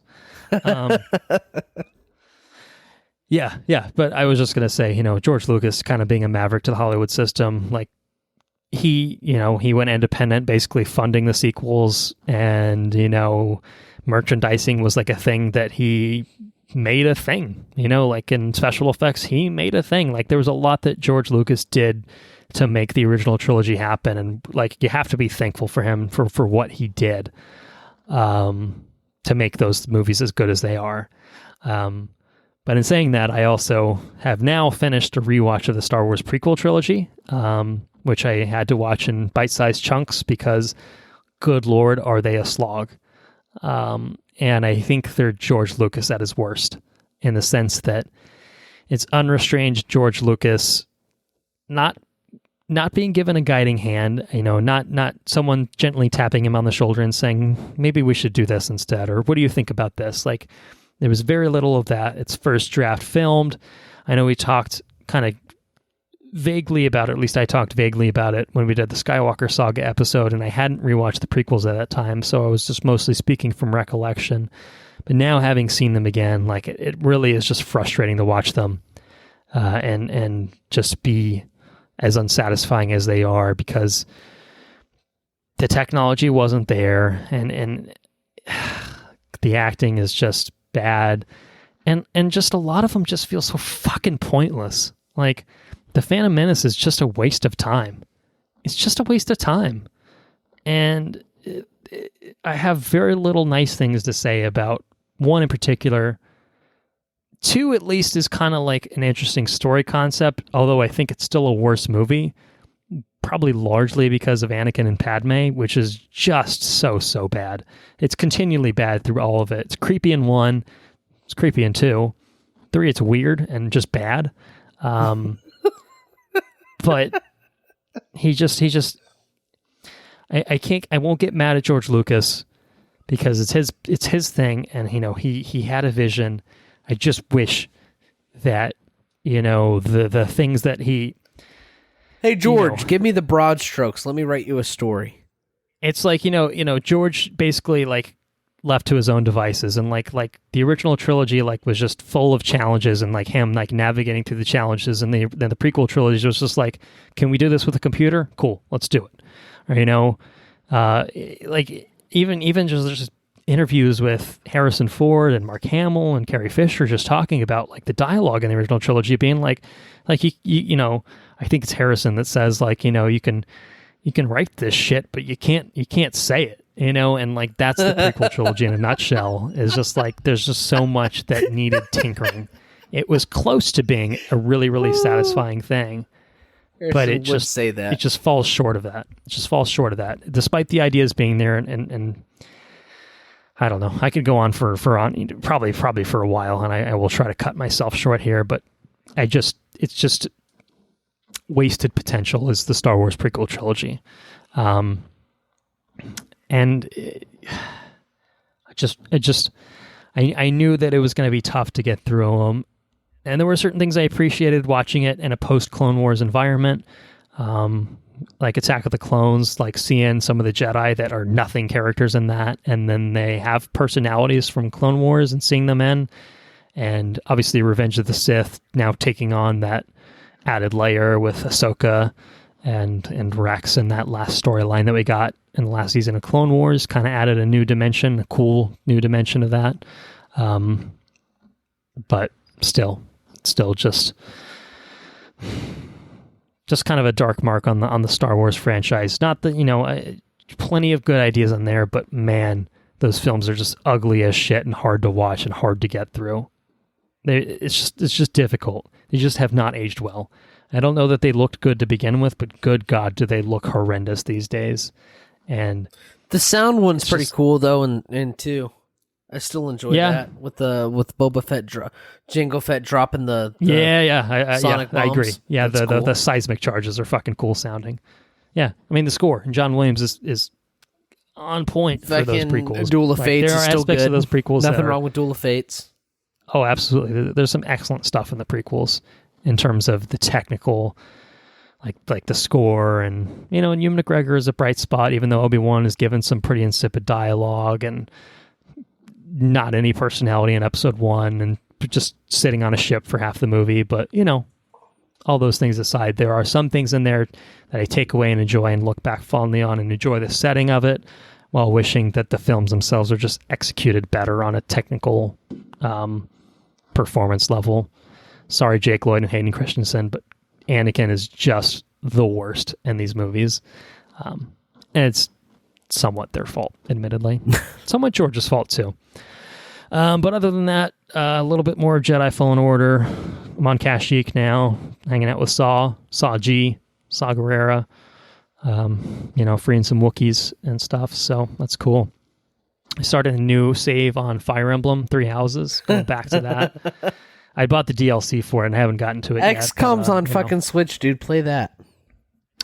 Yeah. But I was just going to say, George Lucas kind of being a maverick to the Hollywood system, like he went independent, basically funding the sequels, and, merchandising was like a thing that he made a thing, like in special effects, he made a thing. Like there was a lot that George Lucas did to make the original trilogy happen. And like, you have to be thankful for him for what he did, to make those movies as good as they are. But in saying that, I also have now finished a rewatch of the Star Wars prequel trilogy, which I had to watch in bite-sized chunks because, good Lord, are they a slog. And I think they're George Lucas at his worst, in the sense that it's unrestrained George Lucas not being given a guiding hand, not someone gently tapping him on the shoulder and saying, maybe we should do this instead, or what do you think about this? Like, there was very little of that. It's first draft filmed. I know we talked kind of vaguely about it, at least I talked vaguely about it when we did the Skywalker Saga episode, and I hadn't rewatched the prequels at that time, so I was just mostly speaking from recollection. But now, having seen them again, like it really is just frustrating to watch them. and just be as unsatisfying as they are, because the technology wasn't there, and the acting is just bad, and just a lot of them just feel so fucking pointless. Like, The Phantom Menace is just a waste of time. It's just a waste of time. And I have very little nice things to say about one in particular. Two, at least, is kind of like an interesting story concept, although I think it's still a worse movie, probably largely because of Anakin and Padme, which is just so bad. It's continually bad through all of it. It's creepy in 1, it's creepy in 2. 3, it's weird and just bad. But I won't get mad at George Lucas, because it's his thing, and he had a vision. I just wish that the things that he. Hey George, give me the broad strokes. Let me write you a story. It's like George basically like left to his own devices, and like the original trilogy like was just full of challenges, and like him like navigating through the challenges, and then the prequel trilogy was just like, can we do this with a computer? Cool, let's do it. Or, like even just interviews with Harrison Ford and Mark Hamill and Carrie Fisher just talking about like the dialogue in the original trilogy being like you I think it's Harrison that says like, you can write this shit, but you can't say it, and like that's the prequel trilogy in a nutshell. Is just like there's just so much that needed tinkering. It was close to being a really satisfying thing, but it just falls short of that. It just falls short of that, despite the ideas being there, and I don't know. I could go on for probably for a while, and I will try to cut myself short here, but it's just wasted potential is the Star Wars prequel trilogy. And I knew that it was going to be tough to get through them. And there were certain things I appreciated watching it in a post-Clone Wars environment. Like Attack of the Clones, like seeing some of the Jedi that are nothing characters in that, and then they have personalities from Clone Wars and seeing them in. And obviously Revenge of the Sith now taking on that added layer with Ahsoka and Rex, and that last storyline that we got in the last season of Clone Wars kind of added a new dimension, a cool new dimension of that. But still just kind of a dark mark on the Star Wars franchise. Not that, plenty of good ideas in there, but man, those films are just ugly as shit and hard to watch and hard to get through. It's just difficult. They just have not aged well. I don't know that they looked good to begin with, but good God, do they look horrendous these days. And the sound one's pretty cool though, and 2. I still enjoy that with Boba Fett, Jango Fett dropping the sonic bombs. I agree. Yeah, That's cool. the seismic charges are fucking cool sounding. Yeah, I mean the score and John Williams is on point for those prequels. Duel of Fates there are is still aspects good. Of those prequels. Nothing wrong with Duel of Fates. Oh, absolutely. There's some excellent stuff in the prequels in terms of the technical, like the score, and and Ewan McGregor is a bright spot, even though Obi-Wan is given some pretty insipid dialogue and not any personality in episode 1 and just sitting on a ship for half the movie. But, all those things aside, there are some things in there that I take away and enjoy and look back fondly on and enjoy the setting of it, while wishing that the films themselves are just executed better on a technical performance level. Sorry, Jake Lloyd and Hayden Christensen, but Anakin is just the worst in these movies. And it's somewhat their fault, admittedly. Somewhat George's fault, too. But other than that, a little bit more Jedi Fallen Order. I'm on Kashyyyk now, hanging out with Saw G, Saw Gerrera, freeing some Wookiees and stuff, so that's cool. I started a new save on Fire Emblem, 3 Houses, going back to that. I bought the DLC for it and I haven't gotten to it yet. XCOM's on fucking Switch, dude. Play that.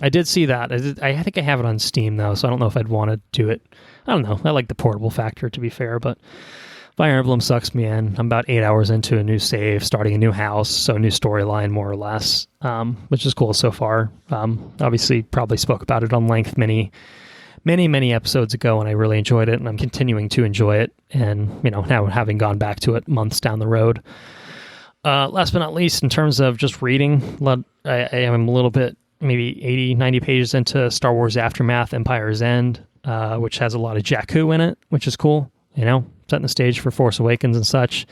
I did see that. I think I have it on Steam, though, so I don't know if I'd want to do it. I don't know. I like the portable factor, to be fair, but Fire Emblem sucks me in. I'm about 8 hours into a new save, starting a new house, so a new storyline, more or less, which is cool so far. Obviously, probably spoke about it on length many episodes ago, and I really enjoyed it, and I'm continuing to enjoy it, and, now having gone back to it months down the road. Last but not least, in terms of just reading, I am a little bit, maybe 80, 90 pages into Star Wars Aftermath, Empire's End, which has a lot of Jakku in it, which is cool, setting the stage for Force Awakens and such.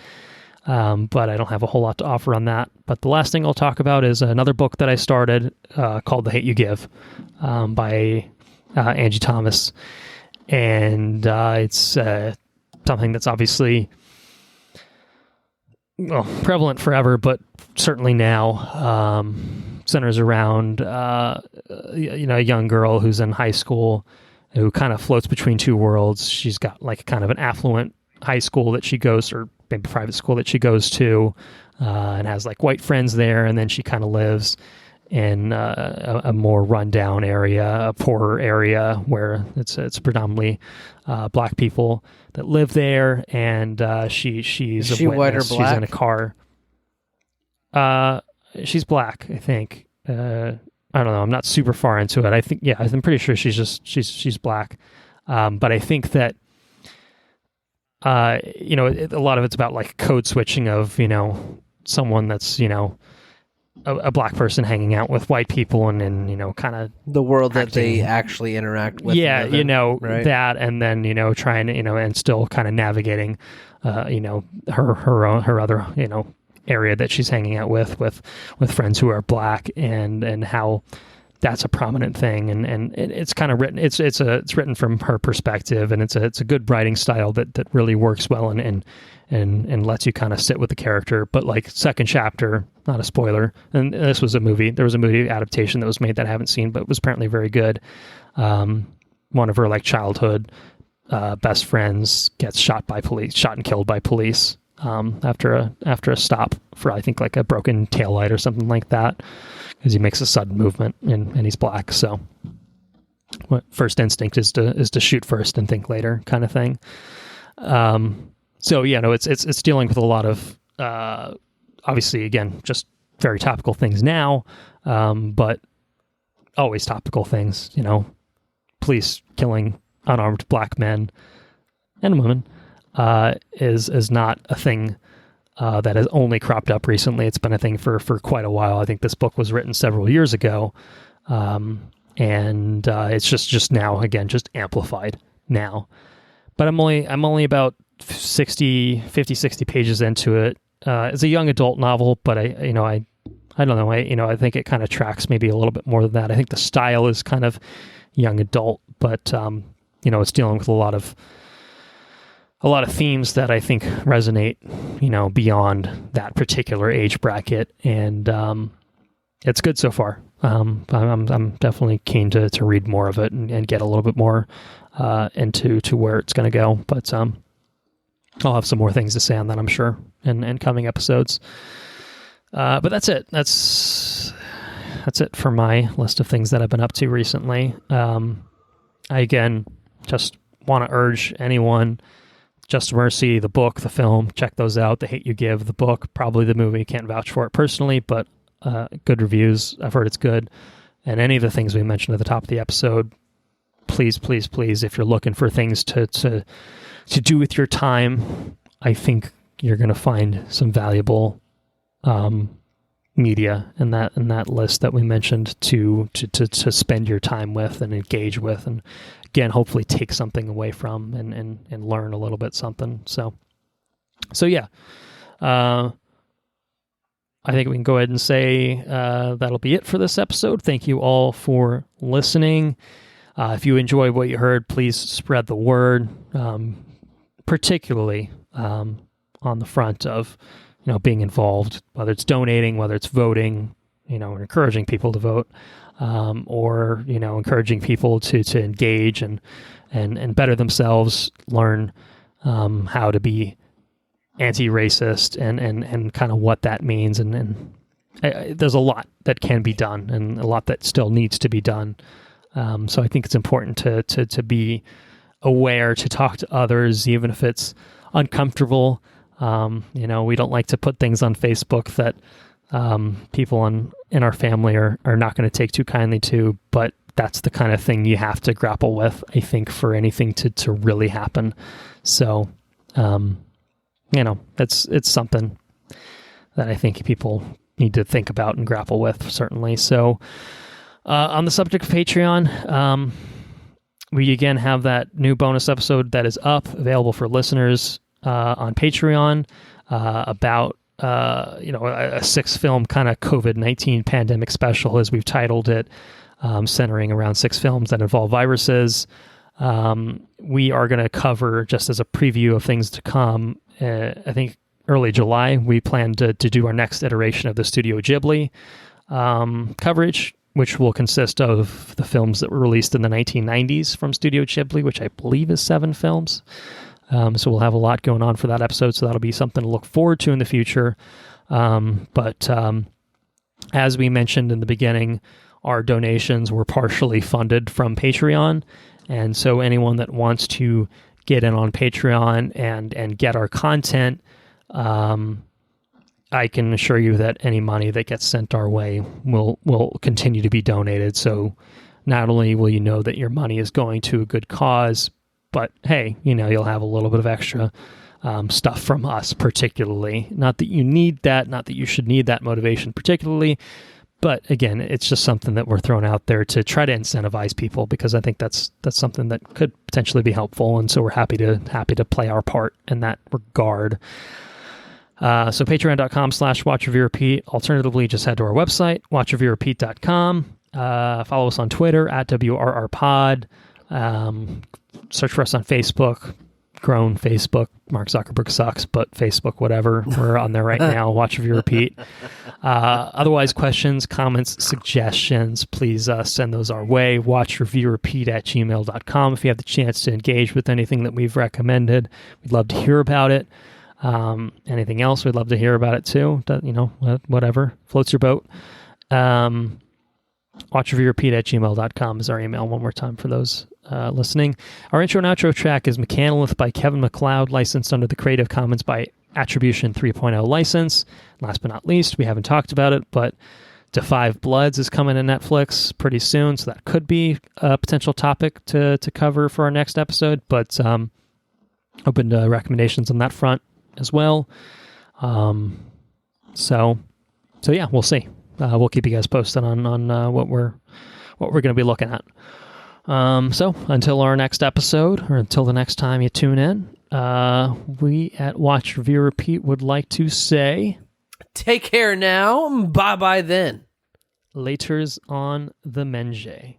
But I don't have a whole lot to offer on that. But the last thing I'll talk about is another book that I started called The Hate You Give by Angie Thomas. And it's something that's obviously prevalent forever, but certainly now centers around a young girl who's in high school who kind of floats between two worlds. She's got like kind of an affluent high school that she goes, or maybe private school that she goes to, and has like white friends there, and then she kind of lives in a more rundown area, a poorer area where it's predominantly black people that live there, and she's Is she a white or witness. black? She's in a car. She's black, I think. I don't know. I'm not super far into it. I think, I'm pretty sure she's black. But I think that a lot of it's about like code switching of someone that's a black person hanging out with white people and kind of The world that acting. they actually interact with. Yeah, another, right? that, and then trying to and still kind of navigating her other area that she's hanging out with friends who are black, and how that's a prominent thing, and it's kind of written. It's written from her perspective, and it's a good writing style that really works well and lets you kind of sit with the character. But like second chapter, not a spoiler, and this was a movie. There was a movie adaptation that was made that I haven't seen, but was apparently very good. One of her like childhood best friends gets shot and killed by police after a stop for I think like a broken taillight or something like that, because he makes a sudden movement and he's black. So what first instinct is to shoot first and think later, kind of thing. So it's dealing with a lot of obviously again just very topical things now, but always topical things. Police killing unarmed black men and women is not a thing that has only cropped up recently. It's been a thing for quite a while. I think this book was written several years ago, and it's just now again just amplified now. But I'm only about 60 pages into it. It's a young adult novel, but I don't know. I think it kind of tracks maybe a little bit more than that. I think the style is kind of young adult, but it's dealing with a lot of themes that I think resonate, beyond that particular age bracket, and it's good so far. I'm definitely keen to read more of it and get a little bit more into where it's going to go. But I'll have some more things to say on that, I'm sure, in coming episodes. But that's it. That's it for my list of things that I've been up to recently. I again just want to urge anyone. Just Mercy, the book, the film, check those out. The Hate You Give, the book, probably the movie. Can't vouch for it personally, but good reviews. I've heard it's good. And any of the things we mentioned at the top of the episode, please, if you're looking for things to do with your time, I think you're going to find some valuable media in that list that we mentioned to spend your time with and engage with, and again, hopefully take something away from and learn a little bit something. So yeah, I think we can go ahead and say that'll be it for this episode. Thank you all for listening. If you enjoyed what you heard, please spread the word, particularly on the front of being involved, whether it's donating, whether it's voting, or encouraging people to vote, or encouraging people to engage and better themselves, learn how to be anti-racist and kind of what that means, and there's a lot that can be done and a lot that still needs to be done. So I think it's important to be aware, to talk to others, even if it's uncomfortable. We don't like to put things on Facebook that people in our family are not going to take too kindly to, but that's the kind of thing you have to grapple with, I think, for anything to really happen. So, it's something. I think people need to think about and grapple with, certainly. So on the subject of Patreon, we again have that new bonus episode that is up, available for listeners on Patreon, about a 6-film kind of COVID-19 pandemic special, as we've titled it, centering around 6 films that involve viruses. We are going to cover, just as a preview of things to come, I think early July, we plan to do our next iteration of the Studio Ghibli coverage, which will consist of the films that were released in the 1990s from Studio Ghibli, which I believe is 7 films. So we'll have a lot going on for that episode, so that'll be something to look forward to in the future. But as we mentioned in the beginning, our donations were partially funded from Patreon, and so anyone that wants to get in on Patreon and get our content, I can assure you that any money that gets sent our way will continue to be donated. So not only will you know that your money is going to a good cause, but hey, you'll have a little bit of extra stuff from us, particularly. Not that you need that, not that you should need that motivation particularly, but again, it's just something that we're throwing out there to try to incentivize people, because I think that's something that could potentially be helpful, and so we're happy to play our part in that regard. So patreon.com/watchreviewrepeat. Alternatively, just head to our website, watchreviewrepeat.com. Follow us on Twitter @WRRPod. Search for us on Facebook. Grown Facebook. Mark Zuckerberg sucks, but Facebook, whatever. We're on there right now. Watch Review Repeat. Otherwise, questions, comments, suggestions, please send those our way. watchreviewrepeat@gmail.com. If you have the chance to engage with anything that we've recommended, we'd love to hear about it. Anything else, we'd love to hear about it too. Whatever floats your boat. watchreviewrepeat@gmail.com is our email, one more time for those listening. Our intro and outro track is Mechanolith by Kevin MacLeod, licensed under the Creative Commons by Attribution 3.0 license. Last but not least, we haven't talked about it, but To Five Bloods is coming to Netflix pretty soon, so that could be a potential topic to cover for our next episode, but open to recommendations on that front as well. So yeah, we'll see. We'll keep you guys posted on what we're going to be looking at. So until our next episode, or until the next time you tune in, we at Watch Review Repeat would like to say, take care now. Bye bye then. Laters on the Menge.